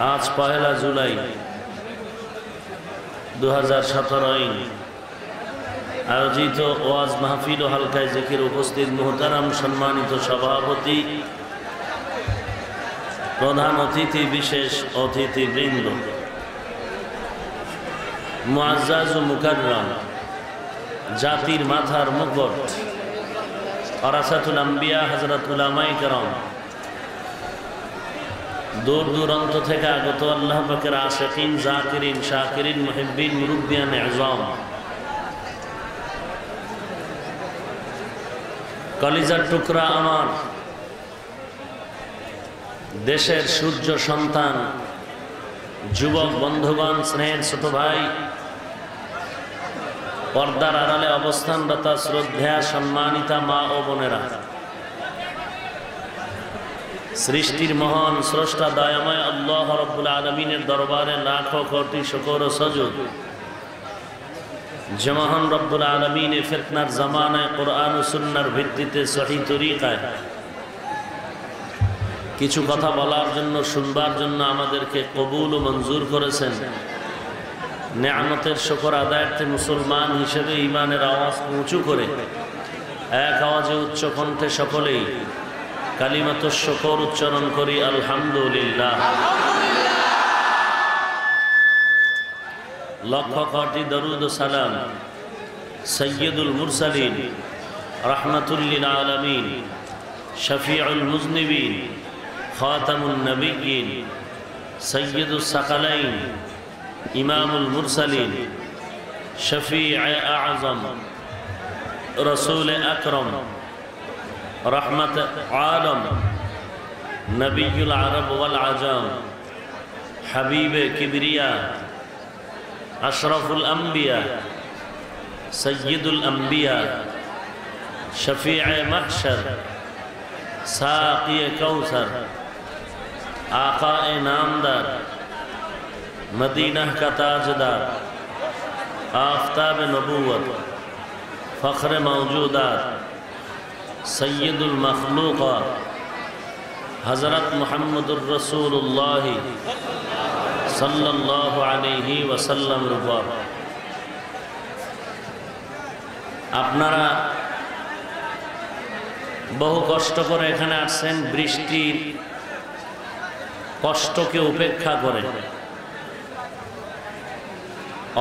আজ পহেলা জুলাই 2017 আয়োজিত ওয়াজ মাহফিল ও হালকায় জিকির উপস্থিত মুহতারাম সম্মানিত সভাপতি, প্রধান অতিথি, বিশেষ অতিথিবৃন্দ, মুআজ্জাজ ও মুকাররম, জাতির মাথার মুকুট, ওয়ারাসাতুল আম্বিয়া হযরত উলামায়ে কেরাম, দূর দূরান্ত থেকে আগত আল্লাহ পাকের আশিকিন, জাকিরিন, শাকিরিন, মুহিব্বিন, মুরব্বিয়ান আযম, কলিজার টুকরা আমার দেশের সূর্য সন্তান, যুবক বন্ধুগণ, স্নেহের ছোট ভাই, পর্দার আড়ালে অবস্থানরত শ্রদ্ধেয়া সম্মানিতা মা ও বোনেরা, সৃষ্টির মহান স্রষ্টা দয়াময় আল্লাহ রাব্বুল আলামিনের দরবারে লাখো কোটি শুকর ও সুজুদ যে মহান রব্বুল আলামিন ফিতনার জামানায় কোরআন ও সুন্নাহর ভিত্তিতে সহিহ তরিকায় কিছু কথা বলার জন্য, শুনবার জন্য আমাদেরকে কবুল ও মঞ্জুর করেছেন। নেয়ামতের শুকর আদায়ার্থে মুসলমান হিসেবে ঈমানের আওয়াজ উঁচু করে এক আওয়াজে উচ্চ কণ্ঠে সকলেই কালিমাতুশ শুকর উচ্চারণ করি, আলহামদুলিল্লাহ। লক্ষ কোটি দরুদ ও সালাম সাইয়্যিদুল মুরসালিন, রাহমাতুল লিল আলামিন, শফিউল মুজনিবিন, খাতামুন নবিয়্যিন, সাইয়্যিদুস সাকালাইন, ইমামুল মুরসালিন, শফিউ আযম, রাসূল আকরাম, রহমত আলম, নবিয়ুল আরব ওয়াল আজম, হাবিবে কিবরিয়া, আশরাফুল আম্বিয়া, সৈয়দুল আম্বিয়া, শফিয়ে মাহশর, সাকিয়ে কৌসর, আকায়ে নামদার, মদিনা का ताजदार, आफताब नबूवत, फ़ख्र मौजूदात, सैयदुल मखलूक़ात, हज़रत मुहम्मदुर रसूलुल्लाह सल्लल्लाहु अलैहि वसल्लम रुबा। আপনারা বহু কষ্ট করে এখানে আসছেন, বৃষ্টির কষ্টকে উপেক্ষা করে।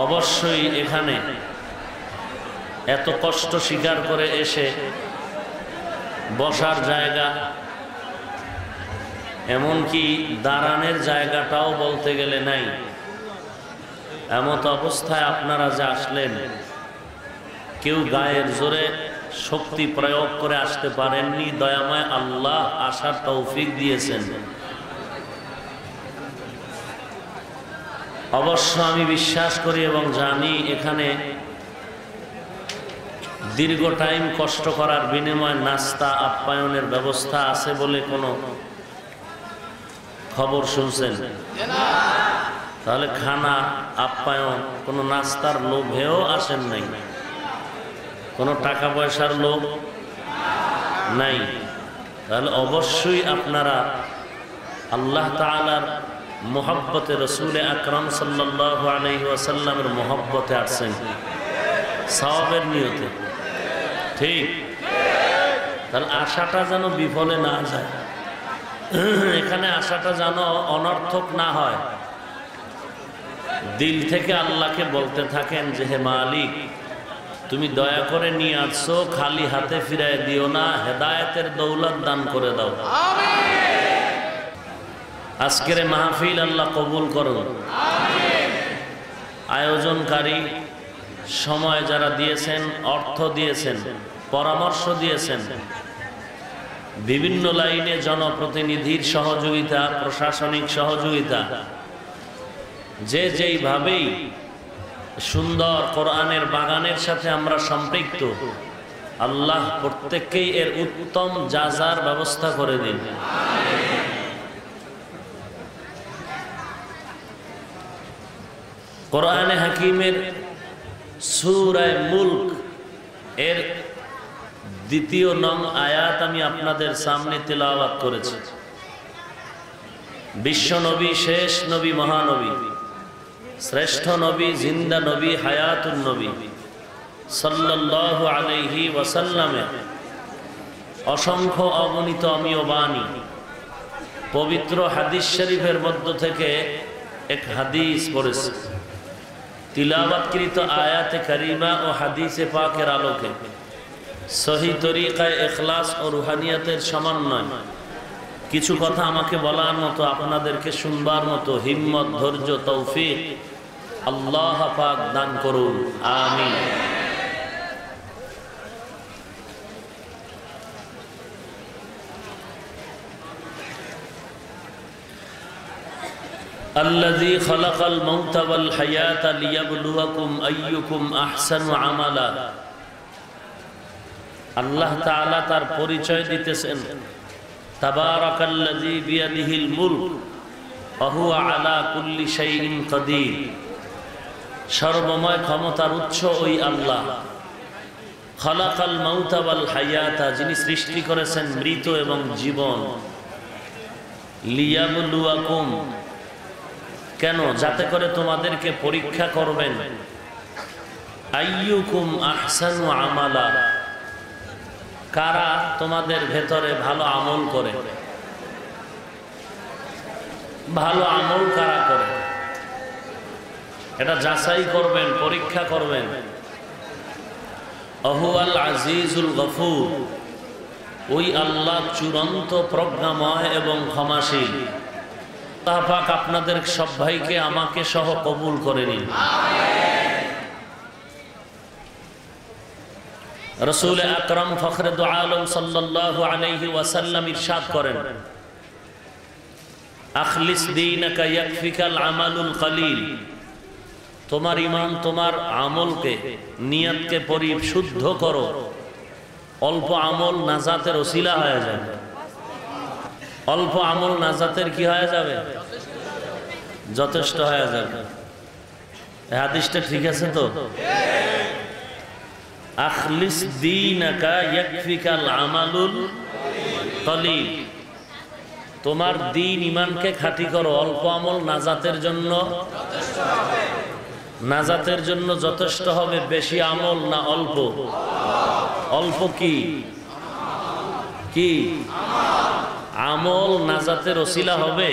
অবশ্যই এখানে এত কষ্ট স্বীকার করে এসে বসার জায়গা, এমনকি দাঁড়ানোর জায়গাটাও বলতে গেলে নাই। এমত অবস্থায় আপনারা যে আসলেন, কেউ গায়ের জোরে শক্তি প্রয়োগ করে আসতে পারেননি, দয়াময় আল্লাহ আসার তৌফিক দিয়েছেন। অবশ্য আমি বিশ্বাস করি এবং জানি এখানে দীর্ঘ টাইম কষ্ট করার বিনিময়ে নাস্তা আপ্যায়নের ব্যবস্থা আছে বলে কোনো খবর শুনছেন? তাহলে খানা আপ্যায়ন, কোনো নাস্তার লোভেও আসেন নাই, কোনো টাকা পয়সার লোভ নাই। তাহলে অবশ্যই আপনারা আল্লাহ তাআলার মোহাব্বতে, রসুল আকরাম সাল্লাল্লাহু আলাইহি ওয়াসাল্লামের মোহাব্বতে আসছেন, সওয়াবের নিয়তে। ঠিক? তাহলে আশাটা যেন বিফলে না যায়, এখানে আশাটা যেন অনর্থক না হয়। দিল থেকে আল্লাহকে বলতে থাকেন যে, হে মালিক, তুমি দয়া করে নিয়ে আসছো, খালি হাতে ফিরায় দিও না, হেদায়েতের দৌলত দান করে দাও। আজকের মাহফিল আল্লাহ কবুল করুন। আয়োজনকারী, সময় যারা দিয়েছেন, অর্থ দিয়েছেন, পরামর্শ দিয়েছেন, বিভিন্ন লাইনে জনপ্রতিনিধির সহযোগিতা, প্রশাসনিক সহযোগিতা, যে যেইভাবেই সুন্দর কোরআনের বাগানের সাথে আমরা সম্পৃক্ত, আল্লাহ প্রত্যেককেই এর উত্তম জাযার ব্যবস্থা করে দিন। কোরআনে হাকিমের সূরা মুলক এর দ্বিতীয় নং আয়াত আমি আপনাদের সামনে তেলাওয়াত করেছি। বিশ্ব নবী, শেষ নবী, মহানবী, শ্রেষ্ঠ নবী, জিন্দা নবী, হায়াতুন নবী সাল্লাল্লাহু আলাইহি ওয়াসাল্লামের অসংখ্য অগণিত অমীয় বাণী পবিত্র হাদিস শরীফের মধ্য থেকে এক হাদিস পড়েছে। তিলাওয়াতকৃত আয়াতে কারিমা ও হাদিসে পাকের আলোকে সহি তরিকায় ইখলাস ও রুহানিয়াতের সমন্বয় কিছু কথা আমাকে বলার মতো, আপনাদেরকে শুনবার মতো হিম্মত, ধৈর্য, তৌফিক আল্লাহ পাক দান করুন, আমিন। الذي خلق الموت والحياة ليبلوكم أيكم أحسن عملا। আল্লাহ তাআলা তার পরিচয় দিতেছেন, তাবারাকাল্লাযী বিয়াদিহিল মুলক ওয়া হুয়া আলা কুল্লি শাইইন কাদির। সর্বময় ক্ষমতার উৎস ওই আল্লাহ। খালাকাল মাউতা ওয়াল হায়াতা, যিনি সৃষ্টি করেছেন মৃত এবং জীবন। লিয়াবলুয়াকুম, কেন? যাতে করে তোমাদেরকে পরীক্ষা করবেন। আইয়ুকুম আহসানু আমালা, কারা তোমাদের ভেতরে ভালো আমল করে। ভালো আমল কারা করে এটা যাচাই করবেন, পরীক্ষা করবেন। আহুয়াল আজিজুল গফুর, ওই আল্লাহ চূড়ান্ত প্রজ্ঞাময় এবং ক্ষমাশীল। আল্লাহ পাক আপনাদের সব ভাইকে আমাকে সহ কবুল করে নিন। রাসূল আকরাম ফখরে দু আলম সাল্লাল্লাহু আলাইহি ওয়াসাল্লাম ইরশাদ করেন, আখলিস দীনাকা ইয়াকফিকাল আমালুল কলিল। তোমার ঈমান, তোমার আমলকে, নিয়তকে পরিশুদ্ধ করো। অল্প আমল নাজাতের ওসিলা হয়ে যাবে। অল্প আমল নাজাতের কি হয়ে যাবে? যথেষ্ট হয়ে যাবে। এই হাদিসটা ঠিক আছে তো? আখলিস দীনাকা ইয়াকফিকাল আমালুল কলিল। তোমার দ্বীন ঈমানকে খাঁটি করো। অল্প আমল নাজাতের জন্য নাজাতের জন্য যথেষ্ট হবে। বেশি আমল না অল্প? অল্প কি কি আমল নাজাতের ওসিলা হবে,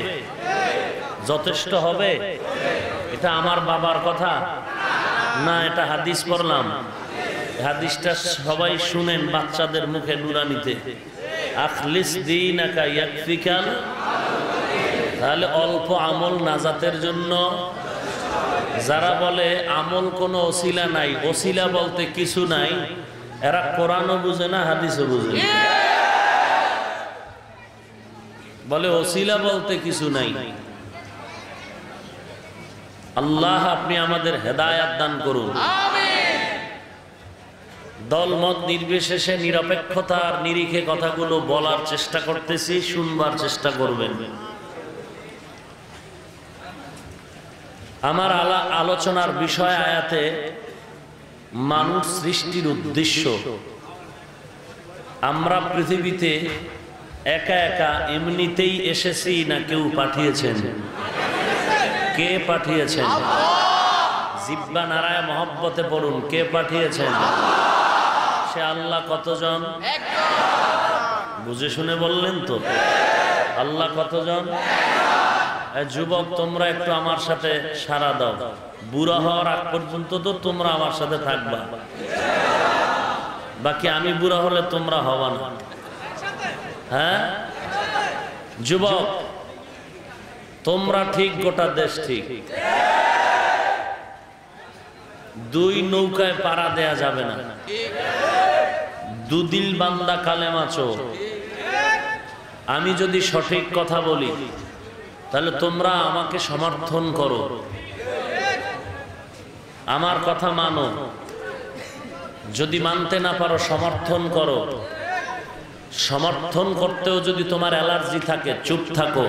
যথেষ্ট হবে। এটা আমার বাবার কথা না, এটা হাদিস পড়লাম। হাদিসটা সবাই শুনেন বাচ্চাদের মুখে নুরানিতে। আখলিস দীনাকা ইয়াকফিকাল, তাহলে অল্প আমল নাজাতের জন্য। যারা বলে আমল কোনো ওসিলা নাই, ওসিলা বলতে কিছু নাই, এরা কোরআনও বুঝে না, হাদিসও বুঝে না। বলে ওসিলা বলতে কিছু নাই। আল্লাহ আপনি আমাদের হেদায়াত দান করুন, আমিন। দলমত নির্বিশেষে নিরপেক্ষতার নিরিখে কথাগুলো বলার চেষ্টা করতেছি, শুনবার চেষ্টা করবেন। আমার আলোচনার বিষয় আয়াতে মানুষ সৃষ্টির উদ্দেশ্য। আমরা পৃথিবীতে একা একা এমনিতেই এসেছি না কেউ পাঠিয়েছেন? কে পাঠিয়েছেন? জিব্বা নারায় মহব্বতে পড়ুন, কে পাঠিয়েছেন? সে আল্লাহ। কতজন? বুঝে শুনে বললেন তো? আল্লাহ কতজন? যুবক, তোমরা একটু আমার সাথে সাড়া দাও। বুড়া হওয়ার আগ পর্যন্ত তো তোমরা আমার সাথে থাকবা, বাকি আমি বুড়া হলে তোমরা হবা না। হ্যাঁ যুবক, তোমরা ঠিক, গোটা দেশ ঠিক। দুই নৌকায় পাড়া দেয়া যাবে না। দুদিল বান্দা কালেমা চোর। আমি যদি সঠিক কথা বলি তাহলে তোমরা আমাকে সমর্থন করো, আমার কথা মানো। যদি মানতে না পারো সমর্থন করো। সমর্থন করতেও যদি তোমার অ্যালার্জি থাকে চুপ থাকো,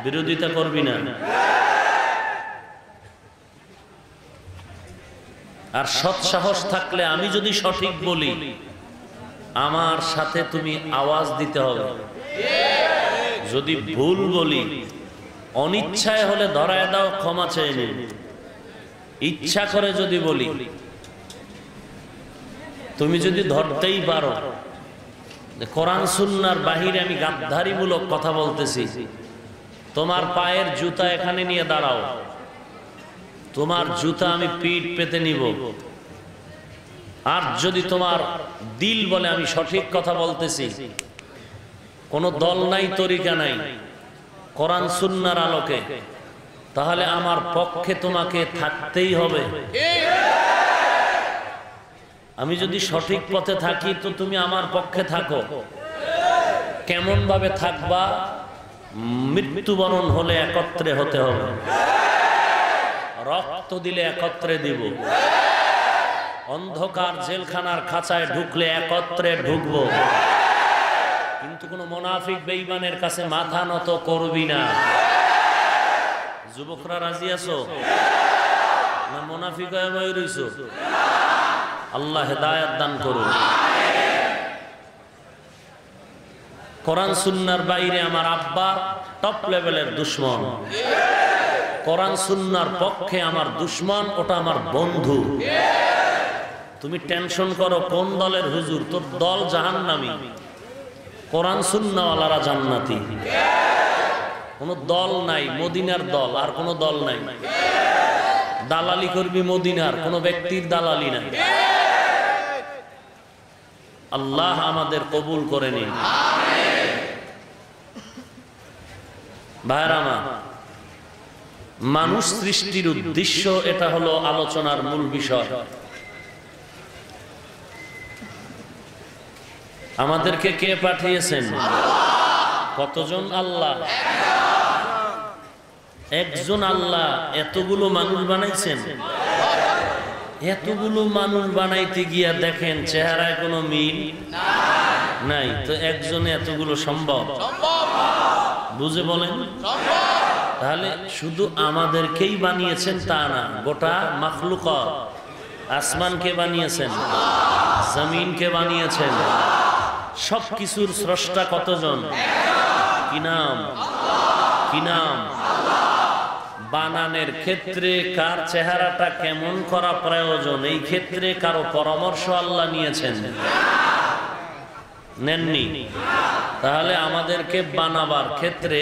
বিরোধিতা করবি না। আর সৎ সাহস থাকলে আমি যদি সঠিক বলি আমার সাথে তুমি আওয়াজ দিতে হবে। যদি ভুল বলি, অনিচ্ছায় হলে ধরায় দাও, ক্ষমা চেয়ে নিন। ইচ্ছা করে যদি বলি, তুমি যদি ধরতেই পারো কোরআন সুন্নাহর বাহিরে আমি গাদ্দারিমূলক কথা বলতেছি, তোমার পায়ের জুতা এখানে নিয়ে দাঁড়াও, তোমার জুতা আমি পিঠ পেতে নিব। আর যদি তোমার দিল বলে আমি সঠিক কথা বলতেছি, কোনো দল নাই, তরিকা নাই, কোরআন সুন্নাহর আলোকে, তাহলে আমার পক্ষে তোমাকে থাকতেই হবে। আমি যদি সঠিক পথে থাকি তো তুমি আমার পক্ষে থাকো। কেমন ভাবে থাকবা? মৃত্যুবরণ হলে একত্রে হতে হবে, রক্ত দিলে একত্রে দিব, অন্ধকার জেলখানার খাঁচায় ঢুকলে একত্রে ঢুকবো। কিন্তু কোনো মুনাফিক বেঈমানের কাছে মাথা নত করবি না। যুবকরা রাজি আছো না? মুনাফিক হয়ে রইছো? আল্লাহ হেদায়েত দান করুন। কোরআন সুন্নাহর বাইরে আমার আব্বা টপ লেভেলের দুশমন, কোরআন সুন্নাহর পক্ষে আমার দুশমন, ওটা আমার বন্ধু। তুমি টেনশন করো কোন দলের হুজুর, তোর দল জাহান্নামী, কোরআন সুন্নাহওয়ালারা জান্নাতি। কোনো দল নাই, মদিনার দল আর কোনো দল নাই। দালালি করবি মদিনার, কোনো ব্যক্তির দালালি নাই। আল্লাহ আমাদের কবুল করে নিন। ভাইরা আমার, মানুষ সৃষ্টির উদ্দেশ্য, এটা হলো আলোচনার মূল বিষয়। আমাদেরকে কে পাঠিয়েছেন? কতজন? আল্লাহ একজন। আল্লাহ এতগুলো মানুষ বানাইছেন। এতগুলো মানুষ বানাইতে গিয়া দেখেন চেহারায় কোনো মিল নাই, তো একজনে এতগুলো সম্ভব? বুঝে বলেন। তাহলে শুধু আমাদেরকেই বানিয়েছেন তা না, গোটা মাখলুকাত। আসমানকে বানিয়েছেন, জমিনকে বানিয়েছেন, সবকিছুর স্রষ্টা কতজন? কি নাম? কি নাম? বানানের ক্ষেত্রে কার চেহারাটা কেমন করা প্রয়োজন, এই ক্ষেত্রে কারো পরামর্শ আল্লাহ নিয়েছেন? নেননি। তাহলে আমাদেরকে বানাবার ক্ষেত্রে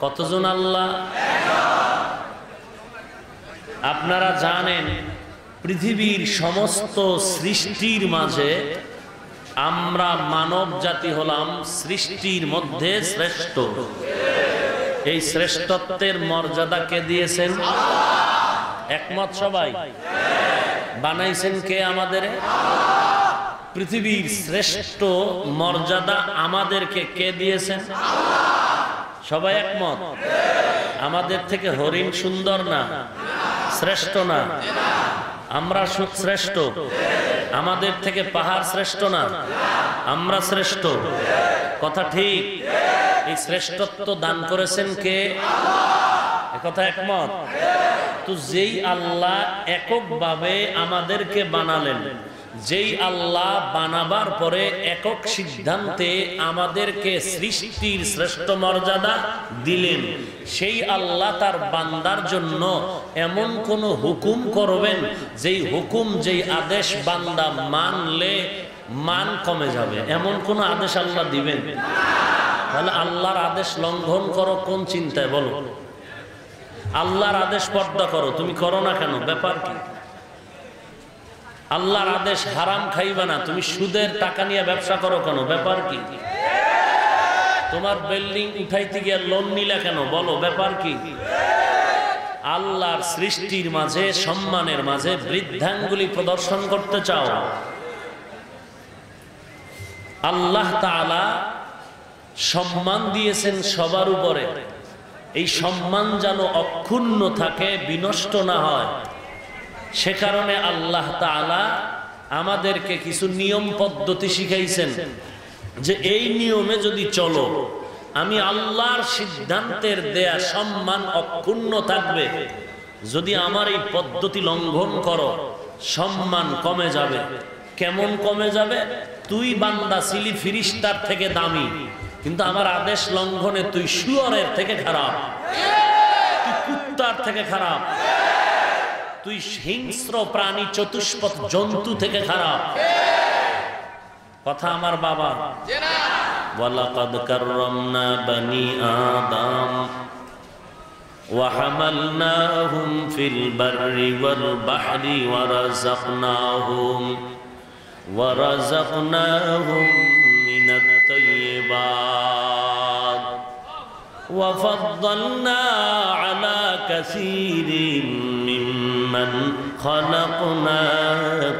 কতজন আল্লাহ? আপনারা জানেন পৃথিবীর সমস্ত সৃষ্টির মাঝে আমরা মানব জাতি হলাম সৃষ্টির মধ্যে শ্রেষ্ঠ। এই শ্রেষ্ঠত্বের মর্যাদা কে দিয়েছেন? একমত সবাই? বানাইছেন কে আমাদের? পৃথিবীর শ্রেষ্ঠ মর্যাদা আমাদেরকে কে দিয়েছেন? সবাই একমত? আমাদের থেকে হরিণ সুন্দর না? শ্রেষ্ঠ না? আমরা শ্রেষ্ঠ? আমাদের থেকে পাহাড় শ্রেষ্ঠ না? আমরা শ্রেষ্ঠ। কথা ঠিক? এই শ্রেষ্ঠত্ব দান করেছেন কে? একথা একমত? তো যেই আল্লাহ এককভাবে আমাদেরকে বানালেন, যেই আল্লাহ বানাবার পরে একক সিদ্ধান্তে আমাদেরকে সৃষ্টির শ্রেষ্ঠ মর্যাদা দিলেন, সেই আল্লাহ তার বান্দার জন্য এমন কোন হুকুম করবেন যেই হুকুম, যেই আদেশ বান্দা মানলে মান কমে যাবে, এমন কোন আদেশ আল্লাহ দিবেন? তাহলে আল্লাহর আদেশ লঙ্ঘন করো কোন চিন্তায়? বলো। আল্লাহর আদেশ পর্দা করো, তুমি করো না কেন? ব্যাপার কি? আল্লাহর আদেশ হারাম খাইবা না, তুমি সুদের টাকা নিয়ে ব্যবসা করো কেন? ব্যাপার কি? তোমার বিল্ডিং উঠাইতে গিয়ে লোন নিলা কেন? বলো, ব্যাপার কি? আল্লাহর সৃষ্টির মাঝে, সম্মানের মাঝে বৃদ্ধাঙ্গুলি প্রদর্শন করতে চাও? আল্লাহ তাআলা সম্মান দিয়েছেন সবার উপরে, এই সম্মান যেন অক্ষুণ্ণ থাকে, বিনষ্ট না হয়, সে কারণে আল্লাহ তাআলা আমাদেরকে কিছু নিয়ম পদ্ধতি শিখাইছেন যে এই নিয়মে যদি চলো, আমি আল্লাহর সিদ্ধান্তের দেয়া সম্মান অক্ষুণ্ণ থাকবে। যদি আমার এই পদ্ধতি লঙ্ঘন করো, সম্মান কমে যাবে। কেমন কমে যাবে? তুই বান্দা ছিলি ফিরিস্তার থেকে দামি, কিন্তু আমার আদেশ লঙ্ঘনে তুই শুয়োরের থেকে খারাপ, তুই কুত্তার থেকে খারাপ, তুই হিংস্র প্রাণী চতুষ্পদ জন্তু থেকে খারাপ। কথা আমার বাবা, ওয়ালাকাদ কাররামনা বনি আদম ওয়া হামালনাহুম ফিল বাররি ওয়াল বাহরি ওয়া রাযাকনাহুম মিনাত তাইয়্যিবাত ওয়া ফাদ্দালনা আলা কাসীরিন মিম্মান খালাকনা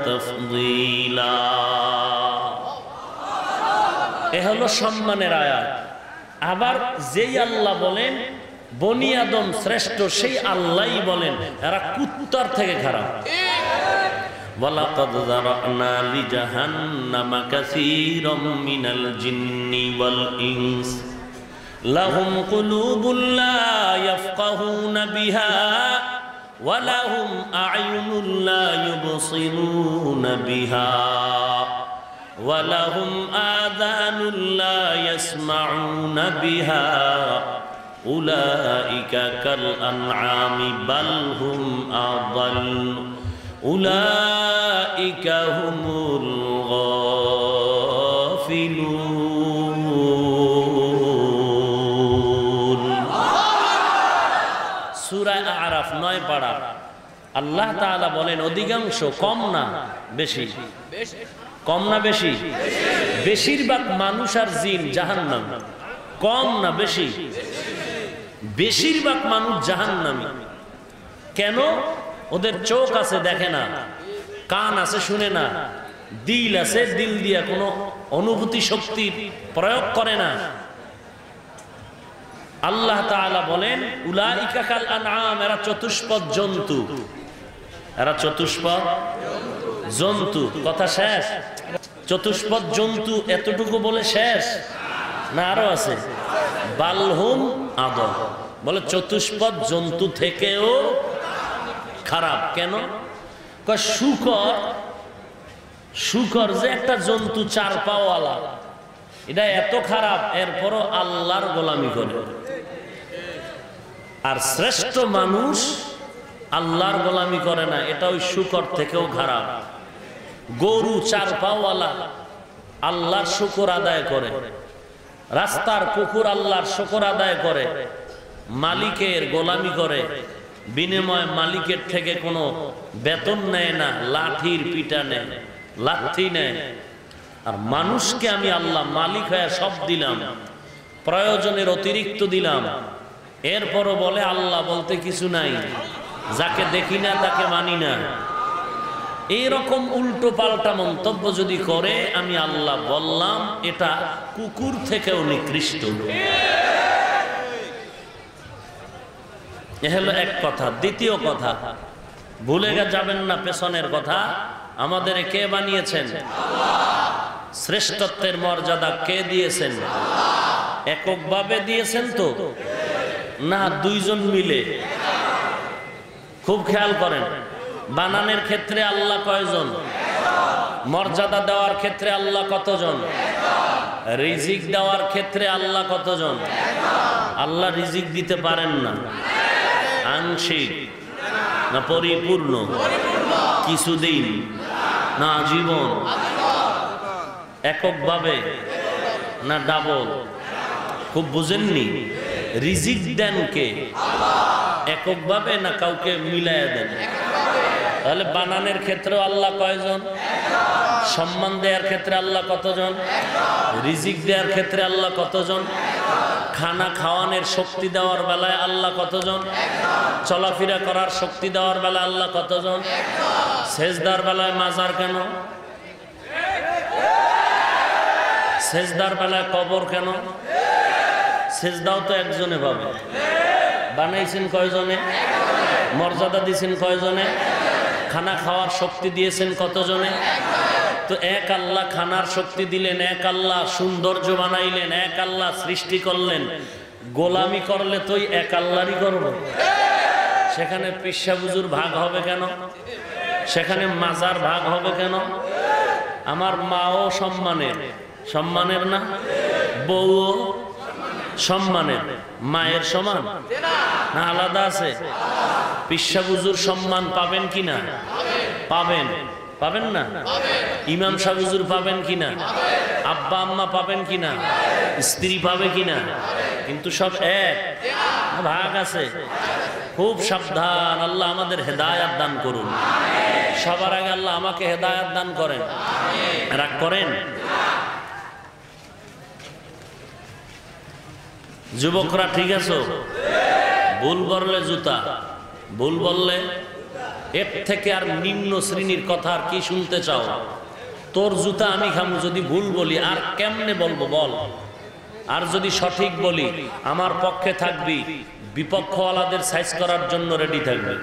তাফদীলা। এ হলো সম্মানের আয়াত। আবার যেই আল্লাহ বলেন বনি আদম শ্রেষ্ঠ, সেই আল্লাহই বলেন এরা কুত্তার থেকে খারাপ। ওয়ালাকাদ যারানা লিজাহান্নামা কাসীরাম মিনাল জিন্নি ওয়াল ইনস লাহুম কুলুবুন লা ইয়াফকাহুনা বিহা ওয়া লাহুম আ'য়ুনুন লা ইউবসিরুনা বিহা ওয়ালাহুম আযানুন লা ইয়াসমাউনা বিহা উলাইকা কাল আনআমি বাল হুম আযাল উলাইকা হুমুল গাফিলুন। সূরা আরাফ ৯ পারা। আল্লাহ তাআলা বলেন অধিকাংশ, কম না বেশি, কম না বেশি, বেশিরভাগ মানুষ আর জিন জাহান্নাম। কম না বেশি, বেশিরভাগ মানুষ জাহান্নামী। কেন? ওদের চোখ আছে দেখে না, কান আছে শুনে না, দিল আছে দিল দিয়া কোনো অনুভূতি শক্তি প্রয়োগ করে না। আল্লাহ তাআলা বলেন উলাইকা কাল আনআম, এরা চতুষ্পদ জন্তু, এরা চতুষ্পদ জন্তু। কথা শেষ? চতুষ্পদ জন্তু এতটুকু বলে শেষ না আরো আছে? বালহুম আদল, বলে চতুষ্পদ জন্তু থেকেও খারাপ। কেন? শুকর, শুকর যে একটা জন্তু চার পাওয়ালা, এটা এত খারাপ, এরপরও আল্লাহর গোলামি করে। আর শ্রেষ্ঠ মানুষ আল্লাহর গোলামি করে না, এটা ওই শুকর থেকেও খারাপ। গরু চার পাওয়ালা আল্লাহর শুকর আদায় করে, রাস্তার কুকুর আল্লাহর শুকর আদায় করে, মালিকের গোলামি করে, বিনিময় মালিকের থেকে কোনো বেতন নেয় না, লাঠির পিটা নেয়, লাঠি নেয়। আর মানুষকে আমি আল্লাহ মালিক হয়ে সব দিলাম, প্রয়োজনের অতিরিক্ত দিলাম, এরপরও বলে আল্লাহ বলতে কিছু নাই, যাকে দেখি না তাকে মানি না। এইরকম উল্টো পাল্টা মন্তব্য যদি করে, আমি আল্লাহ বললাম এটা কুকুর থেকেও নিকৃষ্ট। এ হলো এক কথা। দ্বিতীয় কথা, ভুলে যাবেন না পেছনের কথা, আমাদের কে বানিয়েছেন? শ্রেষ্ঠত্বের মর্যাদা কে দিয়েছেন? এককভাবে দিয়েছেন তো না, দুইজন মিলে? খুব খেয়াল করেন, বানানের ক্ষেত্রে আল্লাহ কয়জন? মর্যাদা দেওয়ার ক্ষেত্রে আল্লাহ কতজন? রিজিক দেওয়ার ক্ষেত্রে আল্লাহ কতজন? আল্লাহ রিজিক দিতে পারেন না, আংশিক না পরিপূর্ণ, কিছুদিন না জীবন, এককভাবে না ডাবল? খুব বুঝেননি? রিজিক দেন কে? এককভাবে না কাউকে মিলাইয়া দেন? তাহলে বানানের ক্ষেত্রে আল্লাহ কয়জন? সম্মান দেওয়ার ক্ষেত্রে আল্লাহ কতজন? রিজিক দেওয়ার ক্ষেত্রে আল্লাহ কতজন? খানা খাওয়ানোর শক্তি দেওয়ার বেলায় আল্লাহ কতজন? চলাফেরা করার শক্তি দেওয়ার বেলায় আল্লাহ কতজন? সেজদার বেলায় মাজার কেন? সেজদার বেলায় কবর কেন? সেজদাও তো একজনে পাবে। বানাইছেন কয়জনে? মর্যাদা দিয়েছেন কয়জনে? খানা খাওয়ার শক্তি দিয়েছেন কতজনে? তো এক আল্লাহ খানার শক্তি দিলেন, এক আল্লাহ সৌন্দর্য বানাইলেন, এক আল্লাহ সৃষ্টি করলেন। গোলামি করলে তো এক আল্লাহরই করব। সেখানে পিসা বুজুর ভাগ হবে কেন? সেখানে মাজার ভাগ হবে কেন? আমার মাও সম্মানের, সম্মানের না? বউও সম্মানের, মায়ের সমান না আলাদা আছে? পিসা হুজুর সম্মান পাবেন কিনা? পাবেন। পাবেন না? ইমাম সাহেব হুজুর পাবেন কিনা? আব্বা আম্মা পাবেন কিনা? স্ত্রী পাবে কিনা? কিন্তু সব এক, ভাগ আছে। খুব সাবধান, আল্লাহ আমাদের হেদায়াত দান করুন। সবার আগে আল্লাহ আমাকে হেদায়াত দান করেন। রাগ করেন? যুবকরা ঠিক আছো? ভুল বললে জুতা, ভুল বললে এর থেকে আর নিম্ন শ্রেণীর কথা আর কি শুনতে চাও? তোর জুতা আমি খামু যদি ভুল বলি, আর কেমনে বলবো বল? আর যদি সঠিক বলি আমার পক্ষে থাকবি, বিপক্ষওয়ালাদের সাইজ করার জন্য রেডি থাকবে।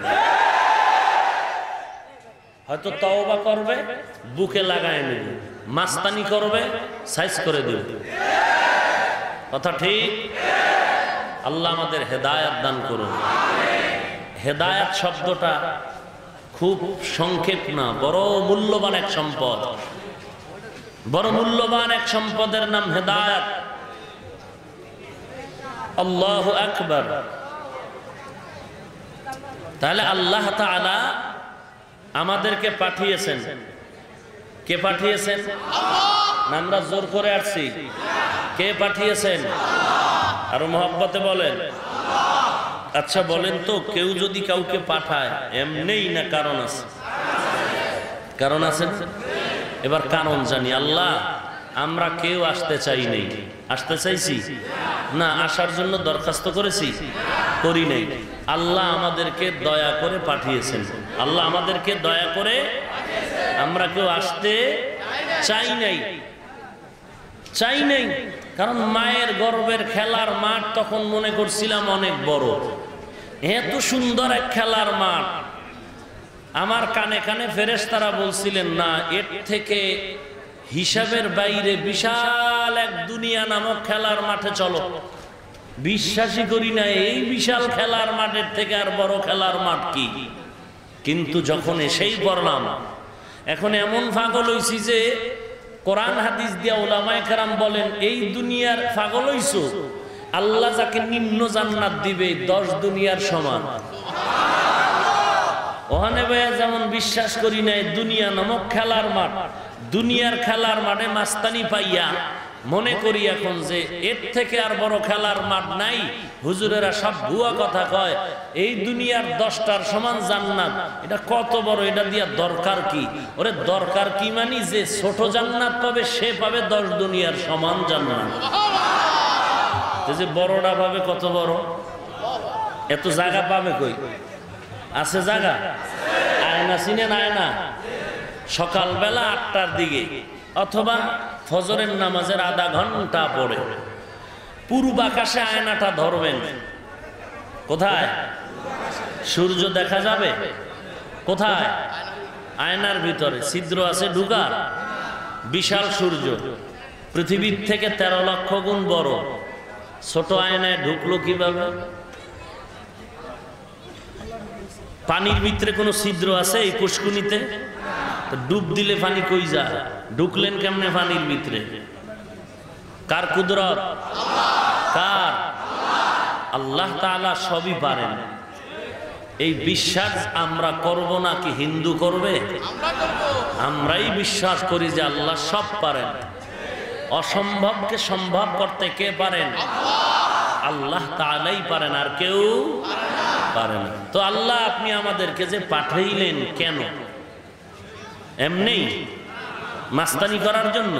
হয়তো তওবা করবে, বুকে লাগায় নেবে, মাস্তানি করবে, সাইজ করে দেবে। কথা ঠিক? আল্লাহ আমাদের হেদায়াত দান করুন। হেদায়াত শব্দটা খুব সংক্ষেপ না, বড় মূল্যবান এক সম্পদ। বড় মূল্যবান এক সম্পদের নাম হেদায়াত। আল্লাহু আকবার। তাহলে আল্লাহ তাআলা আমাদেরকে পাঠিয়েছেন। কে পাঠিয়েছেন? আমরা জোর করে আসছি। কে পাঠিয়েছেন? আরো মহব্বতে বলেন। আচ্ছা বলেন তো, কেউ যদি কাউকে পাঠায় এমনিই না কারণ আছে? কারণ আছে। এবার কারণ জানি। আল্লাহ আমরা কেউ আসতে চাই নাই, আসতে চাইছি না, আসার জন্য দরখাস্ত করেছি, করি নাই। আল্লাহ আমাদেরকে দয়া করে পাঠিয়েছেন। আল্লাহ আমাদেরকে দয়া করে, আমরা কেউ আসতে চাই নাই, চাই নাই। কারণ মায়ের গর্ভের খেলার মাঠ তখন মনে করছিলাম অনেক বড়, এত সুন্দর এক খেলার মাঠ। আমার কানে কানে ফেরেশতারা বলছিলেন, না, এর থেকে হিসাবের বাইরে বিশাল এক দুনিয়া নামক খেলার মাঠে চলো। বিশ্বাসই করি না এই বিশাল খেলার মাঠের থেকে আর বড় খেলার মাঠ কি। কিন্তু যখন এসেই পড়লাম, এখন এমন পাগল হইছি যে কোরআন হাদিস দিয়া উলামায়ে কেরাম বলেন, এই দুনিয়ার পাগল হইছো, আল্লাহ যাকে নিম্ন জান্নাত দিবে 10 দুনিয়ার সমান। ওখানে ভাইয়া যেমন বিশ্বাস করি না দুনিয়া নামক খেলার মাঠ, দুনিয়ার খেলার মাঠে মাস্তানি পাইয়া মনে করি এখন যে এর থেকে আর বড় খেলার মাঠ নাই। হুজুরেরা সব ভুয়া কথা কয়, এই দুনিয়ার 10টার সমান জান্নাত, এটা কত বড়, এটা দিয়া দরকার কি? ওরে দরকার কি মানি যে ছোট জান্নাত পাবে সে পাবে 10 দুনিয়ার সমান জান্নাত। যে বড়টা পাবে কত বড়, এত জায়গা পাবে কই? আছে জায়গা? আয়না চিনেন? আয়না সকালবেলা 8টার দিকে অথবা ফজরের নামাজের আধা ঘন্টা পরে পূর্ব আকাশে আয়নাটা ধরবেন। কোথায়? সূর্য দেখা যাবে কোথায়? আয়নার ভিতরে ছিদ্র আছে ঢুকার। বিশাল সূর্য, পৃথিবীর থেকে 13 লক্ষ গুণ বড়। ছোট আয়নায় ঢুকলো কিভাবে? পানির ভিতরে কোনো ছিদ্র আছে এই পুষ্কুনিতে? ডুব দিলে পানি কই যায়? ঢুকলেন কেমনে পানির ভিতরে? কার কুদরত? কার? আল্লাহ তাআলা সবই পারেন। এই বিশ্বাস আমরা করব নাকি হিন্দু করবে? আমরাই বিশ্বাস করি যে আল্লাহ সব পারেন। অসম্ভবকে সম্ভব করতে কে পারেন? আল্লাহ তাআলাই পারেন, আর কেউ পারেন না। তো আল্লাহ আপনি আমাদেরকে যে পাঠাইলেন কেন? এমনি মাস্তানি করার জন্য?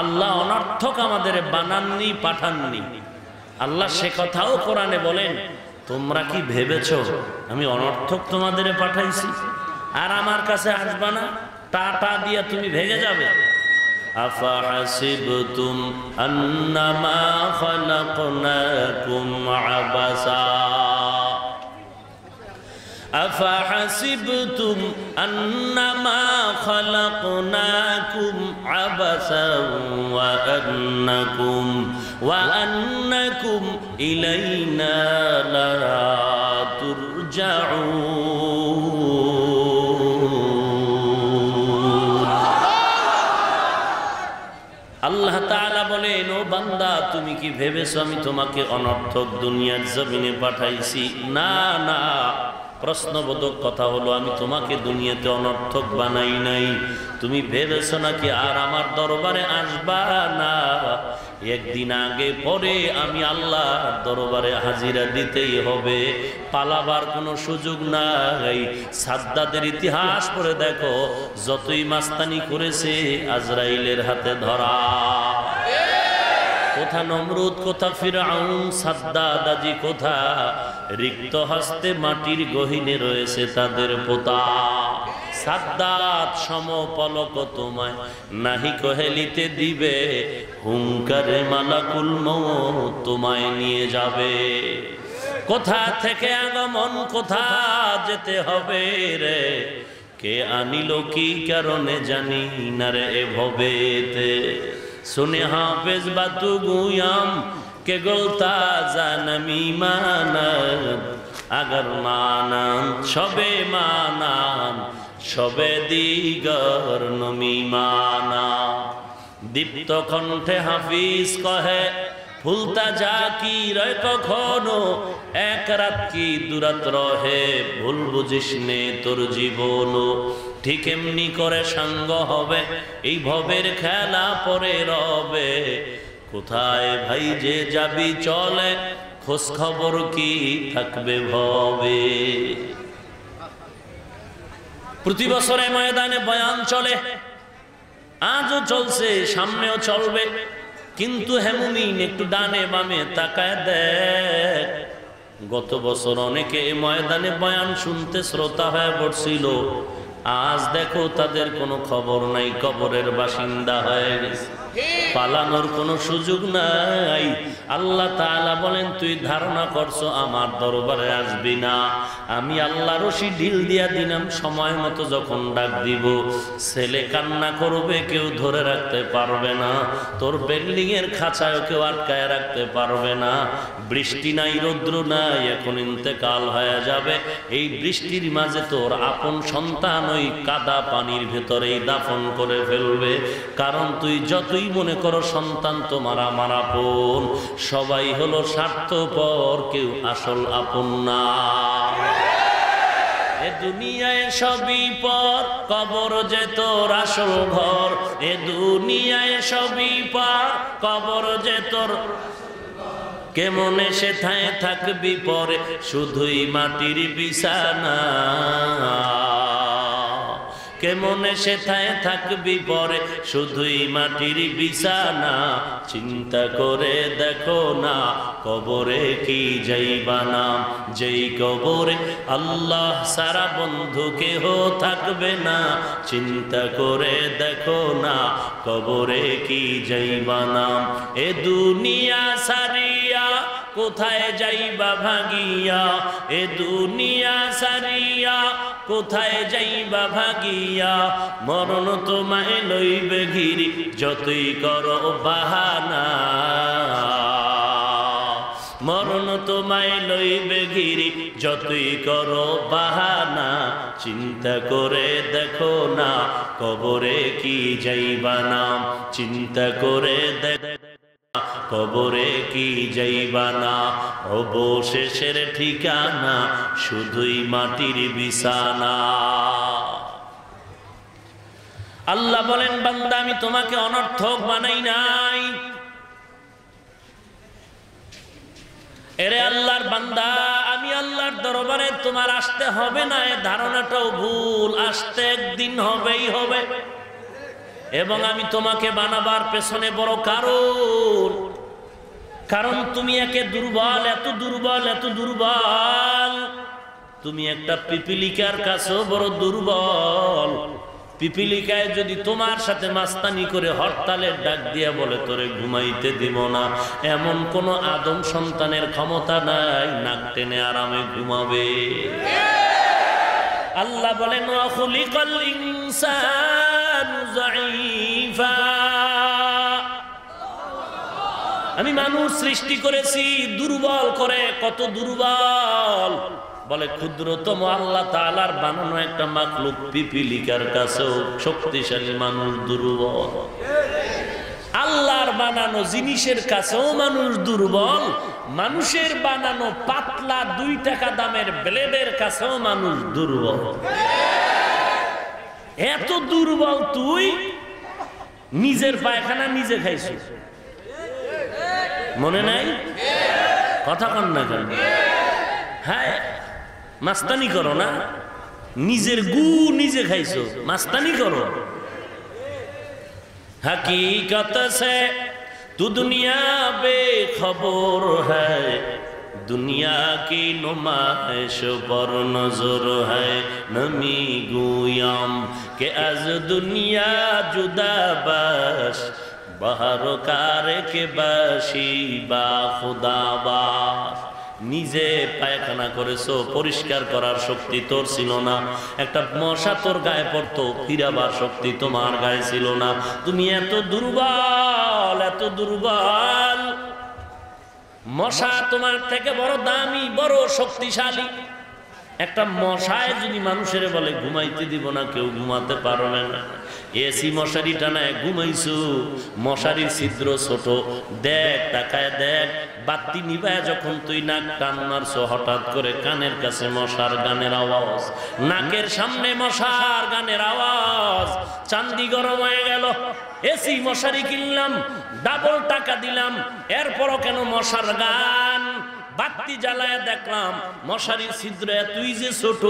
আল্লাহ অনর্থক আমাদের বানাননি, পাঠাননি। আল্লাহ সে কথাও কোরআনে বলেন, তোমরা কি ভেবেছো আমি অনর্থক তোমাদের পাঠাইছি আর আমার কাছে আসবা না? টাটা দিয়া তুমি ভেগে যাবে। আফাহাসিবতুম আন্নামা খালাকনাকুম আবাসা أفحسبتم أنما خلقناكم عبثا وأنكم إلينا لا ترجعون। আল্লাহ তাআলা বলেন, ও বান্দা তুমি কি ভেবেছো আমি তোমাকে অনর্থক দুনিয়ার জমিনে পাঠাইছি? না না, প্রশ্নবোধক কথা হলো আমি তোমাকে দুনিয়াতে অনর্থক বানাই নাই। তুমি ভেবেছো নাকি আর আমার দরবারে আসবা না? একদিন আগে পরে আমি আল্লাহর দরবারে হাজিরা দিতেই হবে, পালাবার কোনো সুযোগ নাই। সাদ্দাদের ইতিহাস পড়ে দেখো, যতই মাস্তানি করেছে আজরাইলের হাতে ধরা। কোথা নমরুদ, কোথা ফিরআউন, সাদ্দাদ আজি কোথা, রিক্ত হস্তে মাটির গহীনে রয়েছে তাদের পোতা। সাদ্দাত সম পলক তোমায় নাহি কহেলিতে দিবে, হুঙ্কারে মালাকুল মউত তোমায় নিয়ে যাবে। কোথা থেকে আগমন, কোথা যেতে হবে রে, কে আনিল কি কারণে জানি না রে এ ভবেতে। सुने हाफिज बातु गुयाम के गोलता जानमी मानब, अगर मानन शबे मानन शबे दिगर नमी माना। दीप्त कण्ठे हाफिज कहे ফুলতা যা কি রয় কখনো, এক রাত কি দুরাত রহে, ভুল বুঝিস নে তোর জীবন। ঠিক এমনি করে সাঙ্গ হবে এই ভবের খেলা পরে রবে। কোথায় ভাই যে যাবি চলে, খোঁজ খবর কি থাকবে ভবে। প্রতি বছরে ময়দানে বয়ান চলে, আজও চলছে, সামনেও চলবে। কিন্তু হে মুমিন, একটু ডানে বামে তাকায় দেখ, গত বছর অনেকে এই ময়দানে বয়ান শুনতে শ্রোতা হয়ে পড়ছিল, আজ দেখো তাদের কোনো খবর নাই, কবরের বাসিন্দা হয়ে গেছে, পালানোর কোনো সুযোগ নাই। আল্লাহ তাআলা বলেন, তুই ধারণা করছো আমার দরবারে আসবি না, আমি আল্লাহ রশি ঢিল দিয়া দিলাম, সময় মতো যখন ডাক দিব ছেলে কান্না করবে, কেউ ধরে রাখতে পারবে না, তোর বিল্ডিং এর খাঁচায় কেউ আটকায় রাখতে পারবে না। বৃষ্টি নাই, রৌদ্র নাই, এখন ইন্তেকাল হয়ে যাবে, এই বৃষ্টির মাঝে তোর আপন সন্তান ওই কাদা পানির ভেতরেই দাফন করে ফেলবে। কারণ তুই যতই মনে করো সন্তান তোমার আমার আপন, সবাই হলো স্বার্থপর, কেউ আসল আপন না। এ দুনিয়ায় সবই পর, কবর যে তোর আসল ঘর। এ দুনিয়ায় সবই পর, কবর যে তোর, কেমনে সেথায় থাকবি পরে, শুধুই মাটির বিছানা। কেমনে সেথায় থাকবি পরে, শুধুই মাটির বিছানা। চিন্তা করে দেখো না, কবরে কি যাইবা না, যেই কবরে আল্লাহ সারা বন্ধু কেহ থাকবে না। চিন্তা করে দেখো না, কবরে কি যাইবা না। এ দুনিয়া সারিয়া কোথায় যাইবা ভাগিয়া, এ দুনিয়া সারিয়া কোথায় যাইবা ভাগিয়া। মরণ তোমায় লইবে ঘিরি, যতই করো বাহানা। মরণ তোমায় লইবে ঘিরি, যতই করো বাহানা। চিন্তা করে দেখো না, কবরে কি যাইবা না। চিন্তা করে দেখো, কবরে কি যাইবা না। অবশেষের ঠিকানা শুধুই মাটির বিছানা। আল্লাহ বলেন, বান্দা আমি তোমাকে অনর্থক বানাই নাই। এরে আল্লাহর বান্দা, আমি আল্লাহর দরবারে তোমার আসতে হবে না এ ধারণাটাও ভুল। আসতে একদিন হবেই হবে, এবং আমি তোমাকে বানাবার পেছনে বড় কারণ তুমি একে দুর্বল, এত দুর্বল, এত দুর্বল। তুমি একটা পিপিলিকার কাছেও বড় দুর্বল। পিপিলিকায় যদি তোমার সাথে মাস্তানি করে হরতালের ডাক দিয়া বলে তোরে ঘুমাইতে দিব না, এমন কোন আদম সন্তানের ক্ষমতা নাই নাক টেনে আরামে ঘুমাবে। আল্লাহ বলেন, ওয়া খুলিকাল ইনসানু যায়ীফা, আমি মানুষ সৃষ্টি করেছি দুর্বল করে। কত দুর্বল বলে, ক্ষুদ্রতম আল্লাহ তাআলার বানানো একটা মাখলুক পিপিলিকার কাছেও শক্তিশালী মানুষ দুর্বল। আল্লাহর বানানো জিনিসের কাছেও মানুষ দুর্বল, মানুষের বানানো পাতলা 2 টাকা দামের ব্লেডের কাছেও মানুষ দুর্বল। এত দুর্বল তুই নিজের পায়খানা নিজে খাইছিস, মনে নাই? কথা কন না কেন? হ্যাঁ, মাস্তানি করো না, নিজের গু নিজে খাইছো, মাস্তানি করো। हकीकत से तू दुनिया बेखबर है, दुनिया की नुमाइश पर नजर है। नमी गुयाम के आज दुनिया जुदा बाश, बाहर कार के बाशी बा खुदा बाश। নিজে পায়খানা করেছো, পরিষ্কার করার শক্তি তোর ছিল না। একটা মশা তোর গায়ে পড়তো, ফিরাবার শক্তি তোমার গায়ে ছিল না। তুমি এত দুর্বল, এত দুর্বল। মশা তোমার থেকে বড় দামি, বড় শক্তিশালী। একটা মশায় যদি মানুষের বলে ঘুমাইতে দিব না, কেউ ঘুমাতে পারবে না। এসি মশারি টানায় ঘুমাইছো, মশারির ছিদ্র ছোট, দেখ তাকায় দেখ। বাতি নিবায় যখন তুই নাক টান মারছো, হঠাৎ করে কানের কাছে মশার গানের আওয়াজ, নাকের সামনে মশার গানের আওয়াজ। চান্দি গরম হয়ে গেল। এসি মশারি কিনলাম, ডাবল টাকা দিলাম, এরপরও কেন মশার গান? বাতি জ্বালায় দেখলাম মশারির ছিদ্র এতই যে ছোট,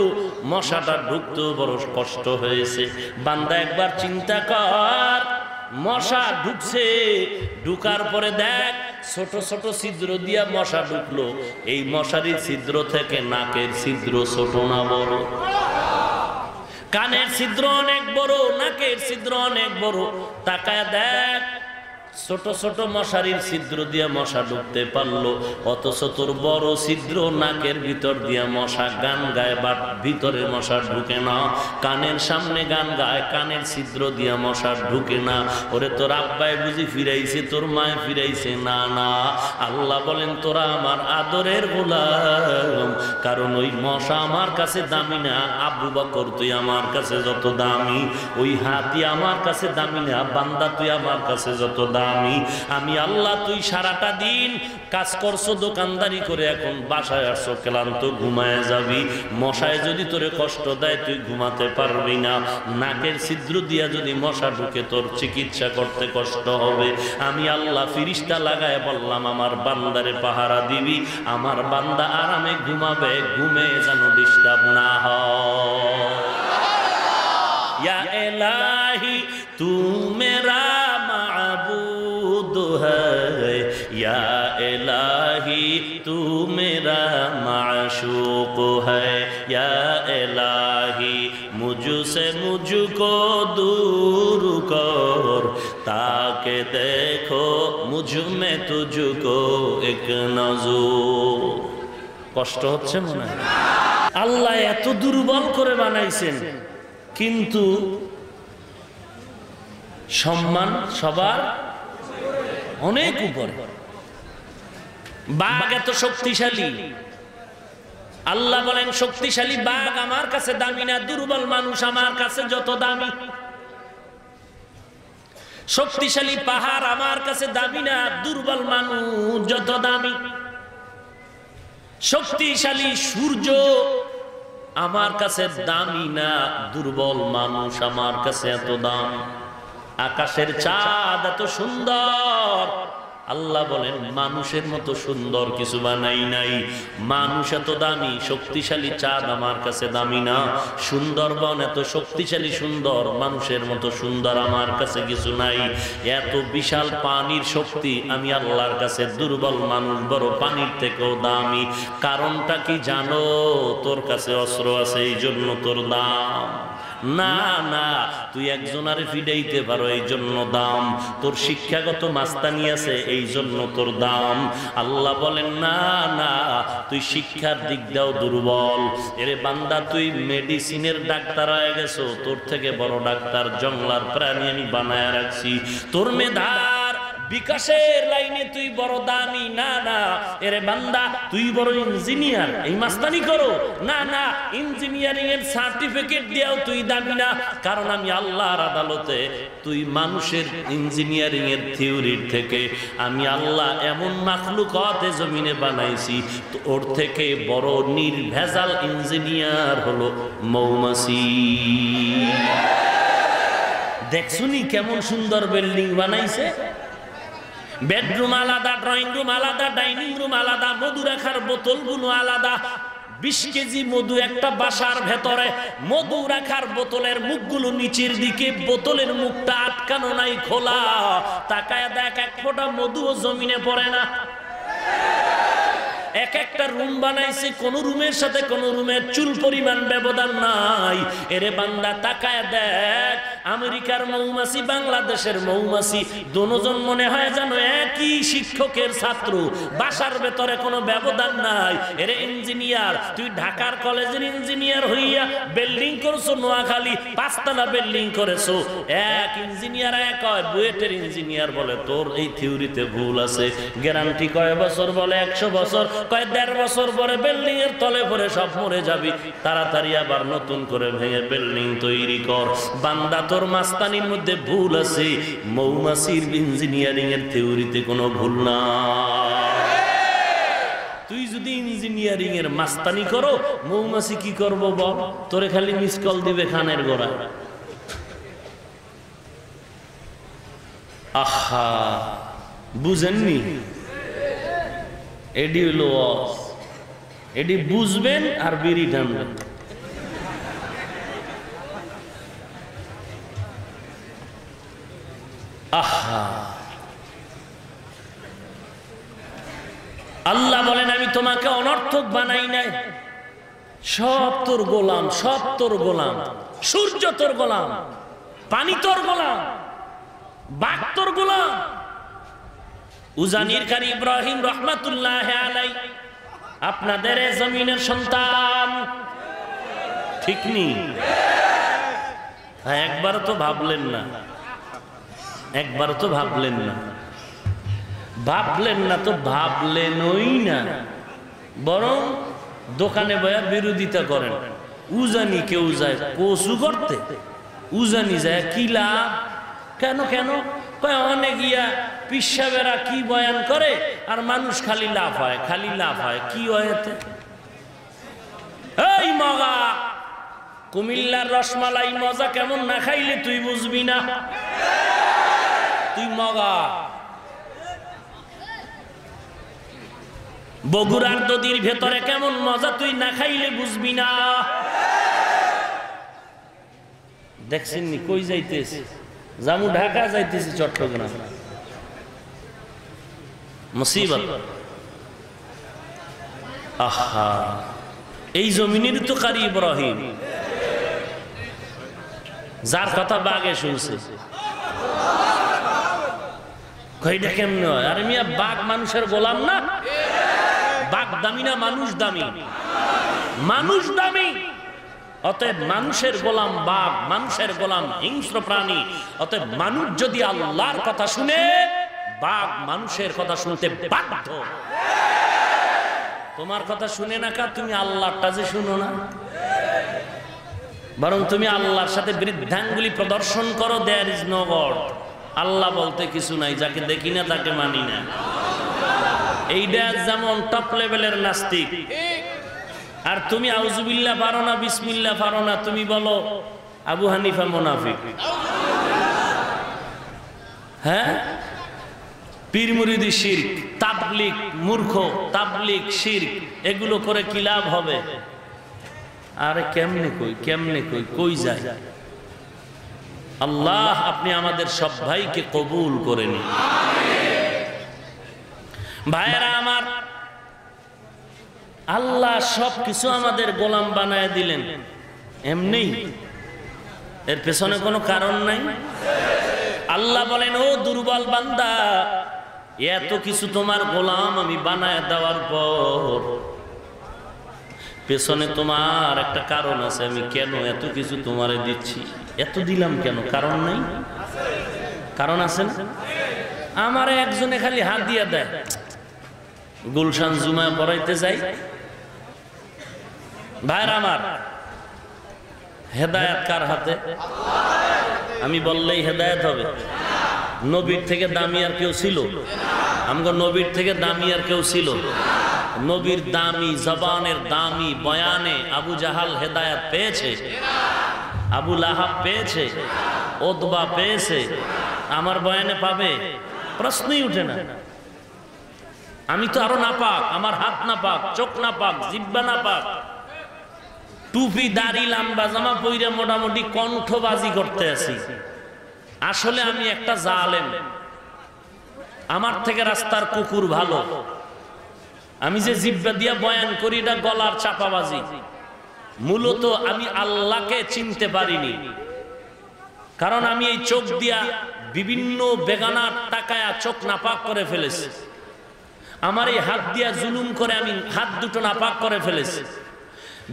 মশাটা ঢুকতেও বড় কষ্ট হয়েছে। বান্দা একবার চিন্তা কর, মশা ঢুকছে, ঢুকার পরে দেখ ছোট ছোট ছিদ্র দিয়া মশা ঢুকলো। এই মশারির ছিদ্র থেকে নাকের ছিদ্র ছোট না বড়? কানের ছিদ্র অনেক বড়, নাকের ছিদ্র অনেক বড়। তাকায় দেখ, ছোট ছোট মশারির ছিদ্র দিয়ে মশা ঢুকতে পারলো, অথচ তোর বড় ছিদ্র নাকের ভিতর দিয়ে মশা গান গায়, বাট ভিতরে মশা ঢুকে না। কানের সামনে গান গায়, কানের ছিদ্র দিয়ে মশা ঢুকে না। ওরে তোর আব্বাই বুঝি ফিরাইছে, তোর মায় ফিরাইছে না? না, আল্লাহ বলেন তোরা আমার আদরের গোলাম, কারণ ওই মশা আমার কাছে দামি না। আবু বকর তুই আমার কাছে যত দামি, ওই হাতি আমার কাছে দামি না। বান্দা তুই আমার কাছে যত দামি। আমি আল্লাহ, তুই সারাটা দিন কাজ করছো, দোকানদারি করে এখন বাসায় আসছো, ক্লান্ত, ঘুমায় যাবি। মশায় যদি তোরে কষ্ট দেয় তুই ঘুমাতে পারবি না। নাকের ছিদ্র দিয়া যদি মশা ঢুকে তোর চিকিৎসা করতে কষ্ট হবে। আমি আল্লাহ ফিরিস্তা লাগায় বললাম আমার বান্দারে পাহারা দিবি, আমার বান্দা আরামে ঘুমাবে, ঘুমে যেন ডিস্টার্ব না হয়। ইয়া ইলাহি তু মেরা মাবুদ है, या इलाही तू मेरा माशूक है, या इलाही मुझसे मुझको दूर कर, ताकि देखो मुझ में तुझको एक नजर। কষ্ট হচ্ছে মনে হয়? আল্লাহ এত দুর্বল করে বানাইছেন, কিন্তু সম্মান সবার অনেক উপরে। বাঘ এত শক্তিশালী, আল্লাহ বলেন শক্তিশালী বাঘ আমার কাছে দামি না, দুর্বল মানুষ আমার কাছে যত দামি। শক্তিশালী পাহাড় আমার কাছে দামি না, দুর্বল মানুষ যত দামি। শক্তিশালী সূর্য আমার কাছে দামি না, দুর্বল মানুষ আমার কাছে এত দাম। আকাশের চাঁদ এত সুন্দর, আল্লাহ বলেন মানুষের মতো সুন্দর কিছু বানাই নাই। মানুষ এত দামি, শক্তিশালী চাঁদ আমার কাছে দামি না। সুন্দরবন এত শক্তিশালী সুন্দর, মানুষের মতো সুন্দর আমার কাছে কিছু নাই। এত বিশাল পানির শক্তি, আমি আল্লাহর কাছে দুর্বল মানুষ বড় পানির থেকেও দামি। কারণটা কি জানো? তোর কাছে অস্ত্র আছে এই জন্য তোর দাম। না না, তুই একজনারে ফিডাইতে পারো এই জন্য দাম। তোর শিক্ষাগত মাস্তানি আছে এই জন্য তোর দাম। আল্লাহ বলেন না না, তুই শিক্ষার দিক দিয়েও দুর্বল। এরে বান্দা, তুই মেডিসিনের ডাক্তার হয়ে গেছো, তোর থেকে বড় ডাক্তার জঙ্গলার প্রাণী আমি বানায় রাখছি। তোর মেধার বিকাশের লাইনে তুই বড় দামি, না না এরে বান্দা তুই বড় ইঞ্জিনিয়ার, এই মাস্তানি করো, না না ইঞ্জিনিয়ারিং এর সার্টিফিকেট দিয়েও তুই দামি না, কারণ আমি আল্লাহর আদালতে তুই মানুষের ইঞ্জিনিয়ারিং এর থিওরির থেকে আমি আল্লাহ এমন মাখলুকাতে জমিনে বানাইছি তো ওর থেকে বড় নির্ভেজাল ইঞ্জিনিয়ার হলো মৌমাছি। দেখছুনি কেমন সুন্দর বিল্ডিং বানাইছে, বেডরুম আলাদা, ড্রয়িং রুম আলাদা, ডাইনিং রুম আলাদা, মধু রাখার বোতলগুলো আলাদা। 20 কেজি মধু একটা বাসার ভেতরে, মধু রাখার বোতলের মুখগুলো নিচের দিকে, বোতলের মুখটা আটকানো নাই, খোলা। তাকায় দেখ এক ফোঁটা মধুও জমিনে পড়ে না। এক একটা রুম বানাইছে, কোন রুমের সাথে কোন রুমের চুল পরিমাণ ব্যবধান নাই। এরে বান্দা তাকায় দেখ, আমেরিকার মৌমাছি বাংলাদেশের মৌমাছি দুজন মনে হয় যেন একই শিক্ষকের ছাত্র, বাসার ভেতরে কোনো ব্যবধান নাই। এরে ইঞ্জিনিয়ার, তুই ঢাকার কলেজের ইঞ্জিনিয়ার হইয়া বিল্ডিং করছো, নোয়াখালী 5 তলা বিল্ডিং করেছো। এক ইঞ্জিনিয়ার এক হয় বুয়েটের ইঞ্জিনিয়ার বলে তোর এই থিওরিতে ভুল আছে। গ্যারান্টি কয় বছর বলে 100 বছর, কয় 1.5 বছর পরে বিল্ডিং এর তলে পরে সব মরে যাবি, তাড়াতাড়ি আবার নতুন করে ভেঙে বিল্ডিং তৈরি কর। বান্দা তোর মাস্তানির মধ্যে ভুল আছে, মৌমাছির ইঞ্জিনিয়ারিং এর থিওরিতে কোনো ভুল না। তুই যদি ইঞ্জিনিয়ারিং এর মাস্তানি করো, মৌমাছি কি করবো বল? তোরে খালি মিস কল দিবে খানের গোড়া। আহা, বুঝেননি? এডি হলো এডি বুঝবেন আর বিড়ি টানবেন। আহা, আল্লাহ বলেন আমি তোমাকে অনর্থক বানাই নাই, সব তোর গোলাম, সব তোর গোলাম। সূর্য তোর গোলাম, পানি তোর গোলাম, বাঘ তোর গোলাম। উজানির কারি ইব্রাহিম রহমাতুল্লাহ আলাইহি আপনাদের জমিনের সন্তান, ঠিক নি? একবার তো ভাবলেন না, একবার তো ভাবলেন না, ভাবলেন না তো ভাবলেনই না, বরং দোকানে বয়া বিরোধিতা করেন। উজানি কেউ যায় কচু করতে, উজানি যায় কি লাভ? কেন কেন? অনেক গিয়া পিসাবেরা কি বয়ান করে আর মানুষ খালি লাভ হয়, খালি লাভ হয়। কি হয়েছে? এই মগা, কুমিল্লার রসমালাই মজা কেমন না খাইলে তুই বুঝবি না। তুই মগা। বগুড়ার নদীর ভেতরে কেমন মজা তুই না খাইলে বুঝবি না। দেখছেন নি কই যাইতেছে? জামু ঢাকা যাইতেছে চট্টগ্রাম। মুসিবত। আহা, এই জমিনের তো কারি ইব্রাহিম, যার কথা বাঘে শুনছে। কইটা কেমনে হয়? আরে মিয়া, বাঘ মানুষের গোলাম না? বাঘ দামি না মানুষ দামি? মানুষ দামি। অতএব মানুষের গোলাম বাঘ, মানুষের গোলাম হিংস্র প্রাণী। অতএব মানুষ যদি আল্লাহর কথা শুনে, বাঘ মানুষের কথা শুনতে বাধ্য। তোমার কথা শুনে না কা, তুমি আল্লাহরটা যে শুনো না, বরং তুমি আল্লাহর সাথে বৃদ্ধাঙ্গুলি প্রদর্শন করো। দেয়ার ইজ নো গড, আল্লাহ বলতে কিছু নাই, যাকে দেখি না তাকে মানি না। এইটা যেমন টপ লেভেলের নাস্তিক। আর তুমি আউযুবিল্লাহ পারো না, বিসমিল্লাহ পারো না, তুমি বলো আবু হানিফা মুনাফিক। হ্যাঁ, পীর মুরিদি শিরক, তাবলীগ মূর্খ, তাবলীগ শিরক, এগুলো করে কি লাভ হবে? আরে কেমনে কই, কেমনে কই, কই যায়? আল্লাহ আপনি আমাদের সব ভাইকে কবুল করে নিন। ভাইরা আমার, আল্লাহ সবকিছু আমাদের গোলাম বানায় দিলেন এমনি, এর পেছনে কোনো কারণ নাই। আল্লাহ বলেন, ও দুর্বল বান্দা, এত কিছু তোমার গোলাম আমি বানায় দেওয়ার পর পেছনে তোমার একটা কারণ আছে। আমি কেন এত কিছু তোমারে দিচ্ছি, এত দিলাম কেন? কারণ নাই? কারণ আছে না? আমারে একজনে খালি হাত দিয়ে দেয়, গুলশান জুমা পড়াইতে যাই। ভাইরা আমার, হেদায়েত কার হাতে? আমি বললেই হেদায়েত হবে? নবীর থেকে দামি আর কেউ ছিল? আমগো নবীর থেকে দামি আর কেউ ছিল? নবীর দামি জবানের দামি বয়ানে আবু জাহাল হেদায়েত পেয়েছে, আবু লাহাব পেয়েছে, ওতবা পেয়েছে, আমার বয়ানে পাবে? প্রশ্নই উঠে না। আমি তো আরো নাপাক, আমার হাত নাপাক, চোখ নাপাক, জিহ্বা নাপাক, টুপি দাড়ি লম্বা জামা পইরা মোটামুটি কণ্ঠবাজি করতে আছি। আসলে আমি একটা জালেম, আমার থেকে রাস্তার কুকুর ভালো। আমি যে জিহ্বা দিয়া বয়ান করি এটা গলার চাপাবাজি। মূলত আমি আল্লাহকে চিনতে পারিনি, কারণ আমি এই চোখ দিয়া বিভিন্ন বেগানার তাকায়া চোখ নাপাক করে ফেলেছি। আমার এই হাত দিয়া জুলুম করে আমি হাত দুটো নাপাক করে ফেলেছি।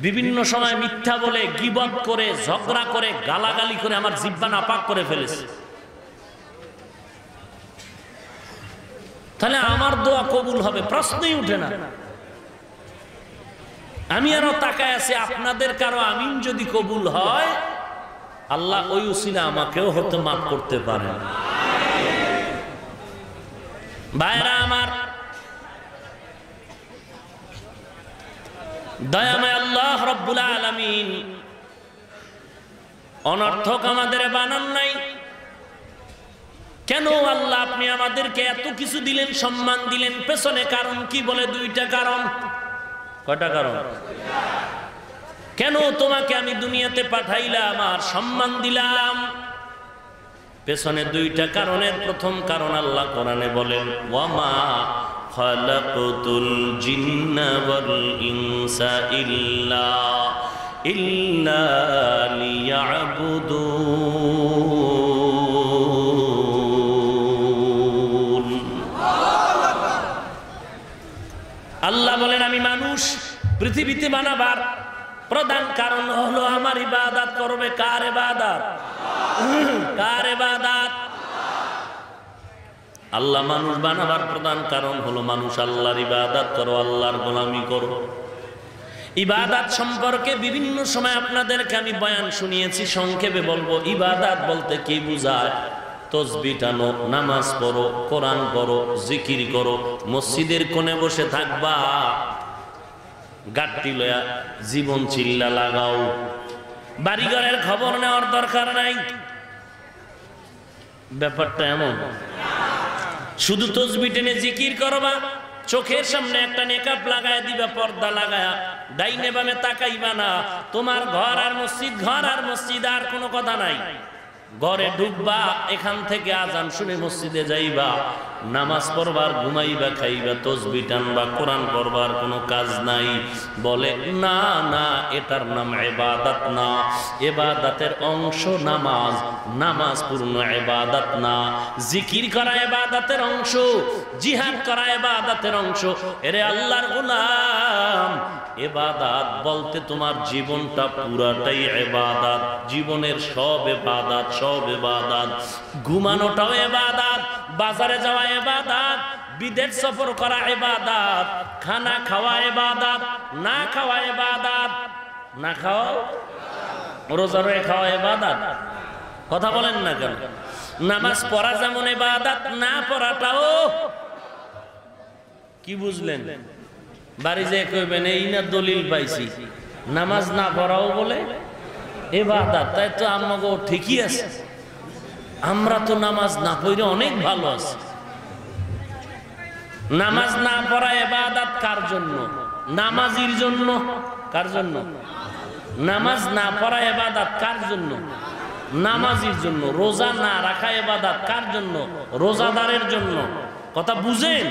বিভিন্ন সময় মিথ্যা বলে, গীবত করে, ঝগড়া করে, গালাগালি করে আমার জিহ্বা নাপাক করে ফেলেছি। তাহলে আমার দোয়া কবুল হবে? প্রশ্নই উঠে না। আমি আরো তাকায় আছি, আপনাদের কারো আমিন যদি কবুল হয়, আল্লাহ ওই উসিলা আমাকেও হয়তো মাফ করতে পারেন। ভাইরা আমার, দয়াময় আল্লাহ রব্বুল আলামিন অনর্থক আমাদের বানান নাই। কেন আল্লাহ আপনি আমাদেরকে এত কিছু দিলেন, সম্মান দিলেন, পেছনে কারণ কি? বলে দুইটা কারণ। কয়টা কারণ? কেন তোমাকে আমি দুনিয়াতে পাঠাইলাম আর সম্মান দিলাম? পেছনে দুইটা কারণের প্রথম কারণ আল্লাহ কোরআনে বলেন, ওয়ামা খালাকতুল জিন্না ওয়াল ইনসা ইল্লা লিয়াবুদুন। আল্লাহ বলেন আমি মানুষ পৃথিবীতে বানাবার প্রধান কারণ হলো আমার ইবাদত করবে। কার ইবাদত? কার ইবাদত? আল্লাহ মানুষ বানাবার প্রধান কারণ হলো মানুষ আল্লাহর ইবাদত করো, আল্লাহর গোলামি করো। ইবাদত সম্পর্কে বিভিন্ন সময় আপনাদেরকে আমি বয়ান শুনিয়েছি, সংক্ষেপে বলবো। ইবাদত বলতে কি বুঝায়? তসবিহ টানো, নামাজ পড়ো, কোরআন পড়ো, জিকির করো, মসজিদের কোণে বসে থাকবা, গাট্টি লয়া জীবন চিল্লা লাগাও, বাড়িঘরের খবর নেওয়ার দরকার নাই। ব্যাপারটা এমন। শুধু তসবিহ টেনে জিকির করবা, চোখের সামনে একটা নেকাব লাগায় দিবা, পর্দা লাগায়া, ডাইনে বামে তাকাইবা না। তোমার ঘর আর মসজিদ, ঘর আর মসজিদ, আর কোনো কথা নাই। ঘরে ঢুকবা, এখান থেকে আজান শুনে মসজিদে যাইবা, নামাজ পড়বার, ঘুমাইবা, খাইবা, তসবিহ টানবা, কোরআন পড়বার কোনো কাজ নাই। বলে না না, এটার নাম ইবাদত না। ইবাদতের অংশ নামাজ, নামাজ পূর্ণ ইবাদত না। জিকির করা ইবাদতের অংশ, জিহাদ করা ইবাদতের অংশ। এরে আল্লাহর গোলাম, ইবাদত বলতে তোমার জীবনটা পুরাটাই ইবাদত। জীবনের সব ইবাদত, সব ইবাদত। ঘুমানোটাও ইবাদত, বাজারে যাওয়া ইবাদত, বিদেশ সফর করা ইবাদত, খানা খাওয়া ইবাদত, না খাওয়া ইবাদত। না খাওয়া, রোজা রেখে খাওয়া ইবাদত। কথা বলেন না কেন? নামাজ পড়া যেমন ইবাদত, না পড়াটাও। কি বুঝলেন? বাড়ি যে কইবেন এই না দলিল পাইছি, নামাজ না পড়াও বলে ইবাদত। তাই তো আমাগো ঠিকই আছে, আমরা তো নামাজ না পড়ে অনেক ভালো আছি। নামাজ না পড়া ইবাদত কার জন্য? নামাজির জন্য। কার জন্য? নামাজ না পড়া ইবাদত কার জন্য? নামাজির জন্য। রোজা না রাখা ইবাদত কার জন্য? রোজাদারের জন্য। কথা বুঝেন?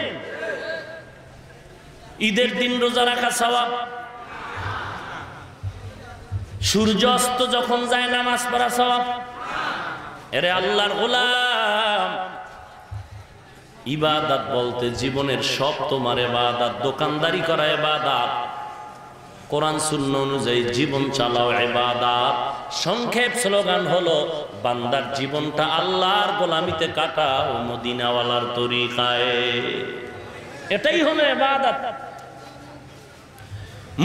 ঈদের দিন রোজা রাখা সওয়াব, সূর্য অস্ত যখন যায় নামাজ পড়া সওয়াব। এরে আল্লাহর গোলাম, ইবাদত বলতে জীবনের সব তোমার ইবাদত। দোকানদারি করা ইবাদত, কোরআন সুন্নাহ অনুযায়ী জীবন চালাও ইবাদত। সংক্ষেপ স্লোগান হলো বান্দার জীবনটা আল্লাহর গোলামিতে কাটাও মদিনাওয়ালার তরিকায়। এটাই হলো ইবাদত।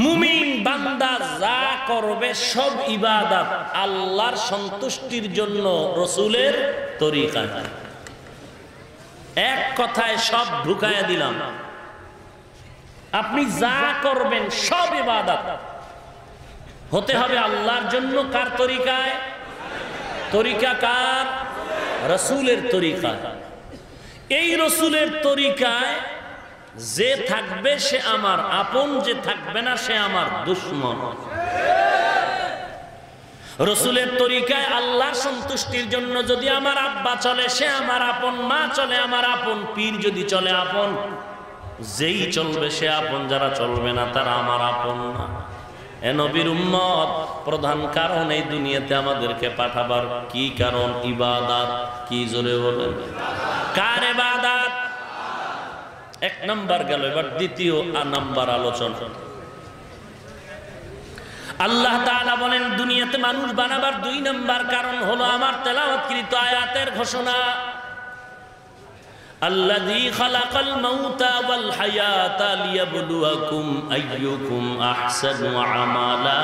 মুমিন বান্দা যা করবে সব ইবাদত আল্লাহর সন্তুষ্টির জন্য রাসূলের তরিকায়। এক কথায় সব ঢুকায়া দিলাম, আপনি যা করবেন সব ইবাদত হতে হবে আল্লাহর জন্য। কার তরিকায়? তরিকা কার? রাসূলের তরিকায়। এই রাসূলের তরিকায় যে থাকবে সে আমার আপন, যে থাকবে না সে আমার দুশমন। রাসূলের তরিকায় আল্লাহর সন্তুষ্টির জন্য যদি আমার আব্বা চলে সে আমার আপন, মা চলে আমার আপন, পীর যদি চলে আপন। যেই চলবে সে আপন, যারা চলবে না তারা আমার আপন না। এ নবীর উম্মত, প্রধান কারণ এই দুনিয়াতে আমাদেরকে পাঠাবার কি কারণ? ইবাদত। কি জোরে বলেন? কার ইবাদত? এক নাম্বার গেল, এবার দ্বিতীয় নাম্বার আলোচনা। আল্লাহ তাআলা বলেন দুনিয়াতে মানুষ বানাবার 2 নাম্বার কারণ হলো আমার তেলাওয়াতকৃত আয়াতের ঘোষণা। الذي خلق الموت والحياة ليبلوكم أيكم أحسن عملا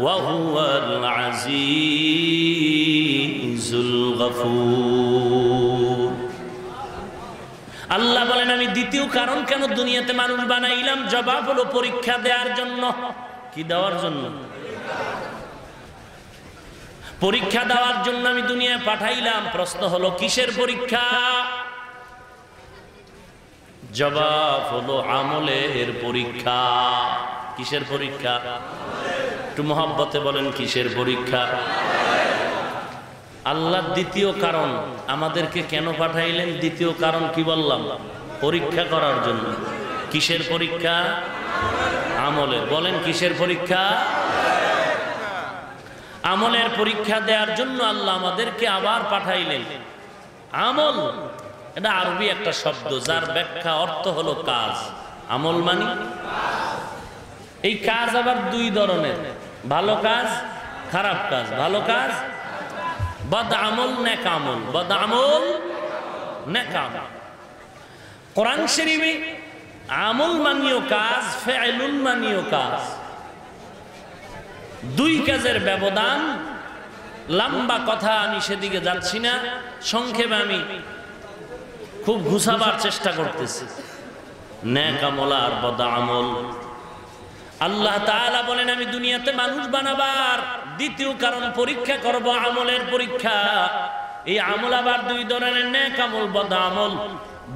وهو العزيز الغفور। আল্লাহ বলেন আমি দ্বিতীয় কারণ কেন দুনিয়াতে মানুষ বানাইলাম, জবাব হলো পরীক্ষা দেওয়ার জন্য। কি দেওয়ার জন্য? পরীক্ষা দেওয়ার জন্য আমি দুনিয়ায় পাঠাইলাম। প্রশ্ন হলো কিসের পরীক্ষা? জবাব হলো আমলের পরীক্ষা। কিসের পরীক্ষা? একটু মহব্বতে বলেন কিসের পরীক্ষা? আল্লাহ দ্বিতীয় কারণ আমাদেরকে কেন পাঠাইলেন, দ্বিতীয় কারণ কি বললাম? পরীক্ষা করার জন্য। কিসের পরীক্ষা? আমলের। বলেন কিসের পরীক্ষা? আমলের পরীক্ষা দেওয়ার জন্য আল্লাহ আমাদেরকে আবার পাঠাইলেন। আমল এটা আরবি একটা শব্দ যার ব্যাখ্যা অর্থ হলো কাজ। আমল মানে এই কাজ আবার 2 ধরনের, ভালো কাজ, খারাপ কাজ। ভালো কাজ বদ আমল, নেক আমল। বদ আমল, নেক আমল। কোরআন শরীফে আমল মানিও কাজ, ফেইলুন মানিও কাজ। 2 কাজের ব্যবধান। লম্বা কথা আমি সেদিকে যাচ্ছি না, সংক্ষেপে আমি খুব ঘুষাবার চেষ্টা করতেছি। নেক আমল আর বদ আমল। আল্লাহ তাআলা বলেন আমি দুনিয়াতে মানুষ বানাবার দ্বিতীয় কারণ পরীক্ষা করব, আমলের পরীক্ষা। এই আমল আবার 2 ধরনের, নেক আমল, বদ আমল।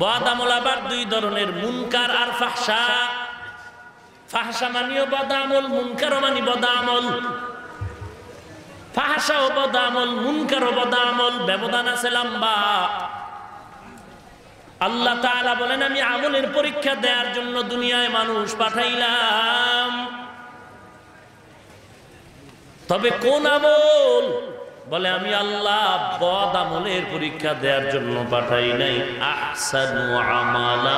বদ আমল আবার 2 ধরনের, মুনকার আর ফাহশা। ফাহশা মানিও বদ আমল, মুনকার মানি বদ আমল। ফাহশা ও বদ আমল, মুনকার ও বদ আমল, ব্যবধান আছে লম্বা। আল্লাহ তাআলা বলেন আমি আমলের পরীক্ষা দেওয়ার জন্য দুনিয়ায় মানুষ পাঠাইলাম। তবে কোন আমল? বলে আমি আল্লাহ বদ আমলের পরীক্ষা দেওয়ার জন্য পাঠাই নাই, আহসানু আমালা।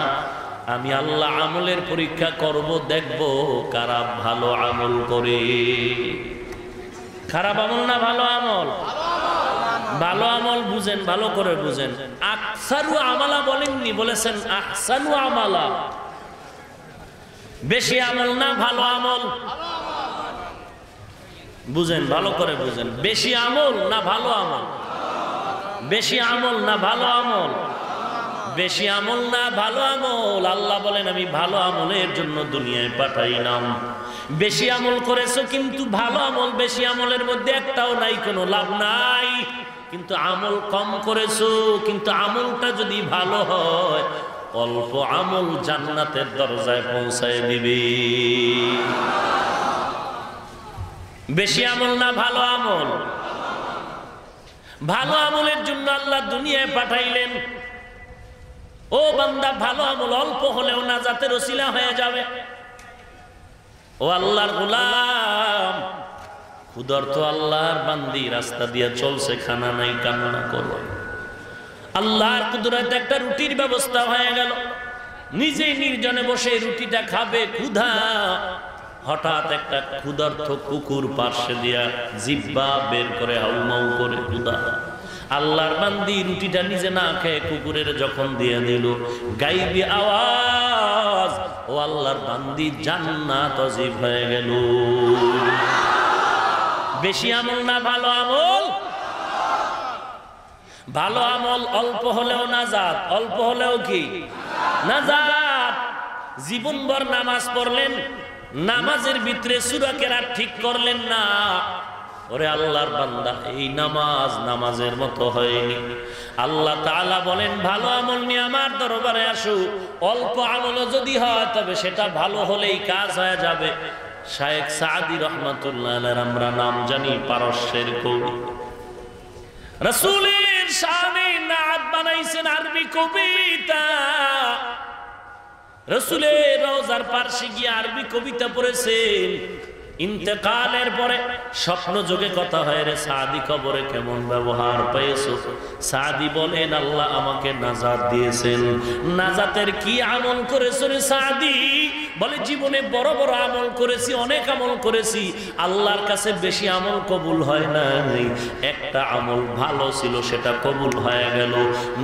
আমি আল্লাহ আমলের পরীক্ষা করব, দেখব কারা ভালো আমল করে। খারাপ আমল না ভালো আমল? ভালো আমল বুঝেন, ভালো করে বুঝেন। আকসারু আমালা বলেননি, বলেছেন আহসানু আমালা। বেশি আমল না ভালো আমল? বুঝেন, ভালো করে বুঝেন। বেশি আমল না ভালো আমল? বেশি আমল না ভালো আমল? বেশি আমল না ভালো আমল? আল্লাহ বলেন আমি ভালো আমলের জন্য দুনিয়ায় পাঠাইলাম। বেশি আমল করেছো কিন্তু ভালো আমল, বেশি আমলের মধ্যে একটাও নাই, কোনো লাভ নাই। কিন্তু আমল কম করেছো, কিন্তু আমলটা যদি ভালো হয় অল্প আমল জান্নাতের দরজায় পৌঁছায় দিবে। বেশি আমল না ভালো আমল? ভালো আমলের জন্য আল্লাহ দুনিয়ায় পাঠাইলেন। ও বান্দা, ভালো আমল অল্প হলেও নাজাতের ওসিলা হয়ে যাবে। ও আল্লাহর গোলাম, ক্ষুধার্ত আল্লাহর বান্দি রাস্তা দিয়ে চলছে, খানা নাই, কান্না করো। আল্লাহর কুদরতে একটা রুটির ব্যবস্থা হয়ে গেল, নিজেই নির্জনে বসে রুটিটা খাবে, ক্ষুধা। হঠাৎ একটা ক্ষুধার্ত কুকুর পার্শ্বে দিয়া জিহ্বা বের করে হাউমাউ করে ক্ষুধা। আল্লাহর বান্দি রুটিটা নিজে না খেয়ে কুকুরের যখন দিয়ে দিল, গাইবি আওয়াজ, ও আল্লাহর বান্দি জান্নাত ওয়াজিব হয়ে গেল। বেশি আমল না ভালো আমল? ভালো আমল অল্প হলেও নাজাত, অল্প হলেও কি নাজাত। জীবনভর নামাজ পড়লেন, নামাজের ভিতরে সূরা কেরাত ঠিক করলেন না, ওরে আল্লাহর বান্দা, এই নামাজ নামাজের মতো হয়নি। আল্লাহ তাআলা বলেন, ভালো আমল নিয়ে আমার দরবারে আসো, অল্প আমলও যদি হয় তবে সেটা ভালো হলেই কাজ হয়ে যাবে। শায়েখ সাদি রহমাতুল্লাহ আলাইহি, আমরা নাম জানি পারস্যের কবি, রাসূলের শানে নাত বানাইছেন আরবি কবিতা। রাসূলের রওজার পার্শ্বে গিয়ে আরবি কবিতা পড়েছেন। ইন্তেকালের পরে স্বপ্ন যোগে কথা হয়, রে সাদি কবরে কেমন ব্যবহার পেয়েছো? সাদি বলেন, আল্লাহ আমাকে নাজাত দিয়েছেন। নাজাতের কি আমল করেছো রে সাদি? বলে, জীবনে বড় বড় আমল করেছি, অনেক আমল করেছি, আল্লাহর কাছে বেশি আমল কবুল হয় নাই, একটা আমল ভালো ছিল সেটা কবুল হয়ে গেল।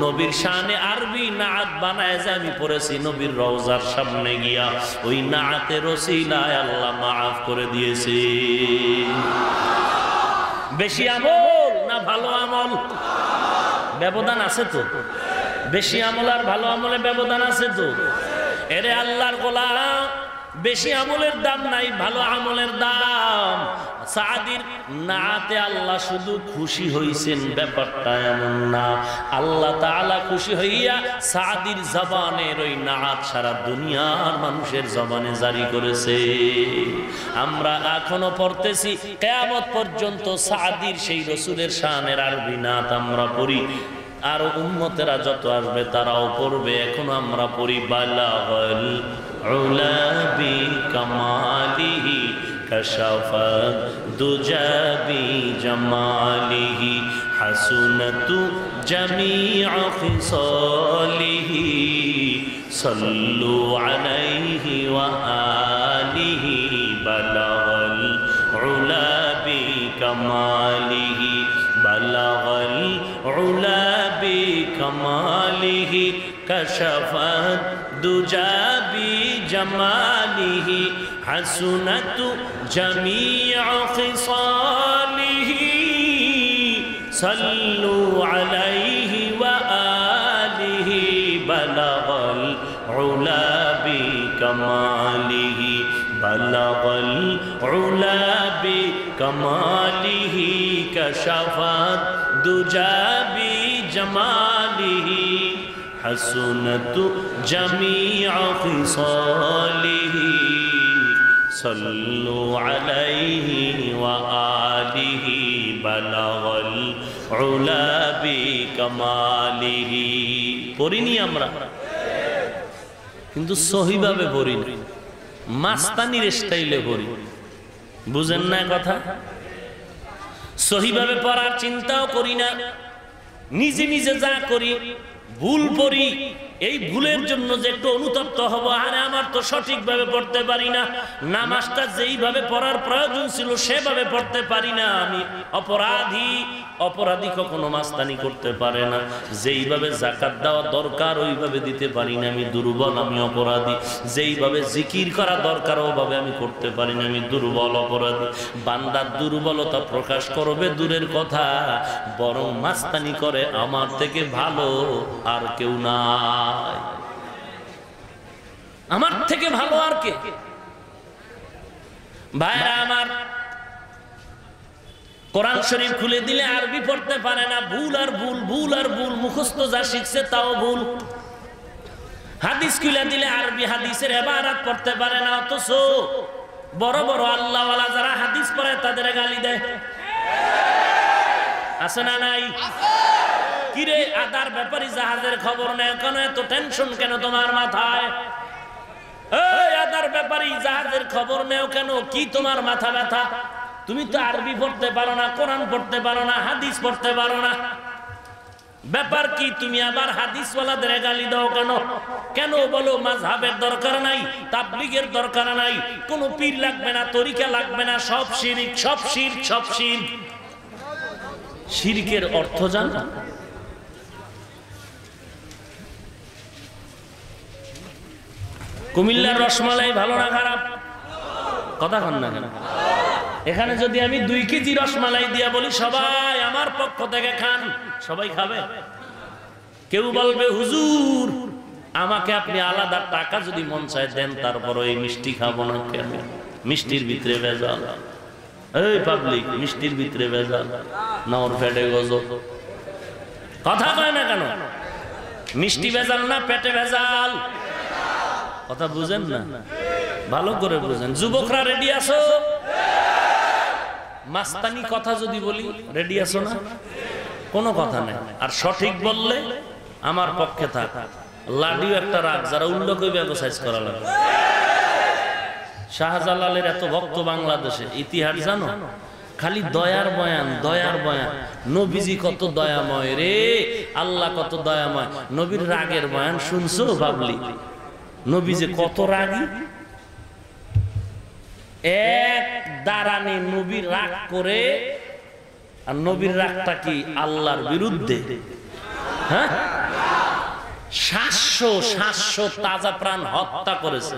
নবীর শানে আরবি নাত বানায় যে আমি পড়েছি নবীর রওজার সামনে গিয়া, ওই নাতের ওসিলায় আল্লাহ মাফ করে দিয়েছে। বেশি আমল না ভালো আমল? ব্যবধান আছে তো? বেশি আমল আর ভালো আমলে ব্যবধান আছে তো? এরে আল্লাহর গোলাম, বেশি আমলের দাম নাই, ভালো আমলের দাম। সাদির নাতে আল্লাহ শুধু খুশি হইছেন ব্যাপারটা এমন না, আল্লাহ তাআলা খুশি হইয়া সাদির জবানের ওই নাত সারা দুনিয়ার মানুষের জবানে জারি করেছে। আমরা এখনো পড়তেছি, কিয়ামত পর্যন্ত সাদির সেই রাসূলের শানের আরবি নাত আমরা পড়ি, আর উম্মতেরা যত আসবে তারাও পড়বে। এখন আমরা পড়ি, বালাগাল উলা বি কামালিহি কাশাফাত দুজা বি জামালিহি হাসুনাতু জামিউ খিসালিহি সাল্লু আলাইহি ওয়া আলিহি বালাগাল উলা বি কামালিহি বালাগাল উলা বি কামালিহি কাশাফাত দুজা বি জামালিহি হাসুনাতু জামিউ খিসালিহি সাল্লু আলাইহি ওয়া আলিহি বালাগাল উলা বি কামালিহি বালাগাল উলা বি কামালিহি কাশাফাত দুজা বি জামালিহি হাসুনাতু জামিউ খিসালিহি সাল্লু আলাইহি ওয়া আলিহি বালাগাল উলা বি কামালিহি। পড়িনি আমরা, কিন্তু সহিভাবে পড়ি না, মাস্তানির স্টাইলে পড়ি। বুঝেন না কথা? সহিভাবে পড়ার চিন্তাও করি না, নিজে নিজে যা করি ভুল পড়ি। এই ভুলের জন্য যে একটু অনুতপ্ত হব, আরে আমার তো সঠিকভাবে পড়তে পারি না, নামাজটা যেইভাবে পড়ার প্রয়োজন ছিল সেভাবে পড়তে পারি না, আমি অপরাধী। অপরাধী কখনো মাস্তানি করতে পারে না। যেইভাবে যাকাত দেওয়া দরকার ওইভাবে দিতে পারি না, আমি দুর্বল, আমি অপরাধী। যেইভাবে জিকির করা দরকার ওভাবে আমি করতে পারি না, আমি দুর্বল, অপরাধী। বান্দার দুর্বলতা প্রকাশ করবে দূরের কথা, বরং মাস্তানি করে আমার থেকে ভালো আর কেউ নাই, আমার থেকে ভালো আর কে? ভাইরা আমার, কোরআন শরীফ খুলে দিলে আরবি পড়তে পারে না, ভুল আর ভুল, ভুল আর ভুল, মুখস্থ যা শিখছে তাও ভুল। হাদিস খুলে দিলে আরবি হাদিসের ইবারত পড়তে পারে না, অথচ বড় বড় আল্লাহওয়ালা যারা হাদিস পড়ে তাদের গালি দেয়। আছে না নাই? কিরে আদার ব্যাপারী জাহাজের খবর নেই কেন? এত টেনশন কেন তোমার মাথায়? এই আদার ব্যাপারী জাহাজের খবর নেও কেন? কি তোমার মাথা ব্যথা? তুমি তো আরবি পড়তে পারো না, কোরআন পড়তে পারো না, হাদিস পড়তে পারো না। ব্যাপার কি? তুমি আবার হাদিসওয়ালাদের গালি দাও কেন? কেন বলো মাযহাবের দরকার নাই, তাবলীগের দরকার নাই, কোন পীর লাগবে না, তরিকা লাগবে না, সব শিরক, সব শিরক, সব শিরক। শিরকের অর্থ জানো? কুমিল্লার রসমালাই ভালো না খারাপ? কথা কন না কেন? এখানে যদি আমি 2 কেজি রসমালাই দিয়া বলি সবাই আমার পক্ষ থেকে খান, সবাই খাবে? কেউ বলবে হুজুর আমাকে আপনি আলাদা টাকা যদি মন চায় দেন, তারপর এই মিষ্টি খাবো না কেন? মিষ্টির ভিতরে ভেজাল। এই পাবলিক, মিষ্টির ভিতরে ভেজাল না ওর পেটে গজব? কথা কয় না কেন? মিষ্টি ভেজাল না পেটে ভেজাল? কথা বুঝেন না? ভালো করে বুঝেন। যুবকরা রেডি আছো? মাস্তানি কথা যদি বলি রেডি আছো না? কোনো কথা নেই। আর সঠিক বললে আমার পক্ষে থাক। লাডিও একটা রাগ, যারা উল্টো কইবে এক্সারসাইজ করা লাগে। শাহজালালের এত ভক্ত বাংলাদেশে, ইতিহাস জানো? খালি দয়ার বয়ান, দয়ার বয়ান। নবীজি কত দয়াময় রে, আল্লাহ কত দয়াময়। নবীর রাগের বয়ান শুনছো ভাবলি? নবী যে কত রাগী। এক দাঁড়ানে নবী রাগ করে, আর নবীর রাগটা কি আল্লাহর বিরুদ্ধে। হ্যাঁ, 700 তাজা প্রাণ হত্যা করেছে।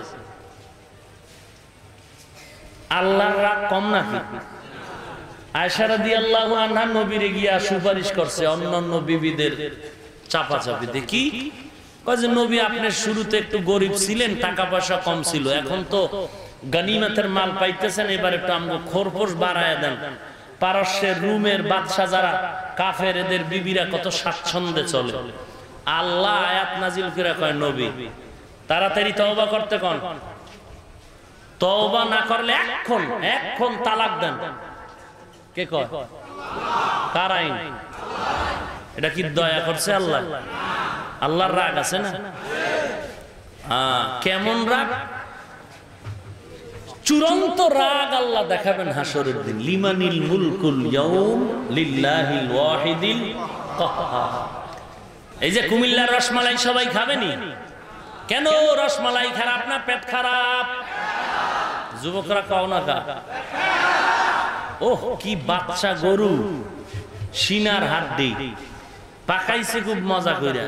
আল্লাহর রাগ কম নাকি? আয়েশা রাদিয়াল্লাহু আনহা নবীরে গিয়া সুপারিশ করছে অন্যান্য বিবিদের চাপাচাপিতে। কি কয় যে নবী আপনার শুরুতে একটু গরিব ছিলেন, টাকা পয়সা কম ছিল, এখন তো গনিমতের মাল পাইতেছেন, এবার একটু আমগো খরপোশ বাড়ায় দেন। পারস্যের রুমের বাদশা যারা কাফের, এদের বিবিরা কত স্বাচ্ছন্দ্যে চলে। আল্লাহ আয়াত নাজিল করে কয় নবী তাড়াতাড়ি তওবা করতে কোন, তওবা না করলে এক্ষণ তালাক দেন। কে কয়? কার আইন? এটা কি দয়া করছে আল্লাহ? আল্লাহর রাগ আছে না? কেমন রাগ? চূড়ান্ত রাগ আল্লাহ দেখাবেন হাসরের দিন। লিমানিল মুলকুল ইয়াউম লিল্লাহিল ওয়াহিদিল কাহ্হার। এই যে কুমিল্লার রসমালাই সবাই খাবেনি কেন? রসমালাই খারাপ না পেট খারাপ? যুবকরা কাও না কা? ওহ কি বাচ্চা গরু, সিনার হাড্ডি পাকাইছে খুব মজা কইরা,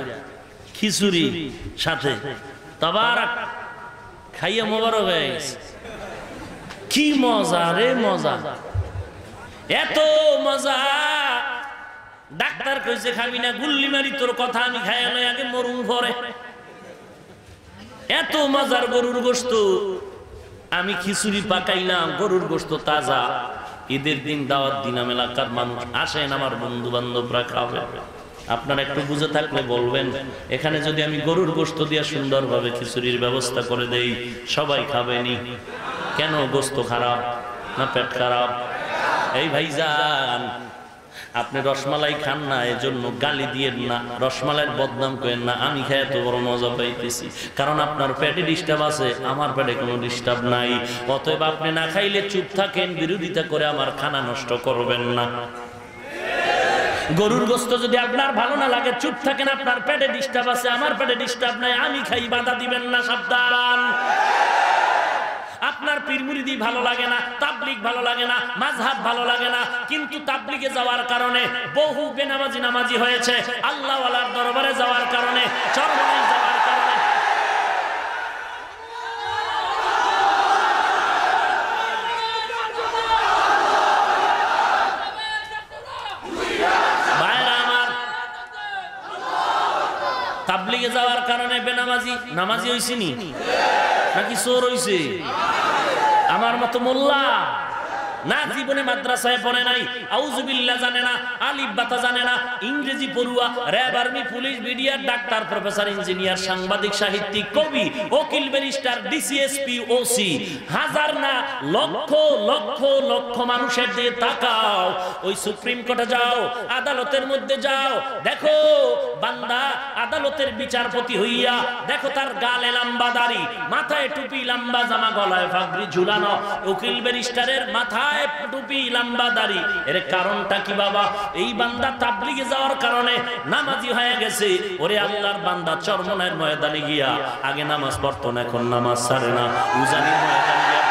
খিচুড়ি সাথে তাবারাক খাইয়া মোবারক হয়ে গেছে। কি মজা রে মজা, এত মজা। ডাক্তার কইছে খাবি না, গুল্লি মারি তোর কথা আমি খাইয়া লই আগে মরুম পরে। এত মজার গরুর গোশত আমি খিচুড়ি পাকাইলাম, গরুর গোশত তাজা। ঈদের দিন দাওয়াত দিনাম, এলাকার মানুষ আসেন, আমার বন্ধু বান্ধবরা খাবে। আপনারা একটু বুঝে থাকলে বলবেন, এখানে যদি আমি গরুর গোশত দিয়া সুন্দরভাবে খিচুড়ির ব্যবস্থা করে দেই, সবাই খাবেনি কেন? গোশত খারাপ না পেট খারাপ? এই ভাইজান আপনি রসমালাই খান না, এজন্য গালি দিয়েন না, রসমালাইয়ের বদনাম করেন না। আমি খাই এত বড় মজা পাইতেছি, কারণ আপনার পেটে ডিস্টার্ব আছে, আমার পেটে কোনো ডিস্টার্ব নাই। অতএব আপনি না খাইলে চুপ থাকেন, বিরোধিতা করে আমার খানা নষ্ট করবেন না। গরুর গোশত যদি আপনার ভালো না লাগে চুপ থাকেন, আপনার পেটে ডিস্টার্ব আছে, আমার পেটে ডিস্টার্ব নাই, আমি খাই, বাধা দিবেন না, সাবধান। আপনার পীর মুরিদি ভালো লাগে না, তাবলীগ ভালো লাগে না, মাযহাব ভালো লাগে না, কিন্তু তাবলীগে যাওয়ার কারণে বহু বেনামাজি নামাজি হয়েছে, আল্লাহওয়ালার দরবারে যাওয়ার কারণে, চরমনাই যাওয়ার কারণে। ভাইরা আমার, তাবলীগে যাওয়ার কারণে বেনামাজি নামাজি হইছিনি নাকি চোর হইছে? আমার মতো মোল্লা না, জীবনে মাদ্রাসায় পড়ে নাই, আউযুবিল্লাহ জানে না, আলিফ বাতা জানে না, ইংরেজি পড়ুয়া, RAB, army, police, media, doctor, professor, engineer, সাংবাদিক, সাহিত্যিক, কবি, উকিল, ব্যারিস্টার, ডিসিএসপি, ওসি, হাজার না লক্ষ লক্ষ লক্ষ মানুষের দিকে তাকাও। ওই সুপ্রিম কোর্টে যাও, আদালতের মধ্যে যাও, দেখো বান্দা আদালতের বিচারপতি হইয়া দেখো তার গালে লম্বা দাড়ি, মাথায় টুপি, লম্বা জামা, গলায় পাগড়ি ঝুলানো। উকিল ব্যারিস্টারের মাথা মাথায় টুপি লম্বা দাড়ি, এর কারণটা কি বাবা? এই বান্দা তাবলিগে যাওয়ার কারণে নামাজি হয়ে গেছে। ওরে আল্লাহর বান্দা চরমনায়ের ময়দানে গিয়া আগে নামাজ পড়তো না, এখন নামাজ ছাড়ে না। উজানির ময়দানে গিয়া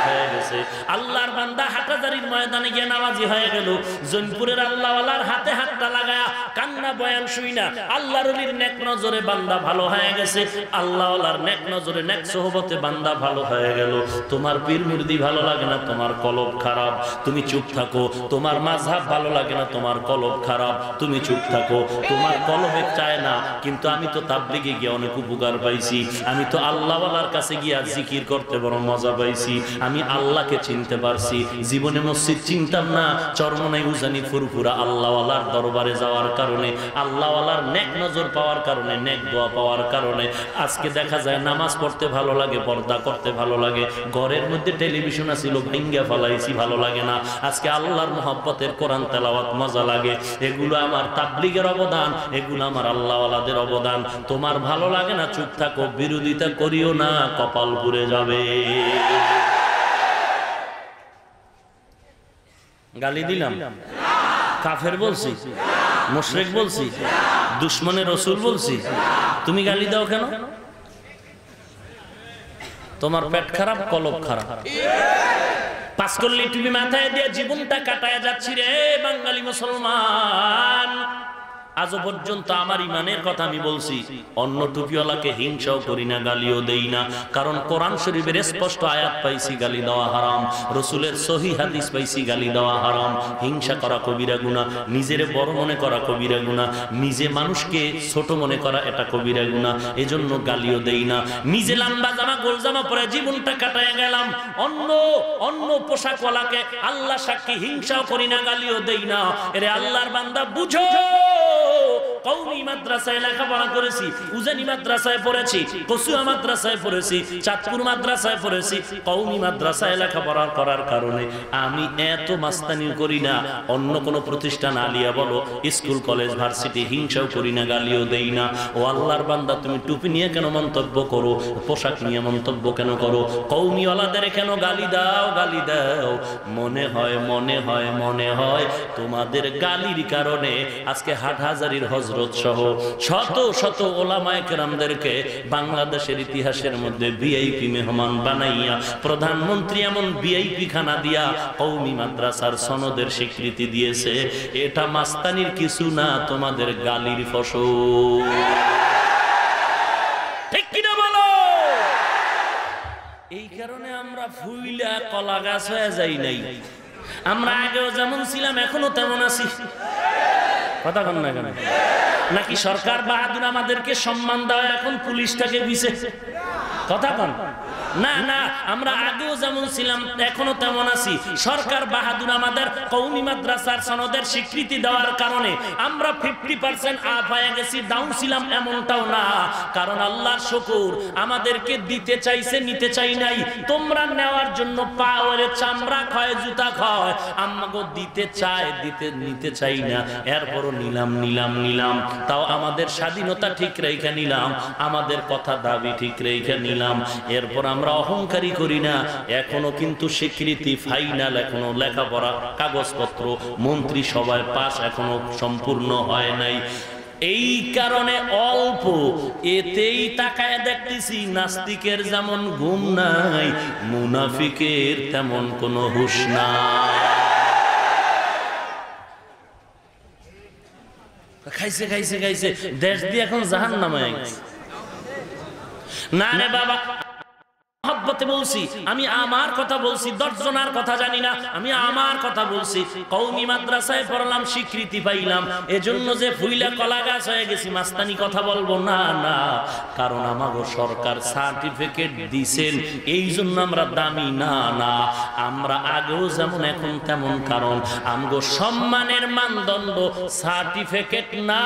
হয়ে গেছে। আল্লাহর বান্দা হাটাজারির ময়দানে গিয়ে নামাজি হয়ে গেল। জৈনপুরের আল্লাহওয়ালার হাতে হাতটা লাগায়া কান্না বয়ান শুই না আল্লাহর ওলির নেক নজরে বান্দা ভালো হয়ে গেছে। আল্লাহওয়ালার নেক নজরে নেক সোহবতে বান্দা ভালো হয়ে গেল। তোমার পীর মুর্দি ভালো লাগে না, তোমার কলব খারাপ, তুমি চুপ থাকো। তোমার মাযহাব ভালো লাগে না, তোমার কলব খারাপ, তুমি চুপ থাকো। তোমার কলবে চায় না, কিন্তু আমি তো তাবলিগে গিয়ে অনেক উপকার পাইছি। আমি তো আল্লাহওয়ালার কাছে গিয়া জিকির করতে বড় মজা পাইছি। আমি আল্লাহকে চিনতে পারছি। জীবনে মসজিদ চিনতাম না, চরমনাই উজানি ফুরফুরা আল্লাহওয়ালার দরবারে যাওয়ার কারণে, আল্লাহওয়ালার নেক নজর পাওয়ার কারণে, নেক দোয়া পাওয়ার কারণে আজকে দেখা যায় নামাজ পড়তে ভালো লাগে, পর্দা করতে ভালো লাগে। ঘরের মধ্যে টেলিভিশন ছিল ভেঙ্গা ফেলাইছি, ভালো লাগে না। আজকে আল্লাহর মহব্বতের কোরআন তেলাওয়াত মজা লাগে। এগুলো আমার তাবলিগের অবদান, এগুলো আমার আল্লাহওয়ালাদের অবদান। তোমার ভালো লাগে না, চুপ থাকো, বিরোধিতা করিও না, কপাল পুড়ে যাবে। গালি দিলাম? কাফের বলছি? মুশরিক বলছি? দুশমনে রসুল বলছি? তুমি গালি দাও কেন? তোমার পেট খারাপ, কলব খারাপ। পাঁচকল্লি টুপি মাথায় দিয়ে জীবনটা কাটায় যাচ্ছি রে বাঙালি মুসলমান। আজও পর্যন্ত আমার ইমানের কথা আমি বলছি, অন্য টুপিওয়ালাকে হিংসাও করি না, গালিও দেই না। কারণ কোরআন শরীফের স্পষ্ট আয়াত পাইছি গালি দেওয়া হারাম, রসুলের সহিহ হাদিস পাইছি গালি দেওয়া হারাম। হিংসা করা কবিরা গুনাহ, নিজের বড় মনে করা কবিরা গুনাহ, নিজে মানুষকে ছোট মনে করা এটা কবিরা গুনাহ। এজন্য গালিও দেই না। নিজে লম্বা জামা গোল জামা পরে জীবনটা কাটায় গেলাম, অন্য পোশাকওয়ালাকে আল্লাহ সাক্ষী হিংসাও করি না, গালিও দেই না। এরে আল্লাহর বান্দা বুঝো, কওমি মাদ্রাসায় লেখাপড়া করেছি, উজানি মাদ্রাসায় পড়েছি, কসুয়া মাদ্রাসায় পড়েছি, চাঁদপুর মাদ্রাসায় পড়েছি। কওমি মাদ্রাসায় লেখাপড়া করার কারণে আমি এত মাস্তানি করি না। অন্য কোনো প্রতিষ্ঠান, আলিয়া বলো, স্কুল কলেজ ভার্সিটি, হিংসাও করি না, গালিও দেই না। ও আল্লাহর বান্দা, তুমি টুপি নিয়ে কেন মন্তব্য করো? পোশাক নিয়ে মন্তব্য কেন করো? কওমিওয়ালাদের কেন গালি দাও? গালি দাও। মনে হয় তোমাদের গালির কারণে আজকে হাটহাজারির হযরত সহ শত শত ওলামায়ে কেরামদেরকে বাংলাদেশের ইতিহাসের মধ্যে ভিআইপি মেহমান বানাইয়া প্রধানমন্ত্রী এমন ভিআইপি খানা দিয়া কওমি মাদ্রাসার সনদের স্বীকৃতি দিয়েছে। এটা মাস্তানির কিছু না, তোমাদের গালির ফসল। ঠিক কিনা বলো? এই কারণে আমরা ফুইলা কলা গাছ হয়ে যাই নাই। আমরা আগেও যেমন ছিলাম এখনো তেমন আছি। কথা কন না কেন? নাকি সরকার বাহাদুর আমাদেরকে সম্মান দেওয়া এখন পুলিশটাকে দিছে? কথা কন না? না, আমরা আগেও যেমন ছিলাম এখনো তেমন আছি। সরকার বাহাদুর আমাদের কওমি মাদ্রাসার সনদের স্বীকৃতি দেওয়ার কারণে আমরা 50% আপ হয়ে গেছি, ডাউন ছিলাম এমনটাও না। কারণ আল্লাহর শুকর, আমাদেরকে দিতে চাইছে, নিতে চাই নাই। তোমরা নেওয়ার জন্য পাওয়ারে চামড়া খায়, জুতা খায়, আমাকে দিতে চায়, নিতে চাই না। এরপরও নিলাম। তাও আমাদের স্বাধীনতা ঠিক রেখে নিলাম, আমাদের কথা দাবি ঠিক রেখে নিলাম। এরপর আমরা অহংকারী করি না। এখনো কিন্তু স্বীকৃতি ফাইনাল, এখনো লেখাপড়া কাগজপত্র মন্ত্রী সভায় পাস এখনো সম্পূর্ণ হয় নাই। এই কারণে অল্প এতেই তাকায় দেখতেছি নাস্তিকের যেমন ঘুম নাই, মুনাফিকের তেমন কোনো হুঁশ নাই। খাইছে দেশ দিয়ে এখন জাহান্নামে গেছে। না রে বাবা, মহব্বতে বলছি, আমি আমার কথা বলছি, 10 জনের কথা জানি না, আমি আমার কথা বলছি। কওমি মাদ্রাসায় পড়লাম, স্বীকৃতি পাইলাম, এজন্য যে ফুইলা কলা গাছ হয়ে গেছি মাস্তানি কথা বলবো না। কারণ আমাগো সরকার সার্টিফিকেট দিছেন, এই জন্য আমরা দামি না। আমরা আগেও যেমন এখন তেমন। কারণ আমগো সম্মানের মানদণ্ড সার্টিফিকেট না,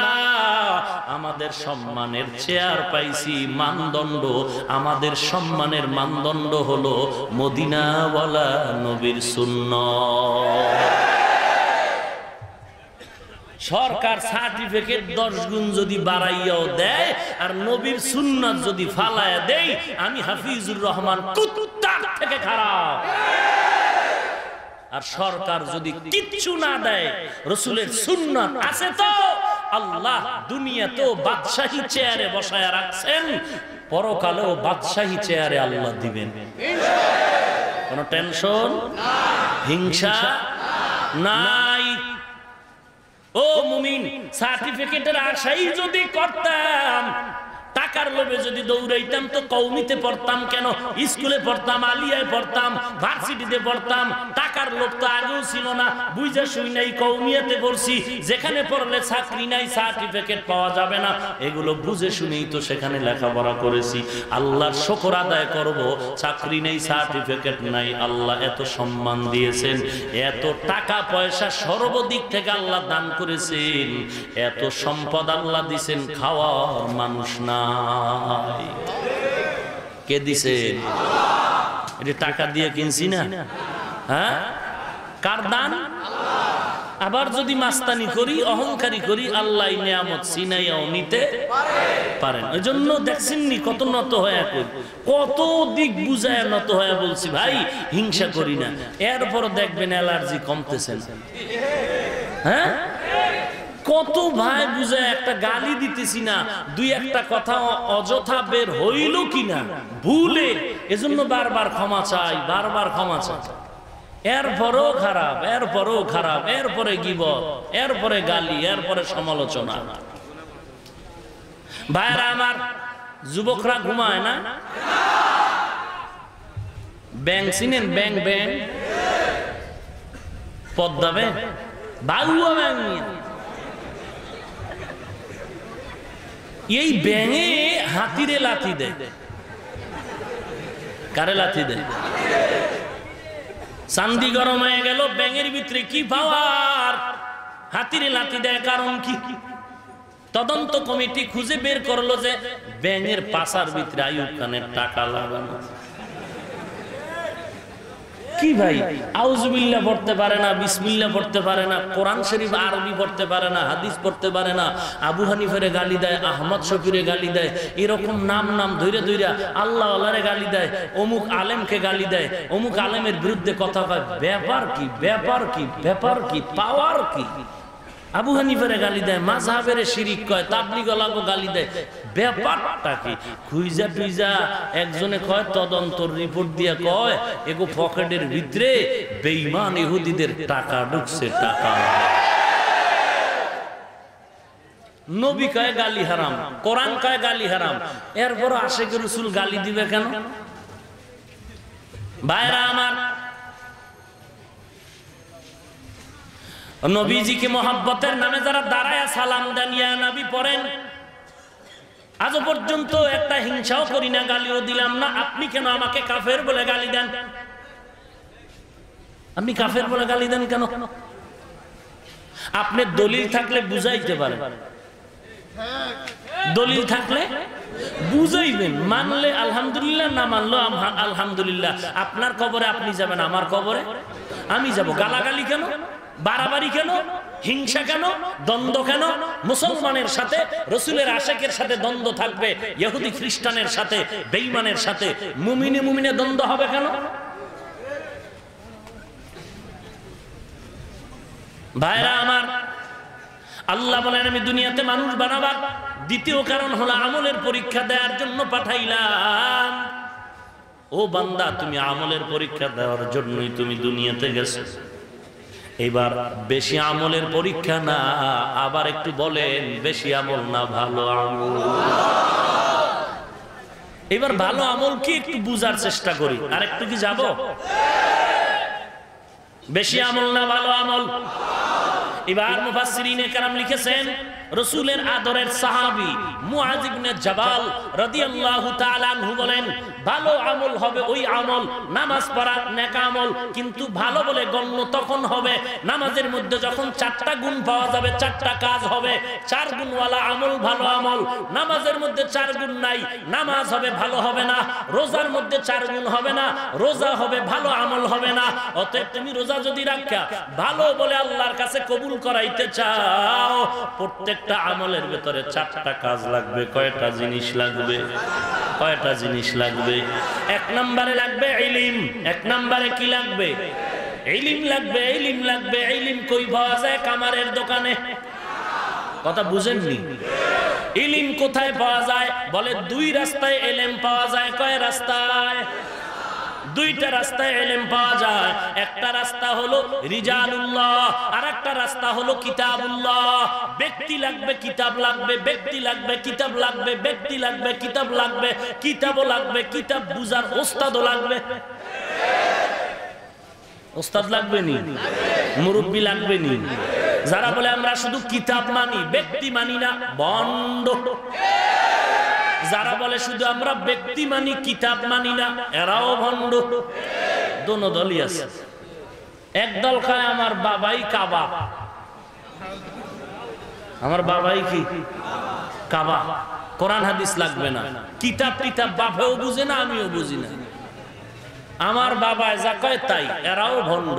আমাদের সম্মানের চেয়ার পাইছি মানদণ্ড। আমাদের সম্মানের মানদণ্ড হলো মদিনাওয়ালা নবীর সুন্নাত। সরকার সার্টিফিকেট 10 গুণ যদি বাড়াইয়াও দেয় আর নবীর সুন্নাত যদি ফালায়া দেয়, আমি হাফিজুর রহমান কুত্তার থেকে খারাপ। আর সরকার যদি কিচ্ছু না দেয়, রাসূলের সুন্নাত আছে তো আল্লাহ দুনিয়াতেও বাদশাহী চেয়ারে বসায় রাখছেন, পরকালেও বাদশাহী চেয়ারে আল্লাহ দিবেন। কোনো টেনশন হিংসা নাই। ও মুমিন, সার্টিফিকেটের আশাই যদি করতাম, টাকার লোভে যদি দৌড়াইতাম তো কওমিতে পড়তাম কেন, স্কুলে পড়তাম, আলিয়ায় পড়তাম, ভার্সিটিতে পড়তাম। টাকার লোভ তো আগেও ছিল না, বুঝা শুই নাই কওমিয়াতে পড়ছি, যেখানে পড়লে চাকরি নাই, সার্টিফিকেট পাওয়া যাবে না, এগুলো বুঝে শুনেই তো সেখানে লেখাপড়া করেছি। আল্লাহর শুকর আদায় করব, চাকরি নেই, সার্টিফিকেট নাই, আল্লাহ এত সম্মান দিয়েছেন, এত টাকা পয়সা সর্বদিক থেকে আল্লাহ দান করেছেন, এত সম্পদ আল্লাহ দিয়েছেন, খাওয়ার মানুষ না। কে দিছেন? এটা টাকা দিয়ে কিনছি না, হ্যাঁ? কার দান? আবার যদি মাস্তানি করি, অহংকারী করি, আল্লাহ নিয়ামত ছিনাইয়াও নিতে পারেন। ওই জন্য দেখছেননি কত নত হয়ে করি, কত দিক বুঝায় নত হয়ে বলছি ভাই হিংসা করি না, এরপর দেখবেন অ্যালার্জি কমতেছেন। হ্যাঁ, কত ভাই বুঝে একটা গালি দিতেছি না, দুই একটা কথা অযথা বের হইল কিনা ভুলে, এজন্য বারবার ক্ষমা চাই, বারবার ক্ষমা চাই। এরপরও খারাপ, এরপরও খারাপ, এরপরে গীবত, এরপরে গালি, এরপরে সমালোচনা। ভাইরা আমার, যুবকরা ঘুমায় না? ব্যাং চিনেন? ব্যাং ব্যাং পদ্মাবে বাগুয়া ব্যাং নিয়ে, এই ব্যাঙে হাতিরে লাথি দেয়। কারে লাথি দেয়? চান্দি গরম হয়ে গেল, ব্যাঙের ভিতরে কি পাওয়ার, হাতিরে লাথি দেয়। কারণ কি? তদন্ত কমিটি খুঁজে বের করলো যে ব্যাঙের পাছার ভিতরে আইয়ুব খানের টাকা লাগানো। কি ভাই, আউযুবিল্লাহ পড়তে পারে না, বিসমিল্লাহ পড়তে পারে না, কোরআন শরীফ আরবি পড়তে পারে না, হাদিস পড়তে পারে না, আবু হানিফারে গালি দেয়, আহমদ শফিরে গালি দেয়, এরকম নাম ধইরা ধইরা আল্লাহ আল্লাহরে গালি দেয়, অমুক আলেমকে গালি দেয়, অমুক আলেমের বিরুদ্ধে কথা কয়। ব্যাপার কি? ব্যাপার কি? ব্যাপার কি? পাওয়ার কি? আবু হানিফারে গালি দেয়, মাযহাবের শিরিক কয়, তাবলীগওয়ালাকে গালি দেয়। ব্যাপারটা কি? খুইজা টুইজা একজনে কয়, তদন্তর রিপোর্ট দিয়ে কয় এগো পকেটের ভিতরে বেঈমান ইহুদিদের টাকা ঢুকছে, টাকা। নবী কয় গালি হারাম, কোরআন কয় গালি হারাম, এরপর আশিক রাসূল গালি দিবে কেন? ভাইরা আমার, নবীজিকে মহব্বতের নামে যারা দাঁড়ায় সালাম দেন, ইয়া নবী পড়েন, আজ পর্যন্ত একটা হিংসাও করি না, গালিও দিলাম না। আপনি কেন আমাকে কাফের বলে গালি দেন? আপনি কাফের বলে গালি দেন কেন? আপনি দলিল থাকলে বুঝাইতে পারেন, দলিল থাকলে বুঝাইবেন, মানলে আলহামদুলিল্লাহ, না মানলো আলহামদুলিল্লাহ। আপনার কবরে আপনি যাবেন, আমার কবরে আমি যাব। গালাগালি কেন? বাড়াবাড়ি কেন? হিংসা কেন? দ্বন্দ্ব কেন? মুসলমানের সাথে, রাসূলের আশিকের সাথে দ্বন্দ্ব থাকবে, ইহুদি খ্রিস্টানের সাথে, বেঈমানের সাথে মুমিনে মুমিনে দ্বন্দ্ব হবে কেন? ভাইরা আমার, আল্লাহ বলেন আমি দুনিয়াতে মানুষ বানাবার দ্বিতীয় কারণ হলো আমলের পরীক্ষা দেওয়ার জন্য পাঠাইলাম। ও বান্দা, তুমি আমলের পরীক্ষা দেওয়ার জন্যই তুমি দুনিয়াতে গেছো। এবার বেশি আমলের পরীক্ষা না, আবার একটু বলেন বেশি আমল না ভালো আমল? এবার ভালো আমল কি একটু বুঝার চেষ্টা করি। আর একটু কি যাব? বেশি আমল না ভালো আমল? এবার মুফাসসিরিনে কেরাম লিখেছেন, রাসূলের আদরের সাহাবী মুআয ইবনে জাবাল রাদিয়াল্লাহু তাআলা আনহু বলেন, ভালো আমল হবে ওই আমল, নামাজ পড়া নেক আমল, কিন্তু ভালো বলে গণ্য তখন হবে নামাজের মধ্যে যখন 4টা গুণ পাওয়া যাবে, 4টা কাজ হবে, 4 গুণওয়ালা আমল ভালো আমল। নামাজের মধ্যে 4 গুণ নাই, নামাজ হবে ভালো হবে না। রোজার মধ্যে 4 গুণ হবে না, রোজা হবে ভালো আমল হবে না। অতএব তুমি রোজা যদি রাখা ভালো বলে আল্লাহর কাছে কবুল করাইতে চাও, প্রত্যেকটা আমলের ভেতরে 4টা কাজ লাগবে। কয়টা জিনিস লাগবে? কয়টা জিনিস লাগবে? 1 নম্বরে লাগবে ইলম। 1 নম্বরে কি লাগবে? ইলম লাগবে, ইলম লাগবে। ইলম কই পাওয়া যায়? কামারের দোকানে। কথা বুঝেননি? ইলম কোথায় পাওয়া যায়? বলে দুই রাস্তায় ইলম পাওয়া যায়। কয় রাস্তায়? দুইটা রাস্তায় ইলম পাওয়া যায়। একটা রাস্তা হলো রিজালুল্লাহ, আর একটা রাস্তা হলো কিতাবুল্লাহ। ব্যক্তি লাগবে, কিতাব লাগবে, ব্যক্তি লাগবে, কিতাব লাগবে, ব্যক্তি লাগবে, কিতাব লাগবে, কিতাবও লাগবে, কিতাব বুঝার ওস্তাদও লাগবে। ওস্তাদ লাগবে নি? মুরব্বি লাগবে নি? যারা বলে আমরা শুধু কিতাব মানি, ব্যক্তি মানি না, বন্ড। যারা বলে শুধু আমরা ব্যক্তি মানি, কিতাব মানি না, এরাও ভণ্ড। দোনো দলই আছে। একদল খায় আমার বাবাই কাবা। আমার বাবাই কি কাবা। কোরআন হাদিস লাগবে না, কিতাব টিতাব বাপেও বুঝে না, আমিও বুঝি না। আমার বাবা যা কয় তাই, এরাও ভণ্ড।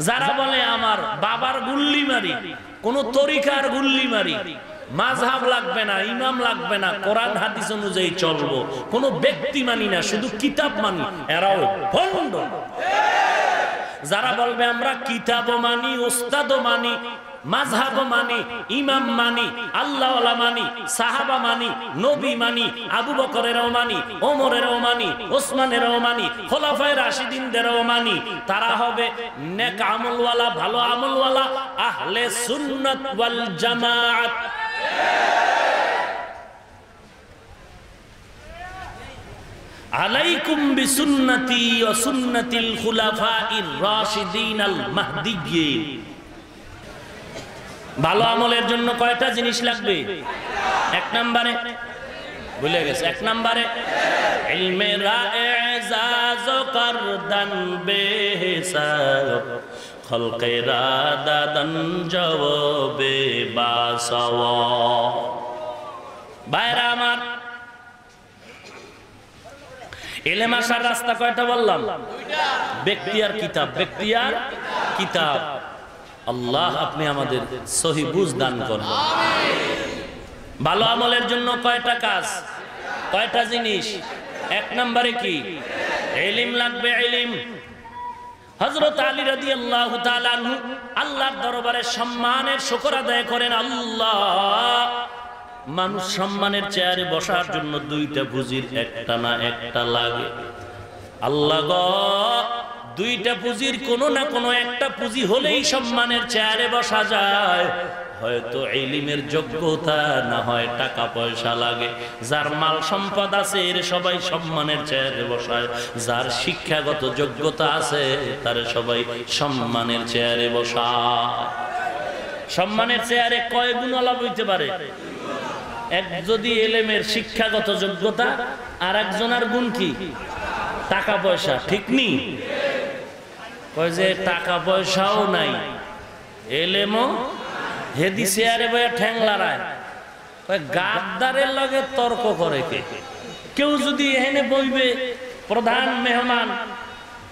যারা বলে আমার বাবার গুল্লি মারি, কোন তরিকার গুল্লি মারি, মাযহাব লাগবে না, ইমাম লাগবে না, কোরআন হাদিস অনুযায়ী চলবো, কোন ব্যক্তি মানি না, শুধু কিতাব মানি, এরাও ভণ্ড। যারা বলবে আমরা কিতাবও মানি, ওস্তাদও মানি, মাযহাবও মানি, ইমাম মানি, আল্লাহওয়ালা মানি, সাহাবা মানি, নবী মানি, আবু বকরেরও মানি, ওমরেরও মানি, ওসমানেরও মানি, খোলাফায়ে রাশিদিনদেরও মানি, তারা হবে নেক আমলওয়ালা, ভালো আমলওয়ালা, আহলে সুন্নাত ওয়াল জামাআত। আলাইকুম বিসুন্নতি ওয়া সুন্নাতিল খুলাফাইর রাশিদিনাল মাহদিয়্যিন। ভালো আমলের জন্য কয়টা জিনিস লাগবে? এক নম্বরে ভুলে গেছে, এক নম্বরে ইলমে রা'এজাজ করদান বেহিসাব, খলকে রাদাদান জওবে বাসাওয়া। ভাইরা আমার, ইলম আসার রাস্তা কয়টা বললাম? ব্যক্তি আর কিতাব, ব্যক্তি আর কিতাব। আল্লাহ আপনি আমাদের সহি বুঝ দান করুন। ভালো আমলের জন্য কয়টা কাজ, কয়টা জিনিস? এক নম্বরে কি? ইলম লাগবে, ইলম। হযরত আলী রাদিয়াল্লাহু তাআলা আনহু আল্লাহর দরবারে সম্মানের শুকর আদায় করেন। আল্লাহ, মানুষ সম্মানের চেয়ারে বসার জন্য দুইটা পুঁজির একটা না একটা লাগে। আল্লাহ গো, দুইটা পুঁজির কোনো না কোনো একটা পুঁজি হলেই সম্মানের চেয়ারে বসা যায়। হয়তো ইলমের যোগ্যতা, না হয় টাকা পয়সা লাগে। যার মাল সম্পদ আছে এর সবাই সম্মানের চেয়ারে বসায়, যার শিক্ষাগত যোগ্যতা আছে তার সবাই সম্মানের চেয়ারে বসায়। সম্মানের চেয়ারে কয় গুণ লাভ হইতে পারে? এক যদি ইলমের শিক্ষাগত যোগ্যতা, আর একজনের গুণ কি? টাকা পয়সা। ঠিক নি? কয় যে টাকা পয়সাও নাই, ইলমও হেদি চেয়ারে বয়া ঠ্যাং লড়ায়। কয় গাদ্দারের লগে তর্ক করে কে? কেউ যদি এখানে বইবে, প্রধান মেহমান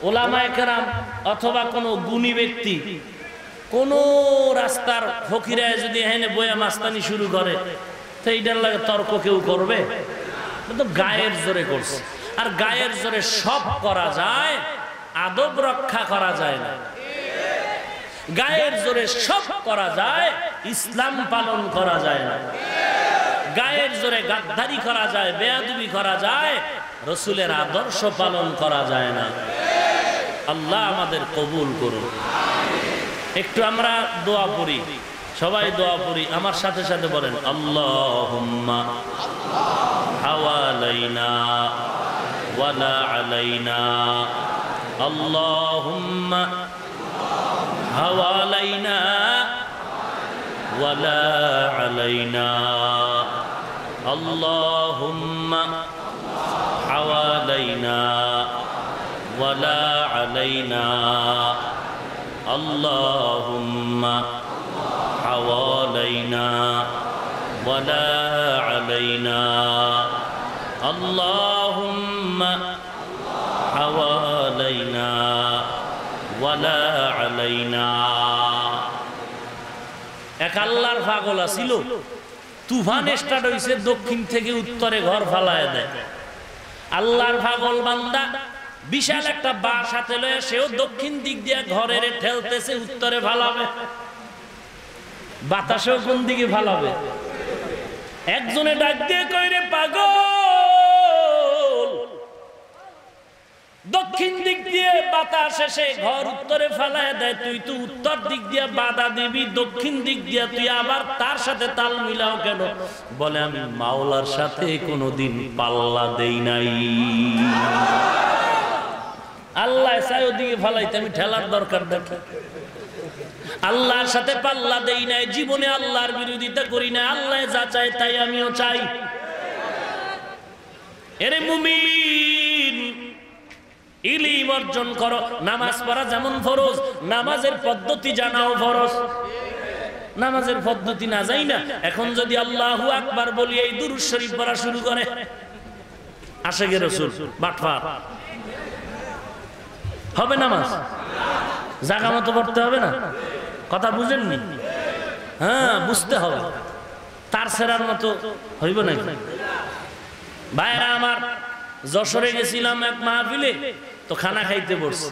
ওলামায়ে কেরাম অথবা কোনো গুণী ব্যক্তি, কোন রাস্তার ফকিরায় যদি এখানে বয়া মাস্তানি শুরু করে, তো এইটার লাগে তর্ক কেউ করবে? তো গায়ের জোরে করছে। আর গায়ের জোরে সব করা যায়, আদব রক্ষা করা যায় না। গায়ের জোরে সব করা যায়, ইসলাম পালন করা যায় না। গায়ের জোরে গাদ্দারি করা যায়, বেয়াদবি করা যায়, রাসূলের আদর্শ পালন করা যায় না। আল্লাহ আমাদের কবুল করুন। একটু আমরা দোয়া পড়ি, সবাই দোয়া পড়ি, আমার সাথে সাথে বলেন আল্লাহুম্মা হাওয়ালাইনা ওয়ালা আলাইনা। আল্লাহুম্মা হাওয়ালাইনা ওয়ালা আলাইনা। আল্লাহুম্মা হাওয়ালাইনা ওয়ালা আলাইনা। আল্লাহুম্মা হাওয়ালাইনা ওয়ালা আলাইনা। আল্লাহুম্মা হাওয়ালাইনা ওয়ালা আলাইনা। এক আল্লাহর পাগল ছিল, তুফান স্টার্ট হইছে, দক্ষিণ থেকে উত্তরে ঘর ফালায় দেয়। আল্লাহর পাগল বান্দা বিশাল একটা বাঁশ হাতে লয়ে সেও দক্ষিণ দিক দিয়ে ঘরের ঠেলতেছে উত্তরে ফালাবে, বাতাসেও কোন দিকে ফালাবে। একজনে ডাক দিয়ে কই রে পাগল, দক্ষিণ দিক দিয়ে বাতাস এসে ঘর উত্তরে ফালায় দেয়, তুই তো উত্তর দিক দিয়ে বাধা দিবি, দক্ষিণ দিক দিয়ে তুই আবার তার সাথে তাল মিলাও কেন? বলে আমি মাওলার সাথে কোনোদিন পাল্লা দেই নাই। আল্লাহ চাই ওদিকে ফালাইতে, আমি ঠেলার দরকার দেখি। আল্লাহর সাথে পাল্লা দেই নাই, জীবনে আল্লাহর বিরোধিতা করি না, আল্লাহ যা চায় তাই আমিও চাই। এরে মুমিন, ইলম অর্জন করো। নামাজ পড়া যেমন ফরজ, নামাজের পদ্ধতি জানাও ফরজ। নামাজের পদ্ধতি না যাই না, এখন যদি আল্লাহু আকবার বলি এই দুরূদ শরীফ পড়া শুরু করে, আশেকে রাসূল বাটফার হবে নামাজ? জায়গা মতো পড়তে হবে না? কথা বুঝেননি? হ্যাঁ, বুঝতে হবে। তার সেরার মতো হইব না। ভাইরা আমার, যশোরে গেছিলাম এক মাহফিলে, তো খানা খাইতে বসছি,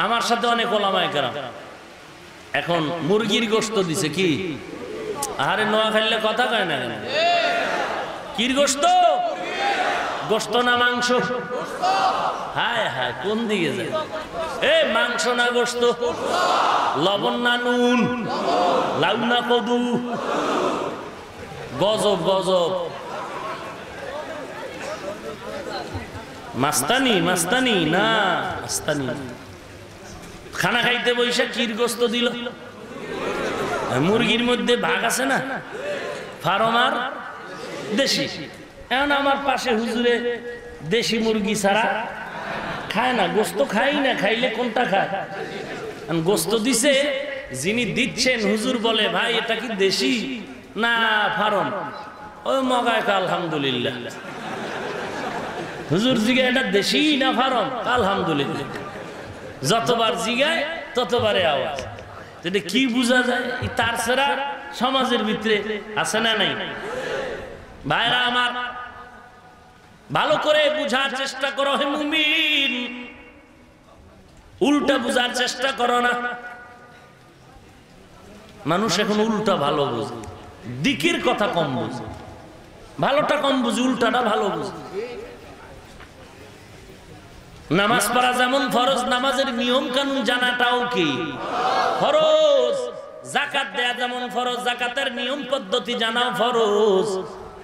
আমার সাথে অনেক ওলামায়ে কেরাম। এখন মুরগির গোশত দিছে। কি আরে নোয়া খাইলে কথা কয় না কেন? কির গোশত? গোশত না মাংস? হায় হায়, কোন দিকে যায়? এ মাংস না গোশত? লবণ না নুন? লাউ না কদু? গজব গজব। মাস্তানি মাস্তানি না, মাস্তানি। খানা খাইতে বইসা কির গোশত দিল? মুরগির মধ্যে ভাগ আছে না, ফার্ম আর দেশি। এখন আমার পাশে হুজুরে দেশি মুরগি ছাড়া খায় না, গোশত খাই না, খাইলে কোনটা খায়? গোশত দিছে, যিনি দিচ্ছেন হুজুর বলে ভাই এটা কি দেশি না ফার্ম? ওই মগায় আলহামদুলিল্লাহ। হুজুর জিগায় এটা দেশি না ফার্ম? আলহামদুলিল্লাহ। যতবার জিগায় ততবারে আওয়াজ। এটা কি বোঝা যায়? তার ছাড়া সমাজের ভিতরে আছে না নাই? ভাইরা আমার, ভালো করে বুঝার চেষ্টা করো। হে মুমিন, উল্টা বুঝার চেষ্টা করো না। মানুষ এখন উল্টা ভালো বুঝে, দিকের কথা কম বুঝে, ভালোটা কম বুঝে, উল্টাটা ভালো বুঝে। নামাজ পড়া যেমন ফরজ, নামাজের নিয়ম কানুন জানাটাও কি ফরজ। যাকাত দেয়া যেমন ফরজ, যাকাতের নিয়ম পদ্ধতি জানাও ফরজ।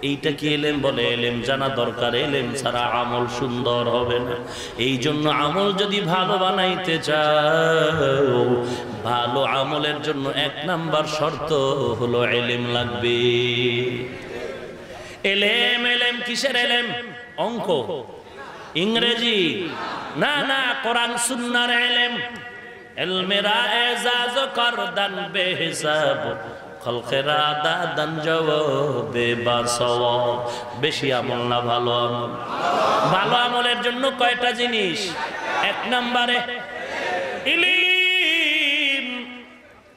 এইটা কি এলেম বলে? এলেম জানা দরকার। এলেম ছাড়া আমল সুন্দর হবে না। এই জন্য আমল যদি ভালো বানাইতে চাও, ভালো আমলের জন্য 1 নাম্বার শর্ত হলো এলেম লাগবে। এলেম, এলেম কিসের এলেম? অঙ্ক, ইংরেজি না, না, কোরআন সুন্নাহর এলেম। ইলমেরা এজাজ করদান বেহিসাব, খলকেরা দাদান জবাবে বাসওয়াব। বেশি আমল না ভালো আমল? ভালো আমলের জন্য কয়টা জিনিস? 1 নম্বরে ইলম।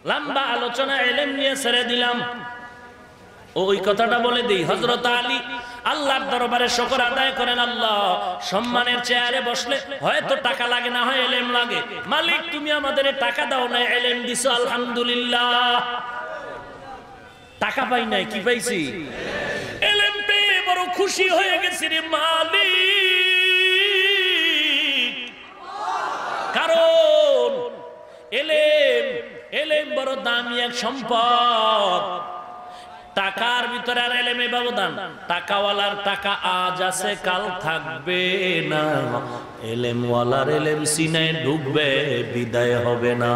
লম্বা আলোচনা ইলম নিয়ে ছেড়ে দিলাম। ওই কথাটা বলে দেই, হযরত আলী আল্লাহর দরবারে শুকর আদায় করেন। আল্লাহ, সম্মানের চেয়ারে বসলে হয়তো টাকা লাগে না, হয় ইলম লাগে। মালিক, তুমি আমাদের টাকা দাও না, ইলম দিছো, আলহামদুলিল্লাহ। টাকা পাই নাই, কি পাইছি? ইলম পেয়ে বড় খুশি হয়ে গেছি রে মালিক। কারণ ইলম, ইলম বড় দামি এক সম্পদ। টাকার ভিতরে আর এলেমে ব্যবধান। টাকাওয়ালার টাকা আজ আছে, কাল থাকবে না। এলেমওয়ালার এলেম সিনায় ঢুকবে, বিদায় হবে না।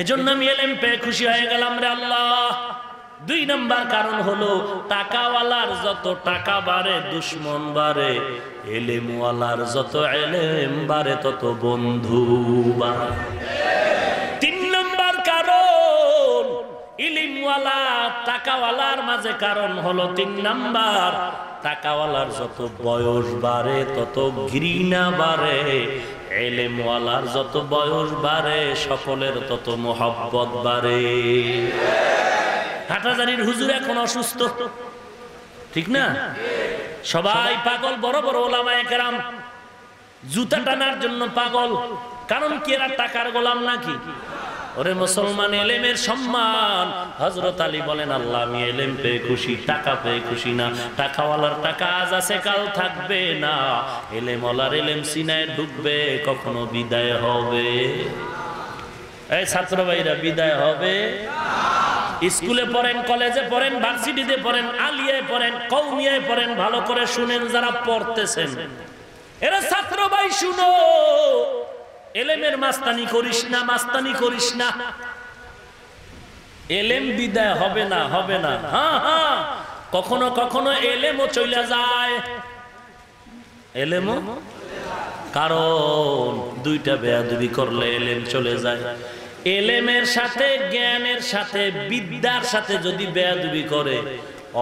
এজন্য আমি এলেম পেয়ে খুশি হয়ে গেলাম রে আল্লাহ। 2 নাম্বার কারণ হলো, টাকাওয়ালার যত টাকা বাড়ে দুশ্মন বাড়ে, এলেমওয়ালার যত এলেম বাড়ে তত বন্ধু বাড়ে। 3 নাম্বার কারণ, ইলমওয়ালা টাকাওয়ালার মাঝে কারণ হলো 3 নাম্বার, টাকাওয়ালার যত বয়স বাড়ে তত ঘৃণা বাড়ে, ইলমওয়ালার যত বয়স বাড়ে সকলের তত মোহাব্বত বাড়ে। হাটাজারির হুজুর এখন অসুস্থ, ঠিক না? সবাই পাগল, বড় বড় ওলামায়ে কেরাম জুতা টানার জন্য পাগল। কারণ কি এরা টাকার গোলাম নাকি? ওরে মুসলমান, এলেমের সম্মান। হযরত আলী বলেন, আল্লাহ আমি এলেম পেয়ে খুশি, টাকা পেয়ে খুশি না। টাকাওয়ালার টাকা আজ আছে কাল থাকবে না, এলেমওয়ালার এলেম সিনায় ঢুকবে, কখনো বিদায় হবে। এই ছাত্র ভাইরা, বিদায় হবে। স্কুলে পড়েন, কলেজে পড়েন, ভার্সিটিতে পড়েন, আলিয়ায় পড়েন, কওমিয়ায় পড়েন, ভালো করে শুনেন যারা পড়তেছেন। এরা ছাত্র ভাই শুনো, এলেমের মাস্তানি করিস না, মাস্তানি করিস না। এলেম বিদায় হবে না, হবে না। হ্যাঁ হ্যাঁ, কখনো কখনো এলেমও চলে যায়, এলেমও। কারণ দুইটা বেয়াদবি করলে এলেম চলে যায়। এলেমের সাথে, জ্ঞানের সাথে, বিদ্যার সাথে যদি বেয়াদবি করে,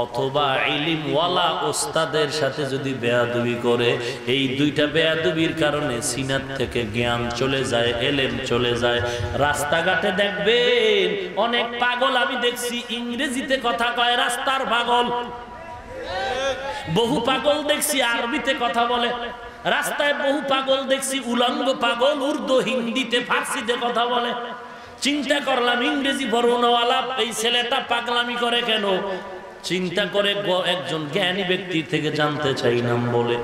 অথবা ইলমওয়ালা ওস্তাদের সাথে যদি বেয়াদবি করে, এই দুইটা বেয়াদবির কারণে সিনাত থেকে জ্ঞান চলে যায়, এলেম চলে যায়। রাস্তাঘাটে দেখবেন অনেক পাগল আমি দেখছি, ইংরেজিতে কথা কয়, রাস্তার পাগল। বহু পাগল দেখছি আরবিতে কথা বলে, রাস্তায় বহু পাগল দেখছি উলঙ্গ পাগল, উর্দু, হিন্দিতে, ফার্সিতে কথা বলে। চিন্তা করলাম, ইংরেজি বর্ণওয়ালা এই ছেলেটা পাগলামি করে কেন? চিন্তা করে একজন জ্ঞানী ব্যক্তি থেকে জানতে চাইলাম, বলে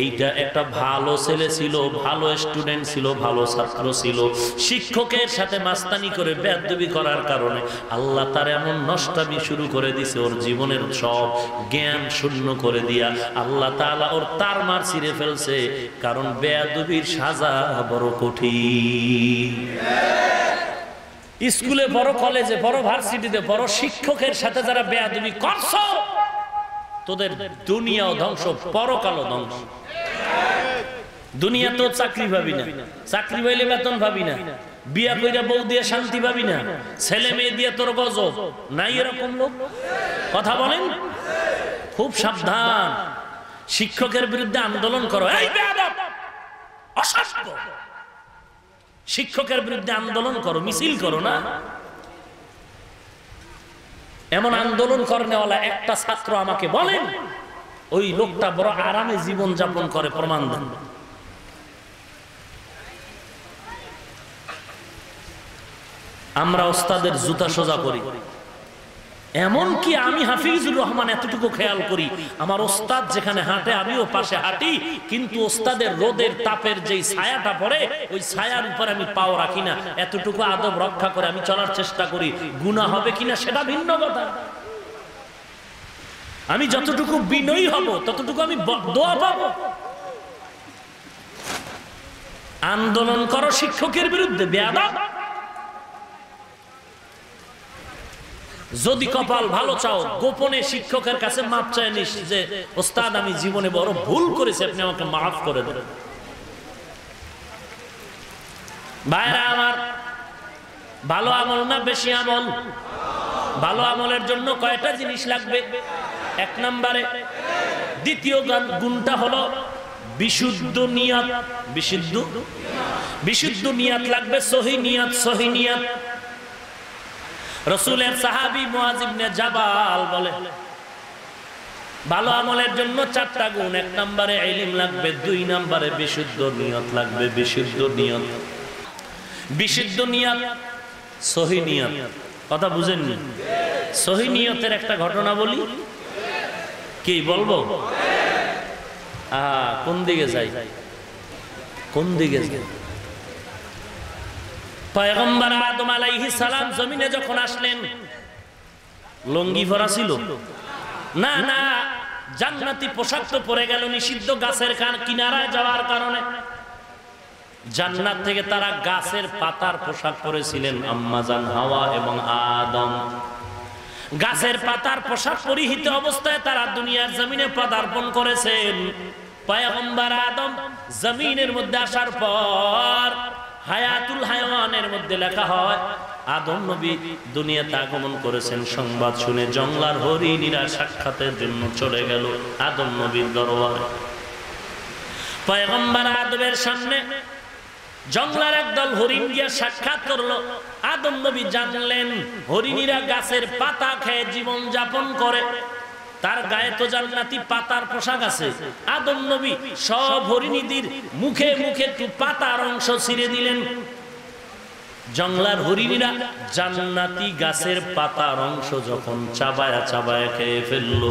এইটা একটা ভালো ছেলে ছিল, ভালো স্টুডেন্ট ছিল, ভালো ছাত্র ছিল। শিক্ষকের সাথে মাস্তানি করে বেয়াদবি করার কারণে আল্লাহ তার এমন নষ্টামি শুরু করে দিছে, ওর জীবনের সব জ্ঞান শূন্য করে দিয়া আল্লাহ তাআলা ওর তার মার ছিঁড়ে ফেলছে। কারণ বেয়াদবির সাজা বড় কঠিন। স্কুলে পড়ো, কলেজে পড়ো, ভার্সিটিতে পড়ো, শিক্ষকের সাথে যারা বেয়াদবি করছো, তোদের দুনিয়াও ধ্বংস, পরকালও ধ্বংস। দুনিয়া তো চাকরি পাবি না, চাকরি পাইলে বেতন পাবি না, বিয়া কইরা বউ দিয়ে শান্তি পাবি না, ছেলে মেয়ে দিয়ে তোর গজব নাই। এরকম লোক কথা বলেন, খুব সাবধান। শিক্ষকের বিরুদ্ধে আন্দোলন করো, এই বেয়াদব, অসভ্য, শিক্ষকের বিরুদ্ধে আন্দোলন করো, মিছিল করো না। এমন আন্দোলন করনেওয়ালা একটা ছাত্র আমাকে বলেন, ওই লোকটা বড় আরামে জীবন যাপন করে, প্রমাণ দেন। আমরা ওস্তাদের জুতা সোজা করি, এমনকি আমি হাফিজুর রহমান এতটুকু খেয়াল করি, আমার ওস্তাদ যেখানে হাঁটে আমিও পাশে হাঁটি, কিন্তু ওস্তাদের রোদের তাপের যেই ছায়াটা পড়ে, ওই ছায়ার উপর আমি পাও রাখি না। এতটুকু আদব রক্ষা করে আমি চলার চেষ্টা করি। গুনাহ হবে কিনা সেটা ভিন্ন কথা। আমি যতটুকু বিনয়ী হব ততটুকু আমি দোয়া পাবো। আন্দোলন করো শিক্ষকের বিরুদ্ধে, বেয়াদব। যদি কপাল ভালো চাও, গোপনে শিক্ষকের কাছে মাপ চায় নিস যে ওস্তাদ আমি জীবনে বড় ভুল করেছি, আপনি আমাকে মাফ করে দেন। ভাইরা আমার, ভালো আমল না বেশি আমল? ভালো আমলের জন্য কয়টা জিনিস লাগবে? এক নম্বরে, দ্বিতীয় গুণটা হলো বিশুদ্ধ নিয়ত। বিশুদ্ধ নিয়ত লাগবে, সহি নিয়ত। সহি নিয়ত রাসূলের সাহাবী মুআয ইবনে জাবাল বলে, ভালো আমলের জন্য চারটা গুণ। এক নম্বরে ইলম লাগবে, দুই নম্বরে বিশুদ্ধ নিয়ত লাগবে। বিশুদ্ধ নিয়ত, বিশুদ্ধ নিয়ত, সহি নিয়ত। কথা বুঝেননি? সহি নিয়তের একটা ঘটনা বলি, কি বলবো? কোন দিকে যাই, কোন দিকে যাই? পয়গম্বর আদম আলাইহিস সালাম জমিনে যখন আসলেন, লুঙ্গি পরা ছিল না? না, জান্নাতি পোশাক তো পরে গেল নিষিদ্ধ গাছের কিনারায় যাওয়ার কারণে। জান্নাত থেকে তারা গাছের পাতার পোশাক পরেছিলেন, আম্মা জান হাওয়া এবং আদম। গাছের পাতার পোশাক পরিহিত অবস্থায় তারা দুনিয়ার জমিনে পদার্পণ করেছেন। পয়গম্বর আদম জমিনের মধ্যে আসার পর হায়াতুল হায়াওয়ানের মধ্যে লেখা হয়, আদম নবী দুনিয়াতে আগমন করেছেন। সংবাদ শুনে জংলার হরিণীরা সাক্ষাতের জন্য চলে গেল আদম নবীর দরবারে। পয়গম্বর আদমের সামনে জংলার একদল হরিণ গিয়া সাক্ষাৎ করলো। আদম নবী জানলেন হরিণীরা গাছের পাতা খেয়ে জীবন যাপন করে। তার গায়ে তো জান্নাতি পাতার পোশাক আছে। আদম নবী সব হরিণীদের মুখে মুখে একটু পাতার অংশ ছিঁড়ে দিলেন। জঙ্গলার হরিণীরা জান্নাতি গাছের পাতার অংশ যখন চাবায়া চাবায়া খেয়ে ফেললো,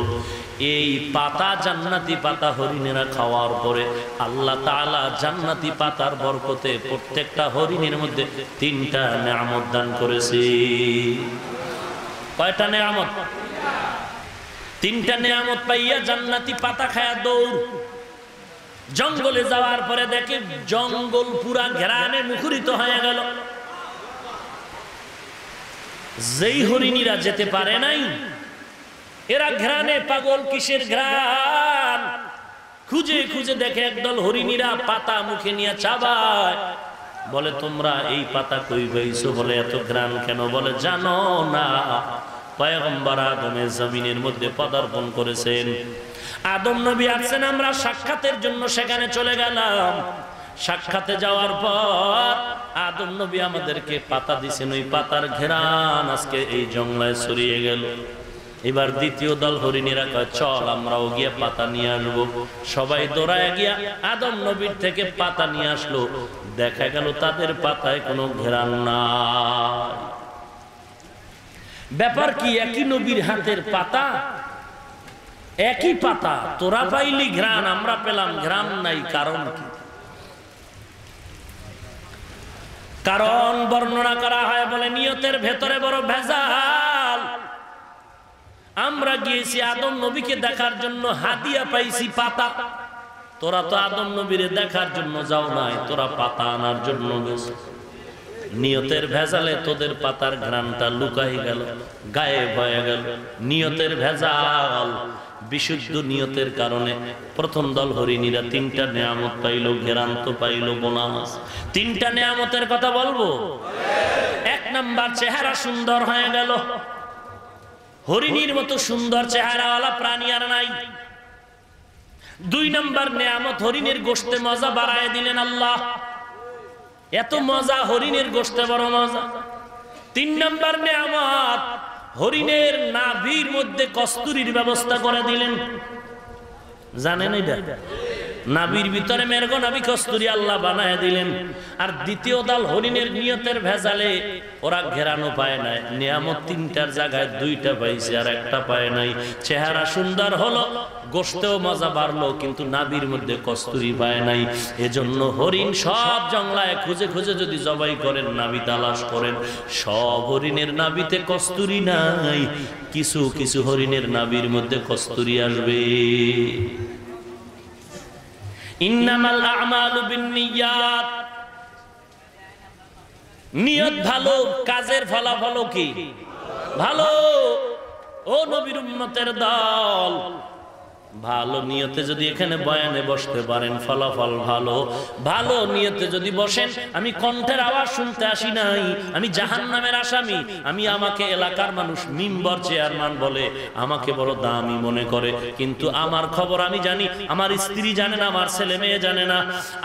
এই পাতা জান্নাতি পাতা হরিণীরা খাওয়ার পরে আল্লাহ তাআলা জান্নাতি পাতার বরকতে প্রত্যেকটা হরিণীর মধ্যে 3টা নেয়ামত দান করেছে। কয়টা নেয়ামত? 3টা নেয়ামত পাইয়া জান্নাতি পাতা খায়া দৌড়। জঙ্গলে যাওয়ার পরে দেখে জঙ্গল পুরা ঘেরানে মুখরিত হয়ে গেল। যেই হরিণীরা যেতে পারে নাই, এরা ঘ্রাণে পাগল। কিসের ঘ্রাণ? খুঁজে খুঁজে দেখে একদল হরিণীরা পাতা মুখে নিয়ে চাবায়। বলে তোমরা এই পাতা কই পাইছো? বলে এত ঘ্রাণ কেন? বলে জানো না, পয়গম্বর আদমের জমিনের মধ্যে পদার্পণ করেছেন। আদম নবী আসছেন, আমরা সাক্ষাতের জন্য সেখানে চলে গেলাম। সাক্ষাতে যাওয়ার পর আদম নবী আমাদেরকে পাতা দিছেন, ওই পাতার ঘেরান আজকে এই জঙ্গলায় ছড়িয়ে গেল। এবার দ্বিতীয় দল হরিণীরা কয় চল আমরাও গিয়ে পাতা নিয়ে আসবো। সবাই দৌড়ায় গিয়া আদম নবীর থেকে পাতা নিয়ে আসলো। দেখা গেল তাদের পাতায় কোনো ঘেরান নাই। ব্যাপার কি? একই নবীর হাতের পাতা, একই পাতা, তোরা পাইলি ঘ্রাণ, আমরা পেলাম ঘ্রাণ নাই। কারণ কি? কারণ বর্ণনা করা হয়, বলে নিয়তের ভেতরে বড় ভেজাল। আমরা গিয়েছি আদম নবীকে দেখার জন্য, হাদিয়া পাইছি পাতা। তোরা তো আদম নবীরে দেখার জন্য যাও নাই, তোরা পাতা আনার জন্য গেছে। নিয়তের ভেজালে তোদের পাতার ঘ্রাণটা লুকাই গেল, গায়েব হয়ে গেল। নিয়তের ভেজাল, বিশুদ্ধ নিয়তের কারণে প্রথম দল হরিণীরা 3টা নেয়ামত পাইল, ঘেরান তো পাইল বোনাস। 3টা নেয়ামতের কথা বলবো। 1 নাম্বার, চেহারা সুন্দর হয়ে গেল। হরিণীর মতো সুন্দর চেহারাওয়ালা প্রাণী আর নাই। 2 নাম্বার নেয়ামত, হরিণের গোশতে মজা বাড়ায় দিলেন আল্লাহ। এত মজা, হরিণের গোশতে বড় মজা। 3 নাম্বার নেয়ামত, হরিণের নাভির মধ্যে কস্তুরীর ব্যবস্থা করে দিলেন। জানেন এটা? নাভির ভিতরে মেরগো নাভি কস্তুরী আল্লাহ বানায় দিলেন। আর দ্বিতীয় দল হরিণের নিয়তের ভেজালে ওরা ঘেরানো পায় নাই। নিয়ামত 3টার জায়গায় 2টা পাইছে, আর 1টা পায় নাই। চেহারা সুন্দর হলো, গোশতেও মজা বাড়লো, কিন্তু নাভির মধ্যে কস্তুরী পায় নাই। এজন্য হরিণ সব জঙ্গলায় খুঁজে খুঁজে যদি জবাই করেন, নাভি তালাশ করেন, সব হরিণের নাভিতে কস্তুরী নাই। কিছু কিছু হরিণের নাভির মধ্যে কস্তুরী আসবে। ইন্নামাল আ'মালু বিন্নিয়াত। নিয়ত ভালো, কাজের ফলাফল কি ভালো। ও নবীর উম্মতের দল, ভালো নিয়তে যদি এখানে বয়ানে বসতে পারেন, ফলাফল ভালো। ভালো নিয়তে যদি বসেন, আমি কণ্ঠের আওয়াজ শুনতে আসি নাই, আমি জাহান্নামের আসামি। আমি আমাকে এলাকার মানুষ মিম্বর চেয়ারম্যান বলে, আমাকে বড় দামি মনে করে, কিন্তু আমার খবর আমি জানি, আমার স্ত্রী জানে না, আমার ছেলে মেয়ে জানে না।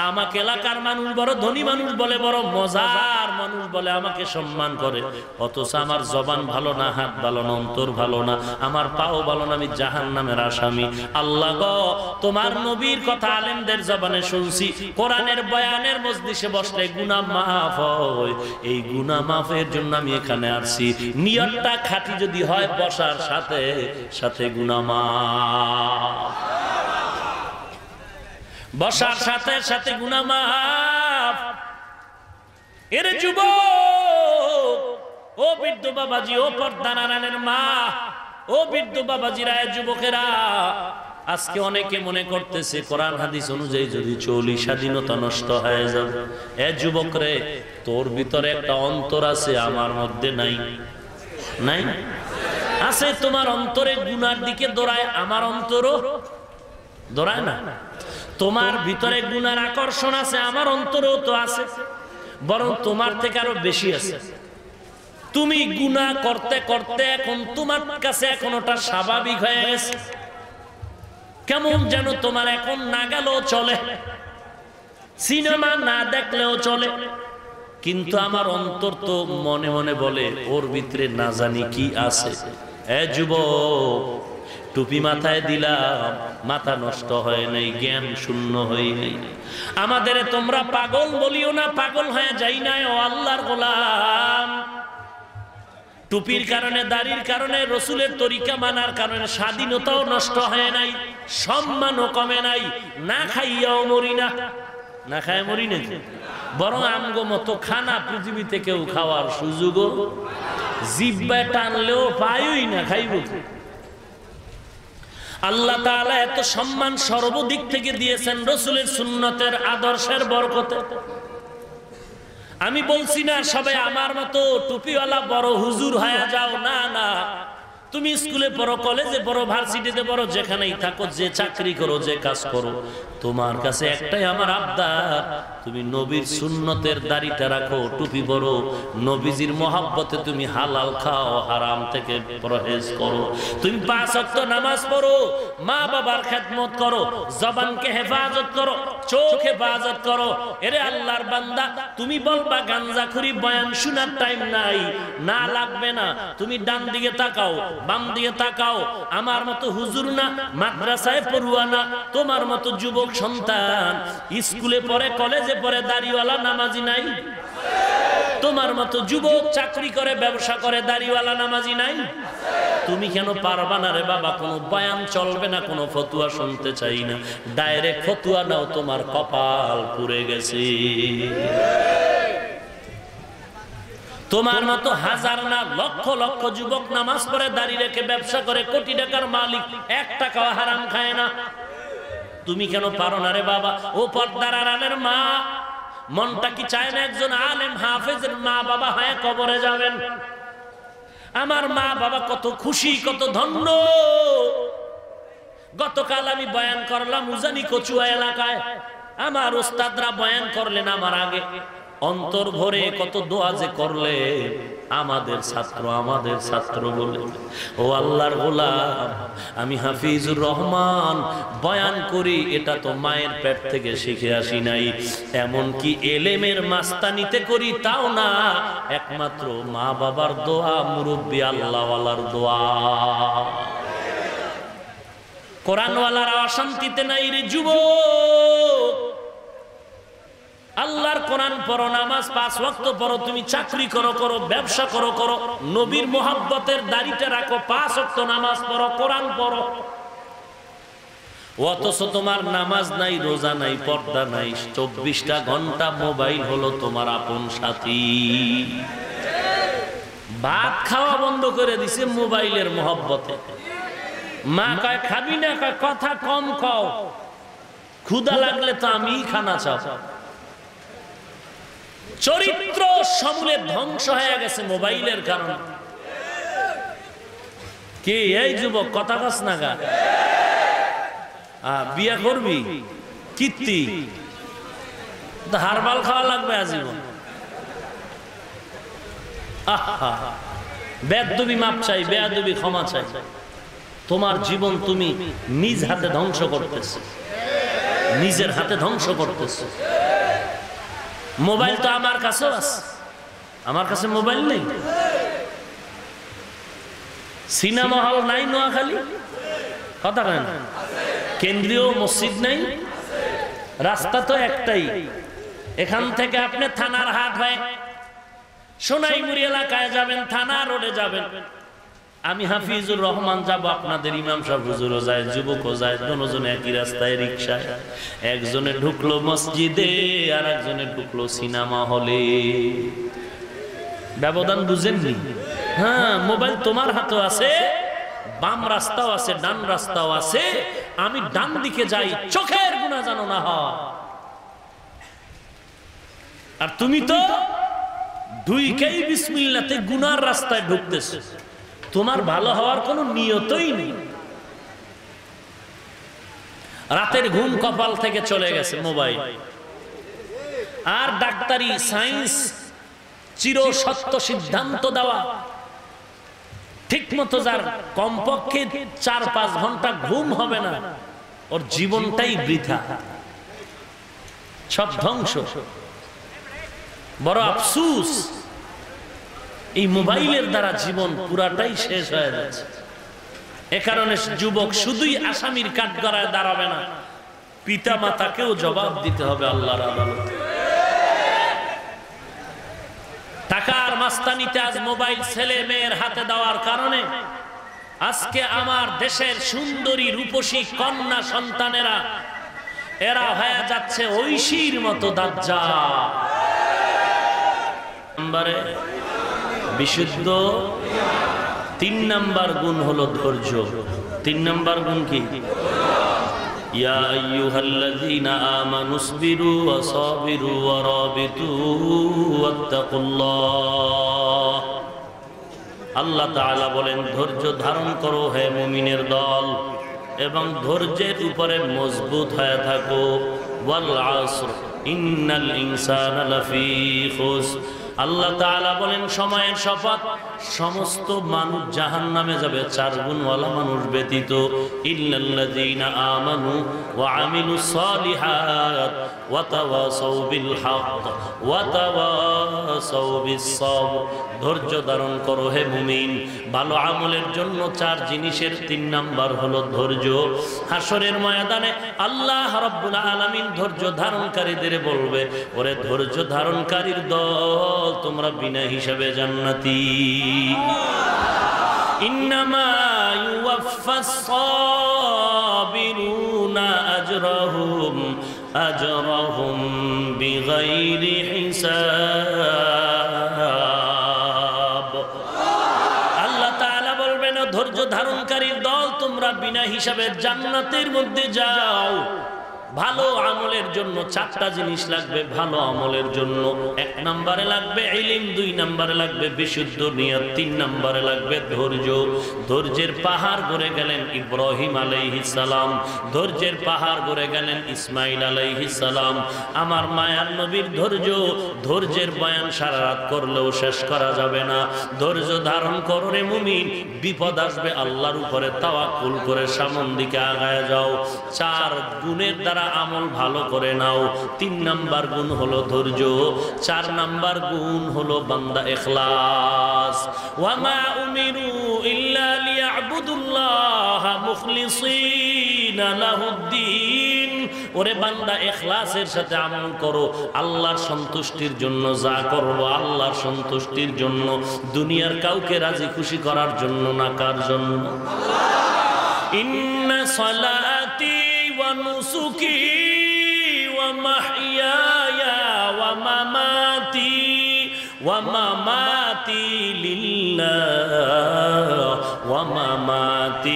আমাকে এলাকার মানুষ বড় ধনী মানুষ বলে, বড় মজার মানুষ বলে, আমাকে সম্মান করে। অথচ আমার জবান ভালো না, হাত ভালো না, অন্তর ভালো না, আমার পাও ভালো না, আমি জাহান্নামের আসামি। আল্লাহ গো, তোমার নবীর কথা আলেমদের জবানে শুনছি, কোরআনের বয়ানের মজলিসে বসলে গুনাহ মাফ হয়। এই গুনাহ মাফের জন্য আমি এখানে আসছি। নিয়তটা খাঁটি যদি হয়, বসার সাথে সাথে গুনাহ মাফ, বসার সাথে সাথে গুনাহ মাফ। এর যুবক, ও বৃদ্ধ বাবাজি, ও পর্দানারায়ণের মা, ও বৃদ্ধ বাবাজিরা, যুবকেরা, আজকে অনেকে মনে করতেছে কোরআন হাদিস অনুযায়ী যদি চলি স্বাধীনতা নষ্ট হয়ে যাবে। এ যুবক রে, তোর ভিতরে একটা অন্তর আছে, আমার মধ্যে নাই। নাই আছে? তোমার অন্তরে গুনার দিকে দৌড়ায়, আমার অন্তরও দৌড়ায় না। তোমার ভিতরে গুনার আকর্ষণ আছে, আমার অন্তরেও তো আছে, বরং তোমার থেকে আরো বেশি আছে। তুমি গুনাহ করতে করতে এখন তোমার কাছে এখন ওটা স্বাভাবিক হয়ে গেছে। কেমন যেন তোমার এখন না গেলেও চলে, সিনেমা না দেখলেও চলে, কিন্তু আমার অন্তর তো মনে মনে বলে ওর ভিতরে না জানি কি আছে। এ যুবক, টুপি মাথায় দিলাম, মাথা নষ্ট হয় নাই, জ্ঞান শূন্য হই নাই। আমাদের তোমরা পাগল বলিও না, পাগল হয়ে যাই নাই ও আল্লাহর গোলাম। টুপির কারণে, দাড়ির কারণে, রসুলের তরিকা মানার কারণে স্বাধীনতাও নষ্ট হয় নাই, সম্মানও কমে নাই, না খাইয়াও মরি না। না খায় মরি না, বরং আমগো মতো খানা পৃথিবীতে কেউ খাওয়ার সুযোগও জিহ্বায় টানলেও পাইই না, খাইব। আল্লাহ তাআলা এত সম্মান সর্বদিক থেকে দিয়েছেন রসুলের সুন্নতের আদর্শের বরকতে। আমি বলছি না সবাই আমার মতো টুপিওয়ালা বড় হুজুর হয়ে যাও, না না। তুমি স্কুলে পড়ো, কলেজে পড়ো, ভার্সিটিতে পড়ো, যেখানেই থাকো, যে চাকরি করো, যে কাজ করো, তোমার কাছে একটাই আমার আবদার, তুমি নবীর সুন্নতের দাড়িটা রাখো, টুপি পরো, নবীজির মহাব্বতে তুমি হালাল খাও, হারাম থেকে পরহেজ করো, তুমি 5 ওয়াক্ত নামাজ পড়ো, মা বাবার খেদমত করো, জবানকে হেফাজত করো, চোখ হেফাজত করো। এরে আল্লাহর বান্দা, তুমি বলবা গাঞ্জাখুরি বয়ান শোনার টাইম নাই, না লাগবে না। তুমি ডান দিকে তাকাও, বাম দিকে তাকাও, আমার মতো হুজুর না, মাদ্রাসায় পড়ুয়া না, তোমার মতো যুবক সন্তান স্কুলে পড়ে, কলেজে পড়ে, দাড়িওয়ালা নামাজি নাই? তোমার মতো যুবক চাকরি করে, ব্যবসা করে, দাড়িওয়ালা নামাজি নাই? তুমি কেন পারবা না রে বাবা? কোনো বয়ান চলবে না, কোনো ফতুয়া শুনতে চাই না, ডাইরেক্ট ফতুয়া নাও, তোমার কপাল পুড়ে গেছে। তোমার মতো হাজার না লক্ষ লক্ষ যুবক নামাজ পড়ে, দাড়ি রেখে ব্যবসা করে, কোটি টাকার মালিক, 1 টাকাও হারাম খায় না। তুমি কেন পারো না রে বাবা? ও পর্দার আড়ালের মা, মনটা কি চায় না একজন আলেম হাফেজের মা বাবা হয়ে কবরে যাবেন? আমার মা বাবা কত খুশি, কত ধন্য। গতকাল আমি বয়ান করলাম উজানি কচুয়া এলাকায়, আমার ওস্তাদরা বয়ান করলেন আমার আগে, অন্তর ভরে কত দোয়া যে করলে, আমাদের ছাত্র বলে। ও আল্লাহর গোলাম, আমি হাফিজুর রহমান বয়ান করি, এটা তো মায়ের পেট থেকে শিখে আসি নাই, এমনকি এলেমের মাস্তানিতে করি তাও না, একমাত্র মা বাবার দোয়া, মুরব্বী আল্লাহওয়ালার দোয়া। কোরআনওয়ালারা অশান্তিতে নাই রে যুবক। আল্লাহর কোরআন পড়ো, নামাজ 5 ওয়াক্ত পড়ো, তুমি চাকরি করো, ব্যবসা করো, নবীর মোহাব্বতের দাড়িটা রাখো, 5 ওয়াক্ত নামাজ পড়ো, কোরআন পড়ো, অথচ তোমার নামাজ নাই, রোজা নাই, পর্দা নাই, 24টা ঘন্টা মোবাইল হলো তোমার আপন সাথী। ভাত খাওয়া বন্ধ করে দিছে মোবাইলের মোহাব্বতে। মা কয় খাবি না, কয় কথা কম খাও, ক্ষুধা লাগলে তো আমিই খানা চাও। চরিত্র সমূলে ধ্বংস হয়ে গেছে মোবাইলের কারণে। কি এই যুবক কথা কস না গা? বিয়া করবি কীর্তি, হারবাল খাওয়া লাগবে আজীবন। বেয়াদবি মাপ চাই, বেয়াদবি ক্ষমা চাই। তোমার জীবন তুমি নিজ হাতে ধ্বংস করতেছো, নিজের হাতে ধ্বংস করতেছো। মোবাইল তো আমার কাছেও আছে, আমার কাছে মোবাইল নেই। সিনেমা হল নাই নোয়াখালী, কথা কেন? কেন্দ্রীয় মসজিদ নাই, রাস্তা তো একটাই, এখান থেকে আপনি থানার হাট হয়ে সোনাইমুড়ি এলাকায় যাবেন, থানা রোডে যাবেন। আমি হাফিজুর রহমান যাব, আপনাদের ইমাম সাহেব হুজুরও যায়, যুবকও যায়, দুজনে একই রাস্তায় রিকশায়। একজনে ঢুকলো মসজিদে, আর একজনে ঢুকলো সিনেমা হলে। ব্যবধান বুঝেননি? হ্যাঁ, মোবাইল তোমার হাতেও আছে, বাম রাস্তাও আছে, ডান রাস্তাও আছে। আমি ডান দিকে যাই, চোখের গুনাহ জানো না হয়, আর তুমি তো দুইকেই বিসমিল্লাতে গুনার রাস্তায় ঢুকতেছো। তোমার ভালো হওয়ার কোনো নিয়তই নেই। রাতের ঘুম কপাল থেকে চলে গেছে মোবাইল। আর ডাক্তারি, সায়েন্স চির সত্য সিদ্ধান্ত দেওয়া, ঠিক মতো যার কমপক্ষে 4-5 ঘন্টা ঘুম হবে না, ওর জীবনটাই বৃথা, সব ধ্বংস। বড় আফসোস, এই মোবাইলের দ্বারা জীবন পুরাটাই শেষ হয়ে যাচ্ছে। এ কারণে যুবক শুধুই আসামির কাঠগড়ায় দাঁড়াবে না, পিতা মাতাকেও জবাব দিতে হবে আল্লাহর আদালতে। টাকার মাস্তানিতে আজ মোবাইল ছেলে মেয়ের হাতে দেওয়ার কারণে আজকে আমার দেশের সুন্দরী রূপসী কন্যা সন্তানেরা এরা হয়ে যাচ্ছে ঐশীর মতো দাজ্জাল। নম্বরে বিশুদ্ধ 3 নাম্বার গুণ হলো ধৈর্য। 3 নাম্বার গুণ কি? ইয়া আইয়ুহাল্লাযীনা আমানুসবিরু ওয়া সাবিরু ওয়া রাবিতু ওয়াত্তাকুল্লাহ। আল্লাহ তাআলা বলেন ধৈর্য ধারণ করো হে মুমিনের দল, এবং ধৈর্যের উপরে মজবুত হয়ে থাকো। ওয়াল আসর ইন্নাল ইনসানা লাফী খুসর। আল্লাহ তাআলা বলেন সময়ের শপথ, সমস্ত মানুষ জাহান্নামে যাবে 4 গুণওয়ালা মানুষ ব্যতীত। ইল্লাল্লাযীনা আমানু ওয়া আমিলুস সালিহাত ওয়া তাওয়াসাউ বিল হক ওয়া তাওয়াসাউ বিস সবর। ধৈর্য ধারণ করো হে মুমিন। ভালো আমলের জন্য 4 জিনিসের 3 নাম্বার হলো ধৈর্য। হাসরের ময়দানে আল্লাহ রাব্বুল আলামিন ধৈর্য ধারণকারীদের বলবে, ওরে ধৈর্য ধারণকারীর দল, তোমরা বিনা হিসাবে জান্নাতি। ইন্নামা ইউওয়াফাস সাবিরুনা আজরাহুম বিগাইরি হিসাব। আল্লাহ তাআলা বলবেন ধৈর্য ধারণকারীর দল, তোমরা বিনা হিসাবে জান্নাতের মধ্যে যাও। ভালো আমলের জন্য 4টা জিনিস লাগবে। ভালো আমলের জন্য 1 নম্বরে লাগবে ইলম, 2 নম্বরে লাগবে বিশুদ্ধ নিয়ত, 3 নম্বরে লাগবে ধৈর্য। ধৈর্যের পাহাড় গড়ে গেলেন ইব্রাহিম আলাইহিস সালাম, ধৈর্যের পাহাড় গড়ে গেলেন ইসমাইল আলাইহিস সালাম। আমার মায়ার নবীর ধৈর্য, ধৈর্যের বয়ান সারা রাত করলেও শেষ করা যাবে না। ধৈর্য ধারণ করো রে মুমিন, বিপদ আসবে আল্লাহর উপরে তাওয়াক্কুল করে সামন দিকে আগায় যাও। 4 গুণের দ্বারা আমল ভালো করে নাও। 3 নাম্বার গুণ হলো ধৈর্য, 4 নাম্বার গুণ হলো বান্দা ইখলাস। ওয়া মা উমিরু ইল্লা লিয়াবুদুল্লাহা মুখলিসিনা লাহুদ্দিন। ওরে বান্দা ইখলাসের সাথে আমল করো, আল্লাহর সন্তুষ্টির জন্য যা করবো আল্লাহর সন্তুষ্টির জন্য, দুনিয়ার কাউকে রাজি খুশি করার জন্য না। কার জন্য? ইন্না সালাতি ওয়া নুসুকি ওয়া মাহইয়ায়া ওয়া মামাতি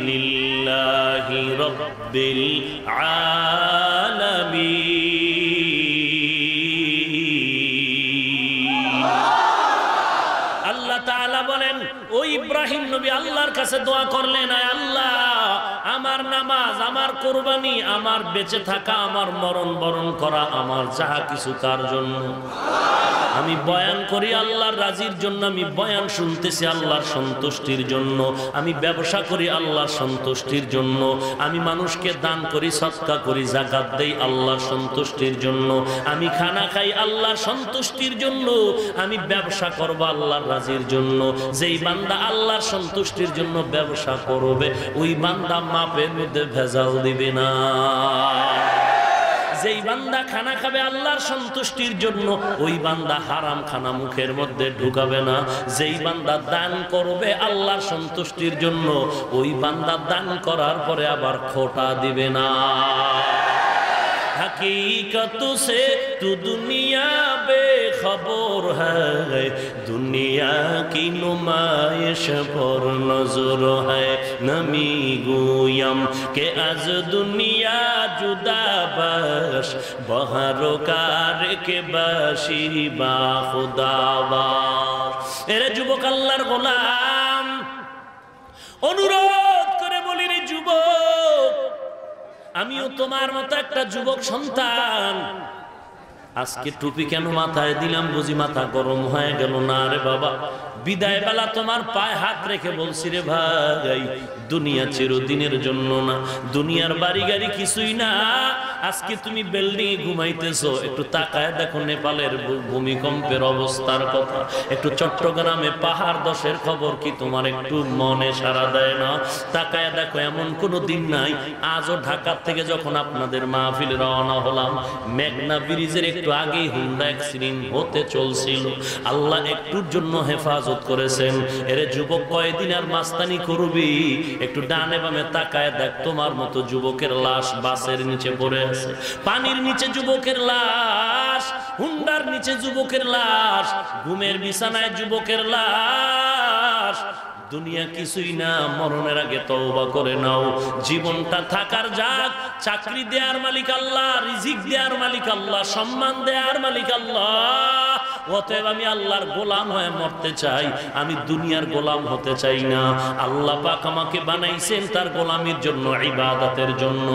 লিল্লাহি রাব্বিল আলামিন। আল্লাহ তাআলা বলেন, ও ইব্রাহিম নবী আল্লাহর কাছে দোয়া করলেন, আয় আল্লাহ, আমার নামাজ, আমার কুরবানি, আমার বেঁচে থাকা, আমার মরণ বরণ করা, আমার যাহা কিছু কার জন্য? আমি বয়ান করি আল্লাহর রাজির জন্য, আমি বয়ান শুনতেছি আল্লাহর সন্তুষ্টির জন্য, আমি ব্যবসা করি আল্লাহর সন্তুষ্টির জন্য, আমি মানুষকে দান করি, সদকা করি, যাকাত দেই আল্লাহর সন্তুষ্টির জন্য, আমি খানা খাই আল্লাহর সন্তুষ্টির জন্য, আমি ব্যবসা করব আল্লাহর রাজির জন্য। যেই বান্দা আল্লাহর সন্তুষ্টির জন্য ব্যবসা করবে, ওই বান্দা মাপের মধ্যে ভেজাল দিবে না। যেই বান্দা খানা খাবে আল্লাহর সন্তুষ্টির জন্য, ওই বান্দা হারাম খানা মুখের মধ্যে ঢুকাবে না। যেই বান্দা দান করবে আল্লাহর সন্তুষ্টির জন্য, ওই বান্দা দান করার পরে আবার খোটা দিবে না। हकीकत से तू दुनिया बेखबर है, दुनिया की नुमाइश पर नजर है। नमी गुयम के आज दुनिया जुदा बश, बहारोकार के बाशी बा खुदावार। एरे जुबक अल्लाहर गोलाम, অনুরোধ করে বলি রে যুবক, আমিও তোমার মতো একটা যুবক সন্তান। আজকে টুপি কেন মাথায় দিলাম বুঝি মাথা গরম হয়ে গেল? না রে বাবা, বিদায় বেলা তোমার পায়ে হাত রেখে বলছি রে ভাই, দুনিয়া চিরদিনের জন্য না, দুনিয়ার বাড়ি গাড়ি কিছুই না। আজকে তুমি বিল্ডিং ঘুমাইতেছো, একটু তাকায় দেখো নেপালের ভূমিকম্পের অবস্থার কথা, একটু চট্টগ্রামে পাহাড় দশের খবর কি তোমার একটু মনে সাড়া দেয় না? তাকায় দেখো এমন কোনো দিন নাই। আজও ঢাকা থেকে যখন আপনাদের মাহফিল রওনা হলাম, মেঘনা ব্রিজের একটু আগেই হুন্ডা অ্যাক্সিডেন্ট হতে চলছিল, আল্লাহ একটুর জন্য হেফাজত করেছেন। এরে যুবক, কয়দিন আর মাস্তানি করবি? একটু ডানে বামে তাকায় দেখ, তোমার মতো যুবকের লাশ বাসের নিচে পড়ে আছে, পানির নিচে যুবকের লাশ, হুন্ডার নিচে যুবকের লাশ, ঘুমের বিছানায় যুবকের লাশ। দুনিয়া কিছুই না, মরণের আগে তওবা করে নাও। জীবনটা থাকার যাক, চাকরি দেয়ার মালিক আল্লাহ, রিজিক দেয়ার মালিক আল্লাহ, সম্মান দেয়ার মালিক আল্লাহ। অতএব আমি আল্লাহর গোলাম হয়ে মরতে চাই, আমি দুনিয়ার গোলাম হতে চাই না। আল্লাহ পাক আমাকে বানাইছেন তার গোলামির জন্য, ইবাদতের জন্য।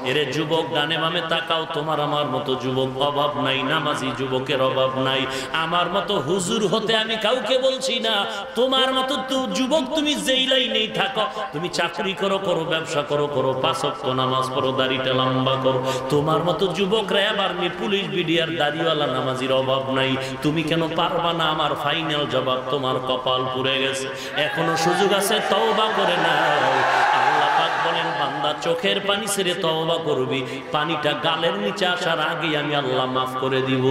এরে যুবক, ডানে বামে তাকাও, তোমার আমার মতো যুবক অভাব নাই, নামাজি যুবকের অভাব নাই। আমার মতো হুজুর হতে আমি কাউকে বলছি না, তোমার মতো যুবক তুমি যেই লাইনেই থাকো, তুমি চাকরি করো, ব্যবসা করো, 5 ওয়াক্ত নামাজ পড়ো, দাড়িটা লম্বা করো, তোমার মতো যুবক র্যাব আর্মি পুলিশ বিডিআর দাড়িওয়ালা নামাজির অভাব নাই। তুমি কেন পারবা না? আমার ফাইনাল জবাব, তোমার কপাল পুড়ে গেছে, এখনো সুযোগ আছে, তওবা করে নাও। আল্লাহ পাক বলেন, বান্দা চোখের পানি ছেড়ে তওবা করবি, পানিটা গালের নিচে আসার আগে আমি আল্লাহ মাফ করে দিব।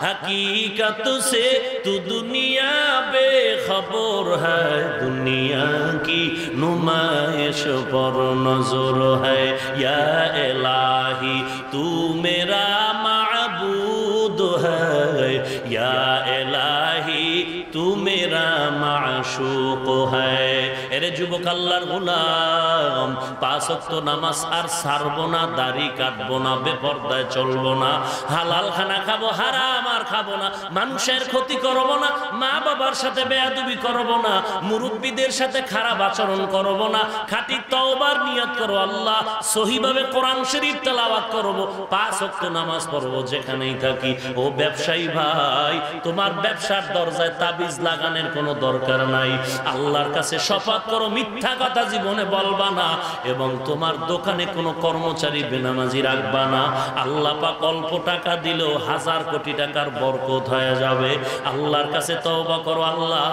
हकीकत से तू दुनिया बेखबर है, दुनिया की नुमाइश पर नजर है। या इलाही तू मेरा माबूद है, या इलाही तू मेरा माशूक है। এরে যুবক, আল্লাহর গোলাম, 5 ওয়াক্ত নামাজ আর ছাড়বো না, দাড়ি কাটবো না, বেপরদায় চলবো না, হালাল খানা খাবো, হারাম আর খাবো না, মানুষের ক্ষতি করবো না, মা বাবার সাথে বেয়াদবি করবো না, মুরব্বীদের সাথে খারাপ আচরণ করবো না। খাঁটি তওবার নিয়ত করো, আল্লাহ সহিভাবে কোরআন শরীফ তেলাওয়াত করবো, 5 ওয়াক্ত নামাজ পড়বো যেখানেই থাকি। ও ব্যবসায়ী ভাই, তোমার ব্যবসার দরজায় তাবিজ লাগানোর কোনো দরকার নাই। আল্লাহর কাছে শপথ করো, মিথ্যা কথা জীবনে বলবা না, এবং তোমার দোকানে কোনো কর্মচারী বেনামাজি রাখবা না। আল্লাহ পাক অল্প টাকা দিলেও 1000 কোটি টাকার বরকত হয়ে যাবে। আল্লাহর কাছে তওবা করো, আল্লাহ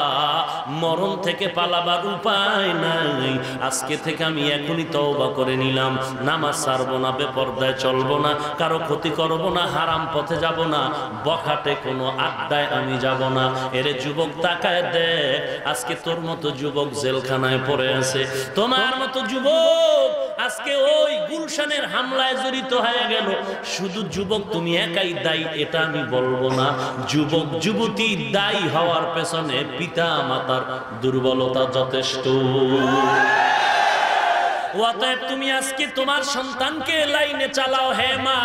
মরণ থেকে পালাবার উপায় নাই, আজকে থেকে আমি এখনই তওবা করে নিলাম, নামাজ ছাড়বো না, বেপরদায় চলবো না, কারো ক্ষতি করবো না, হারাম পথে যাব না, বখাটে কোনো আড্ডায় আমি যাব না। এরে যুবক, তাকায় দেখ, আজকে তোর মতো যুবক জেলখানায় পড়ে আছে, তোমার মতো যুবক আজকে ওই গুলশানের হামলায় জড়িত হয়ে গেল। শুধু যুবক তুমি একাই দায়ী এটা আমি বলবো না, যুবক যুবতী দায়ী হওয়ার পেছনে পিতা মাতার দুর্বলতা যথেষ্ট। অতএব তুমি আজকে তোমার সন্তানকে লাইনে চালাও। হে মা,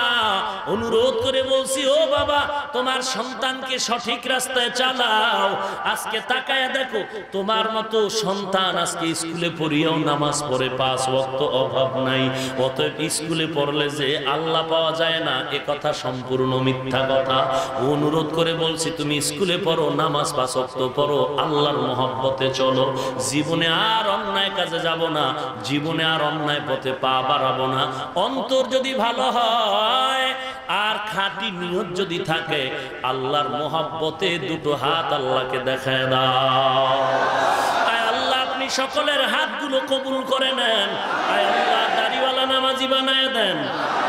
অনুরোধ করে বলছি, ও বাবা, তোমার সন্তানকে সঠিক রাস্তায় চালাও। আজকে তাকায় দেখো, তোমার মতো সন্তান আজকে স্কুলে পড়িয়েও নামাজ পড়ে, 5 ওয়াক্ত অভাব নাই। অতএব স্কুলে পড়লে যে আল্লাহ পাওয়া যায় না, এ কথা সম্পূর্ণ মিথ্যা কথা। অনুরোধ করে বলছি, তুমি স্কুলে পড়ো, নামাজ 5 ওয়াক্ত পড়ো, আল্লাহর মহব্বতে চলো, জীবনে আর অন্যায় কাজে যাব না, জীবনে আর অন্যায় পথে পা বাড়াবো না। অন্তর যদি ভালো হয় আর খাঁটি নিয়ত যদি থাকে, আল্লাহর মহব্বতে দুটো হাত আল্লাহকে দেখায় দাও। আয় আল্লাহ, আপনি সকলের হাতগুলো কবুল করে নেন। আয় আল্লাহ, দাড়িওয়ালা নামাজি বানায় দেন।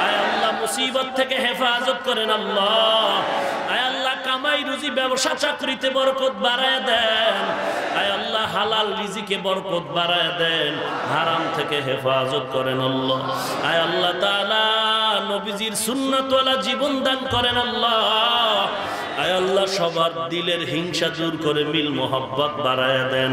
আয় আল্লাহ, মুসিবত থেকে হেফাজত করেন আল্লাহ। আয় আল্লাহ, কামাই রুজি ব্যবসা চাকরিতে বরকত বাড়ায় দেন। আয় আল্লাহ, হালাল রিজিকে বরকত বাড়ায় দেন, হারাম থেকে হেফাজত করেন আল্লাহ। আয় আল্লাহ তাআলা, নবীজির সুন্নাতওয়ালা জীবন দান করেন আল্লাহ। আয় আল্লাহ, সবার দিলের হিংসা দূর করে মিল মোহাব্বত বাড়ায় দেন।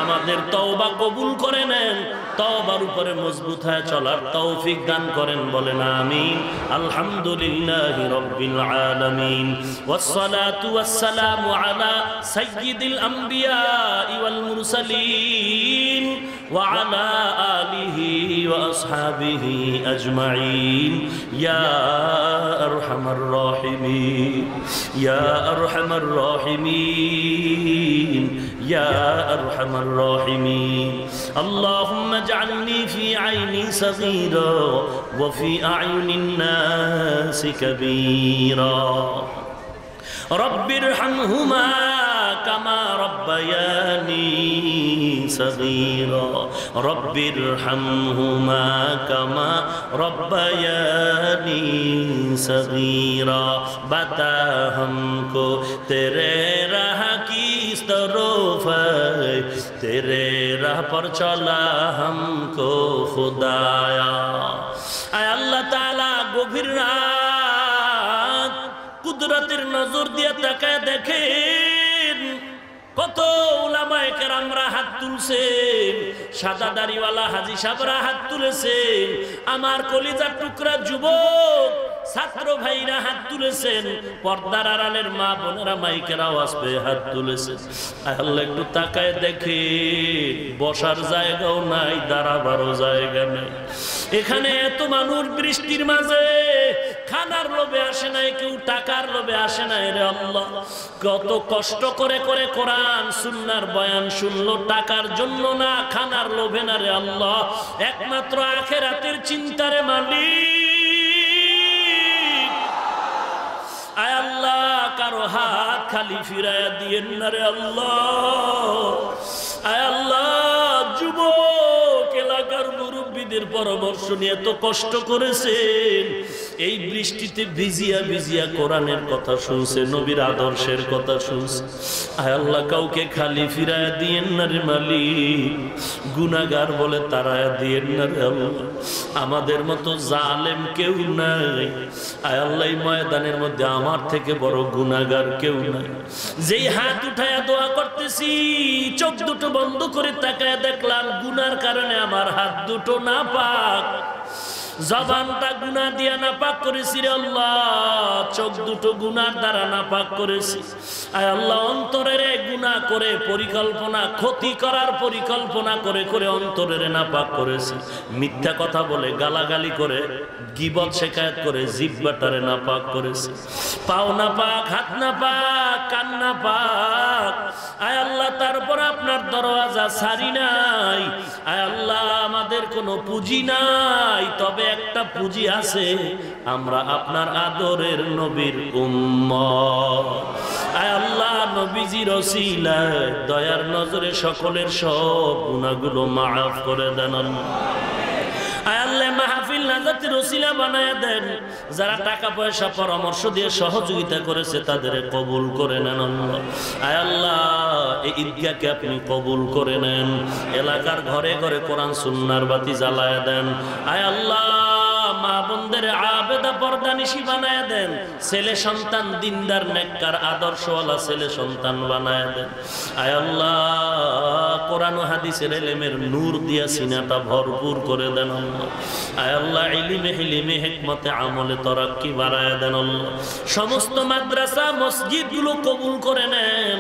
আমাদের তওবা কবুল করে নেন, তওবার উপরে মজবুত হয়ে চলার তৌফিক দান করেন, বলেন আমিন। আলহামদুলিল্লাহি রাব্বিল আলামিন, ওয়াসসালাতু ওয়াসসালামু আলা সাইয়্যিদিল আম্বিয়া ওয়াল মুরসালিন وعلى آله وأصحابه أجمعين يا أرحم الراحمين يا أرحم الراحمين يا أرحم الراحمين اللهم اجعلني في عيني صغيرا وفي أعين الناس كبيرا رب ارحمهما كما ربياني صغيرا رب ارحمهما كما ربياني صغيرا بتا हमको तेरे राह की इस तरफ तेरे राह पर चला हमको खुदाया आय अल्लाह ताला गभीर रात কুদরতের নজর দিয়ে তাকায় দেখেন কত উলামায়ে কেরামরা হাত তুলছেন সাদা দাড়িওয়ালা হাজী সাহেবরা হাত তুলেছেন আমার কলিজার টুকরা যুবক ছাত্র ভাইরা হাত তুলেছেন পর্দার আড়ালের মা বোনেরা মাইকের আওয়াজ পেয়ে হাত তুলেছেন আল্লাহ একটু তাকায় দেখেন বসার জায়গাও নাই দাঁড়াবারও জায়গা নাই এখানে এত মানুষ বৃষ্টির মাঝে খানার লোভে আসে নাই কেউ টাকার লোভে আসে নাই রে আল্লাহ কত কষ্ট করে করে কোরআন সুন্নাহর বয়ান শুনলো টাকার জন্য না খানার লোভে না রে আল্লাহ একমাত্র আখিরাতের চিন্তারে মালিক আয় আল্লাহ কারো হাত খালি ফিরায়া দিয়েন না রে আল্লাহ আয় আল্লাহ যুবক এলাকার মুরব্বীদের পরামর্শ নিয়ে এত কষ্ট করেছেন এই বৃষ্টিতে ভিজিয়া ভিজিয়া কোরআনের কথা শুনছে নবীর আদর্শের কথা শুনছে আয় আল্লাহ কাউকে খালি ফিরায়া দিয়েন না রে মালিক গুনাহগার বলে তারায়া দিয়েন না রে আল্লাহ আমাদের মতো জালেম কেউ নাই আয় আল্লাহ এই ময়দানের মধ্যে আমার থেকে বড় গুনাহগার কেউ নাই যেই হাত উঠায়া দোয়া করতেছি চোখ দুটো বন্ধ করে তাকায় দেখলাম গুনার কারণে আমার হাত দুটো নাপাক জবানটা গুনাহ দিয়া নাপাক করেছি রে আল্লাহ চোখ দুটো গুনার দ্বারা নাপাক করেছি আয় আল্লাহ অন্তরের গুনাহ করে পরিকল্পনা ক্ষতি করার পরিকল্পনা করে করে অন্তরের নাপাক করেছি মিথ্যা কথা বলে গালাগালি করে গীবত শিকায়াত করে জিহ্বাটারে নাপাক করেছি পাও নাপাক হাত নাপাক কান নাপাক আয় আল্লাহ তারপর আপনার দরওয়াজা ছাড়ি নাই আয় আল্লাহ আমাদের কোনো পুঁজি নাই তবে একটা পুঁজি আছে আমরা আপনার আদরের নবীর উম্মত আয় আল্লাহ নবীজির ওসিলায় দয়ার নজরে সকলের সব গুনাহগুলো মাফ করে দেন আয় আল্লাহ মাহফিল নাজাতের ওসিলা বানায়া দেন যারা টাকা পয়সা পরামর্শ দিয়ে সহযোগিতা করেছে তাদের কবুল করে নেন আল্লাহ আয় আল্লাহ এই ঈদগাহকে আপনি কবুল করে নেন এলাকার ঘরে ঘরে কোরআন সুন্নাহর বাতি জ্বালায়া দেন আয় আল্লাহ মা বোনদের আবেদা পর্দানিশী বানায়া দেন ছেলে সন্তান দিনদার নেককার আদর্শওয়ালা ছেলে সন্তান বানায়া দেন আয় আল্লাহ কোরআন ও হাদিসের ইলমের নূর দিয়া সিনাটা ভরপুর করে দেন আল্লাহ আয় আল্লাহ ইলমে হিলিমে হিকমতে আমলে তরাক্কি বাড়ায়া দেন আল্লাহ সমস্ত মাদ্রাসা মসজিদগুলো কবুল করে নেন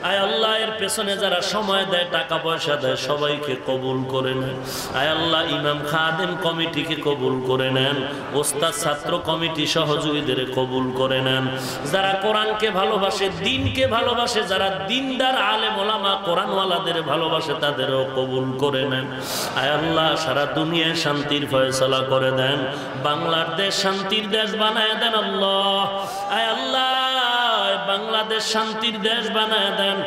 আয় আল্লাহ এর পেছনে যারা সময় দেয় টাকা পয়সা দেয় সবাইকে কবুল করে নেন আয় আল্লাহ ইমাম খাদেম কমিটিকে কবুল করে নেন ওস্তাদ ছাত্র কমিটি সহযোগীদের কবুল করে নেন যারা কোরআনকে ভালোবাসে দ্বীনকে ভালোবাসে যারা দ্বীনদার আলেম ওলামা কোরআনওয়ালাদের ভালোবাসে তাদেরও কবুল করে নেন আয় আল্লাহ সারা দুনিয়ায় শান্তির ফয়সালা করে দেন বাংলার দেশ শান্তির দেশ বানায় দেন আল্লাহ আয় আল্লাহ বাংলাদেশ শান্তির দেশ বানায় দেন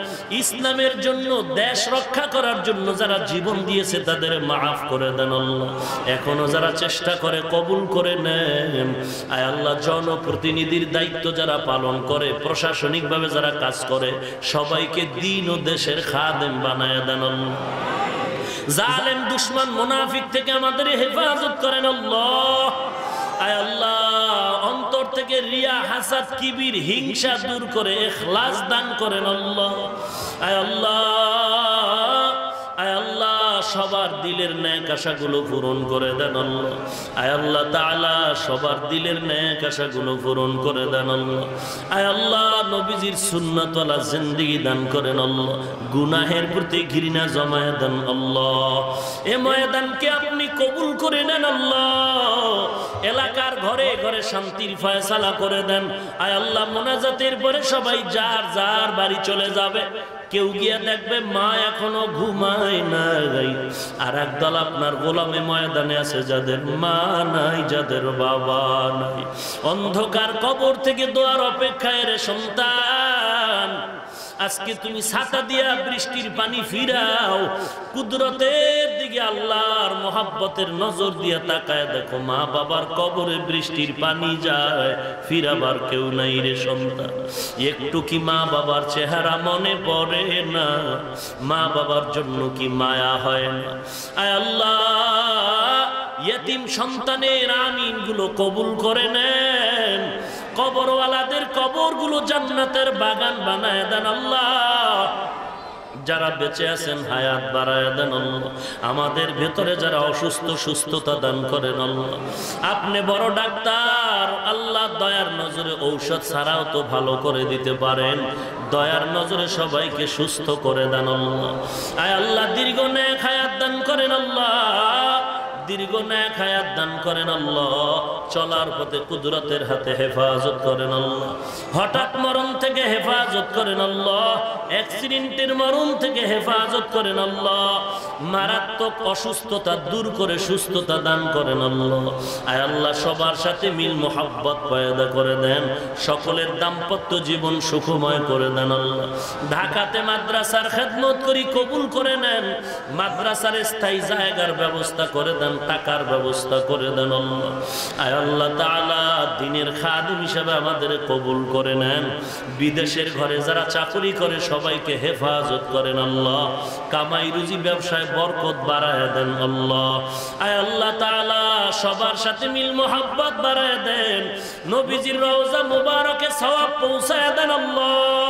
ইসলামের জন্য দেশ রক্ষা করার জন্য যারা জীবন দিয়েছে তাদের মাফ করে দেন আল্লাহ এখনো যারা চেষ্টা করে কবুল করে নেন আয় আল্লাহ জনপ্রতিনিধির দায়িত্ব যারা পালন করে প্রশাসনিকভাবে যারা কাজ করে সবাইকে দ্বীন ও দেশের খাদেম বানায় দেন আল্লাহ জালেম দুশমন মুনাফিক থেকে আমাদের হেফাজত করেন আল্লাহ আয় আল্লাহ অন্তর থেকে রিয়া হাসাদ কিবির হিংসা দূর করে ইখলাস দান করেন আল্লাহ আয় আল্লাহ সবার দিলের নেক আশাগুলো পূরণ করে দেন আল্লাহ। আয় আল্লাহ তাআলা সবার দিলের নেক আশাগুলো পূরণ করে দেন আল্লাহ। আয় আল্লাহ নবীজির সুন্নাতওয়ালা জিন্দেগি দান করেন আল্লাহ। গুনাহের প্রতি ঘৃণা জমায়ে দেন আল্লাহ। এ ময়দানকে আপনি কবুল করে নেন আল্লাহ। এলাকার ঘরে ঘরে শান্তির ফয়সালা করে দেন। আয় আল্লাহ মোনাজাতের পরে সবাই যার যার বাড়ি চলে যাবে। কেউ গিয়া দেখবে মা এখনো ঘুমায় নাই, আর একদল আপনার গোলামে ময়দানে আছে যাদের মা নাই, যাদের বাবা নাই। অন্ধকার কবর থেকে দোয়ার অপেক্ষায় রে সন্তান, আজকে তুমি ছাতা দিয়া বৃষ্টির পানি ফিরাও। কুদরতের দিকে আল্লাহর মোহাব্বতের নজর দিয়া তাকায় দেখো, মা বাবার কবরে বৃষ্টির পানি যায়, ফিরাবার কেউ নাই রে সন্তান। একটু কি মা বাবার চেহারা মনে পড়ে না? মা বাবার জন্য কি মায়া হয় না? আয় আল্লাহ ইয়েতিম সন্তানের আমিন গুলো কবুল করে নেন। কবরওয়ালাদের কবরগুলো জান্নাতের বাগান বানায় দেন আল্লাহ। যারা বেঁচে আছেন হায়াত বাড়ায় দেন আল্লাহ। আমাদের ভেতরে যারা অসুস্থ সুস্থতা দান করেন আল্লাহ। আপনি বড় ডাক্তার আল্লাহ, দয়ার নজরে ঔষধ ছাড়াও তো ভালো করে দিতে পারেন। দয়ার নজরে সবাইকে সুস্থ করে দেন আল্লাহ। আয় আল্লাহ দীর্ঘ নেক হায়াত দান করেন আল্লাহ। দীর্ঘ নেক হায়াত দান করেন আল্লাহ। চলার পথে কুদরতের হাতে হেফাজত করেন আল্লাহ। হঠাৎ মরণ থেকে হেফাজত করেন আল্লাহ। অ্যাক্সিডেন্টের মরণ থেকে হেফাজত করেন আল্লাহ। মারাত্মক অসুস্থতা দূর করে সুস্থতা দান করেন আল্লাহ। আয় আল্লাহ সবার সাথে মিল মোহাব্বত পয়দা করে দেন। সকলের দাম্পত্য জীবন সুখময় করে দেন আল্লাহ। ঢাকাতে মাদ্রাসার খেদমত করি, কবুল করে নেন। মাদ্রাসার স্থায়ী জায়গার ব্যবস্থা করে দেন, টাকার ব্যবস্থা করে দেন আল্লাহ। আয় আল্লাহ তাআলা দ্বীনের খাদিম হিসেবে আমাদের কবুল করে নেন। বিদেশের ঘরে যারা চাকরি করে সবাইকে হেফাজত করেন আল্লাহ। কামাই রুজি ব্যবসায় বরকত বাড়ায় দেন আল্লাহ। আয় আল্লাহ তাআলা সবার সাথে মিল মোহাব্বত বাড়ায় দেন। নবীজির রওজা মুবারকে সওয়াব পৌঁছায় দেন আল্লাহ।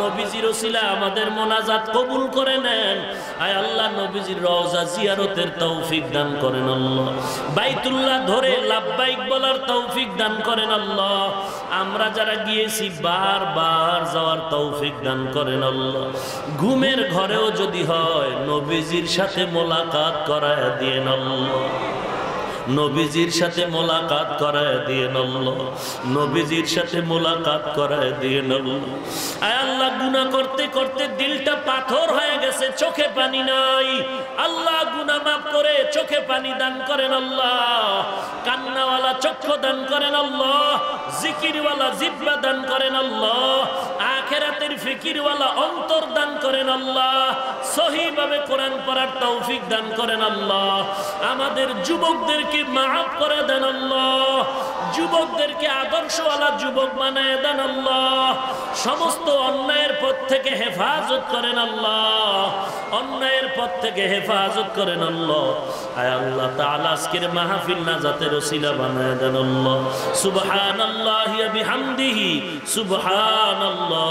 নবীজির ওসিলা আমাদের মোনাজাত কবুল করে নেন। আয় আল্লাহ নবীজির রওজা জিয়ারতের তৌফিক দান করেন আল্লাহ। বাইতুল্লাহ ধরে লাব্বাইক বলার তৌফিক দান করেন আল্লাহ। আমরা যারা গিয়েছি বারবার যাওয়ার তৌফিক দান করেন আল্লাহ। ঘুমের ঘরেও যদি হয় নবীজির সাথে মোলাকাত করায় দিয়েন আল্লাহ। নবীজির সাথে মোলাকাত করায় দিয়েন আল্লাহ। নবীজির সাথে মোলাকাত করায় দিয়েন আল্লাহ। আয় আল্লাহ গুনাহ করতে করতে দিলটা পাথর হয়ে গেছে, চোখে পানি নাই। আল্লাহ গুনাহ মাফ করে চোখে পানি দান করেন আল্লাহ। কান্নাওয়ালা চক্ষু দান করেন আল্লাহ। জিকিরওয়ালা জিহ্বা দান করেন আল্লাহ। আখিরাতের ফিকিরওয়ালা অন্তর দান করেন আল্লাহ। সহিভাবে কোরআন পড়ার তৌফিক দান করেন আল্লাহ। আমাদের যুবকদেরকে মাফ করে দেন আল্লাহ। যুবকদেরকে আদর্শওয়ালা যুবক বানায় দেন আল্লাহ। সমস্ত অন্যায়ের পথ থেকে হেফাজত করেন আল্লাহ। অন্যায়ের পথ থেকে হেফাজত করেন আল্লাহ। আয় আল্লাহ তাআলা আজকের মাহফিল নাজাতের ওসিলা বানায় দেন আল্লাহ। সুবহানাল্লাহি ওয়া বিহামদিহি সুবহানাল্লাহিল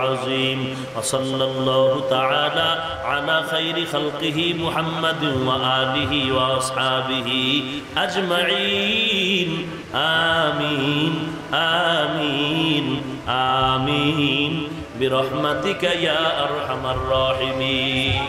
আযীম। ওয়া সাল্লাল্লাহু তাআলা আলা খাইরি খালকিহি মুহাম্মাদিন ওয়া আলিহি ওয়া আসহাবিহি আজমাইন। আমিন আমিন আমিন বিরহমাতিকা ইয়া আরহামার রাহিমিন।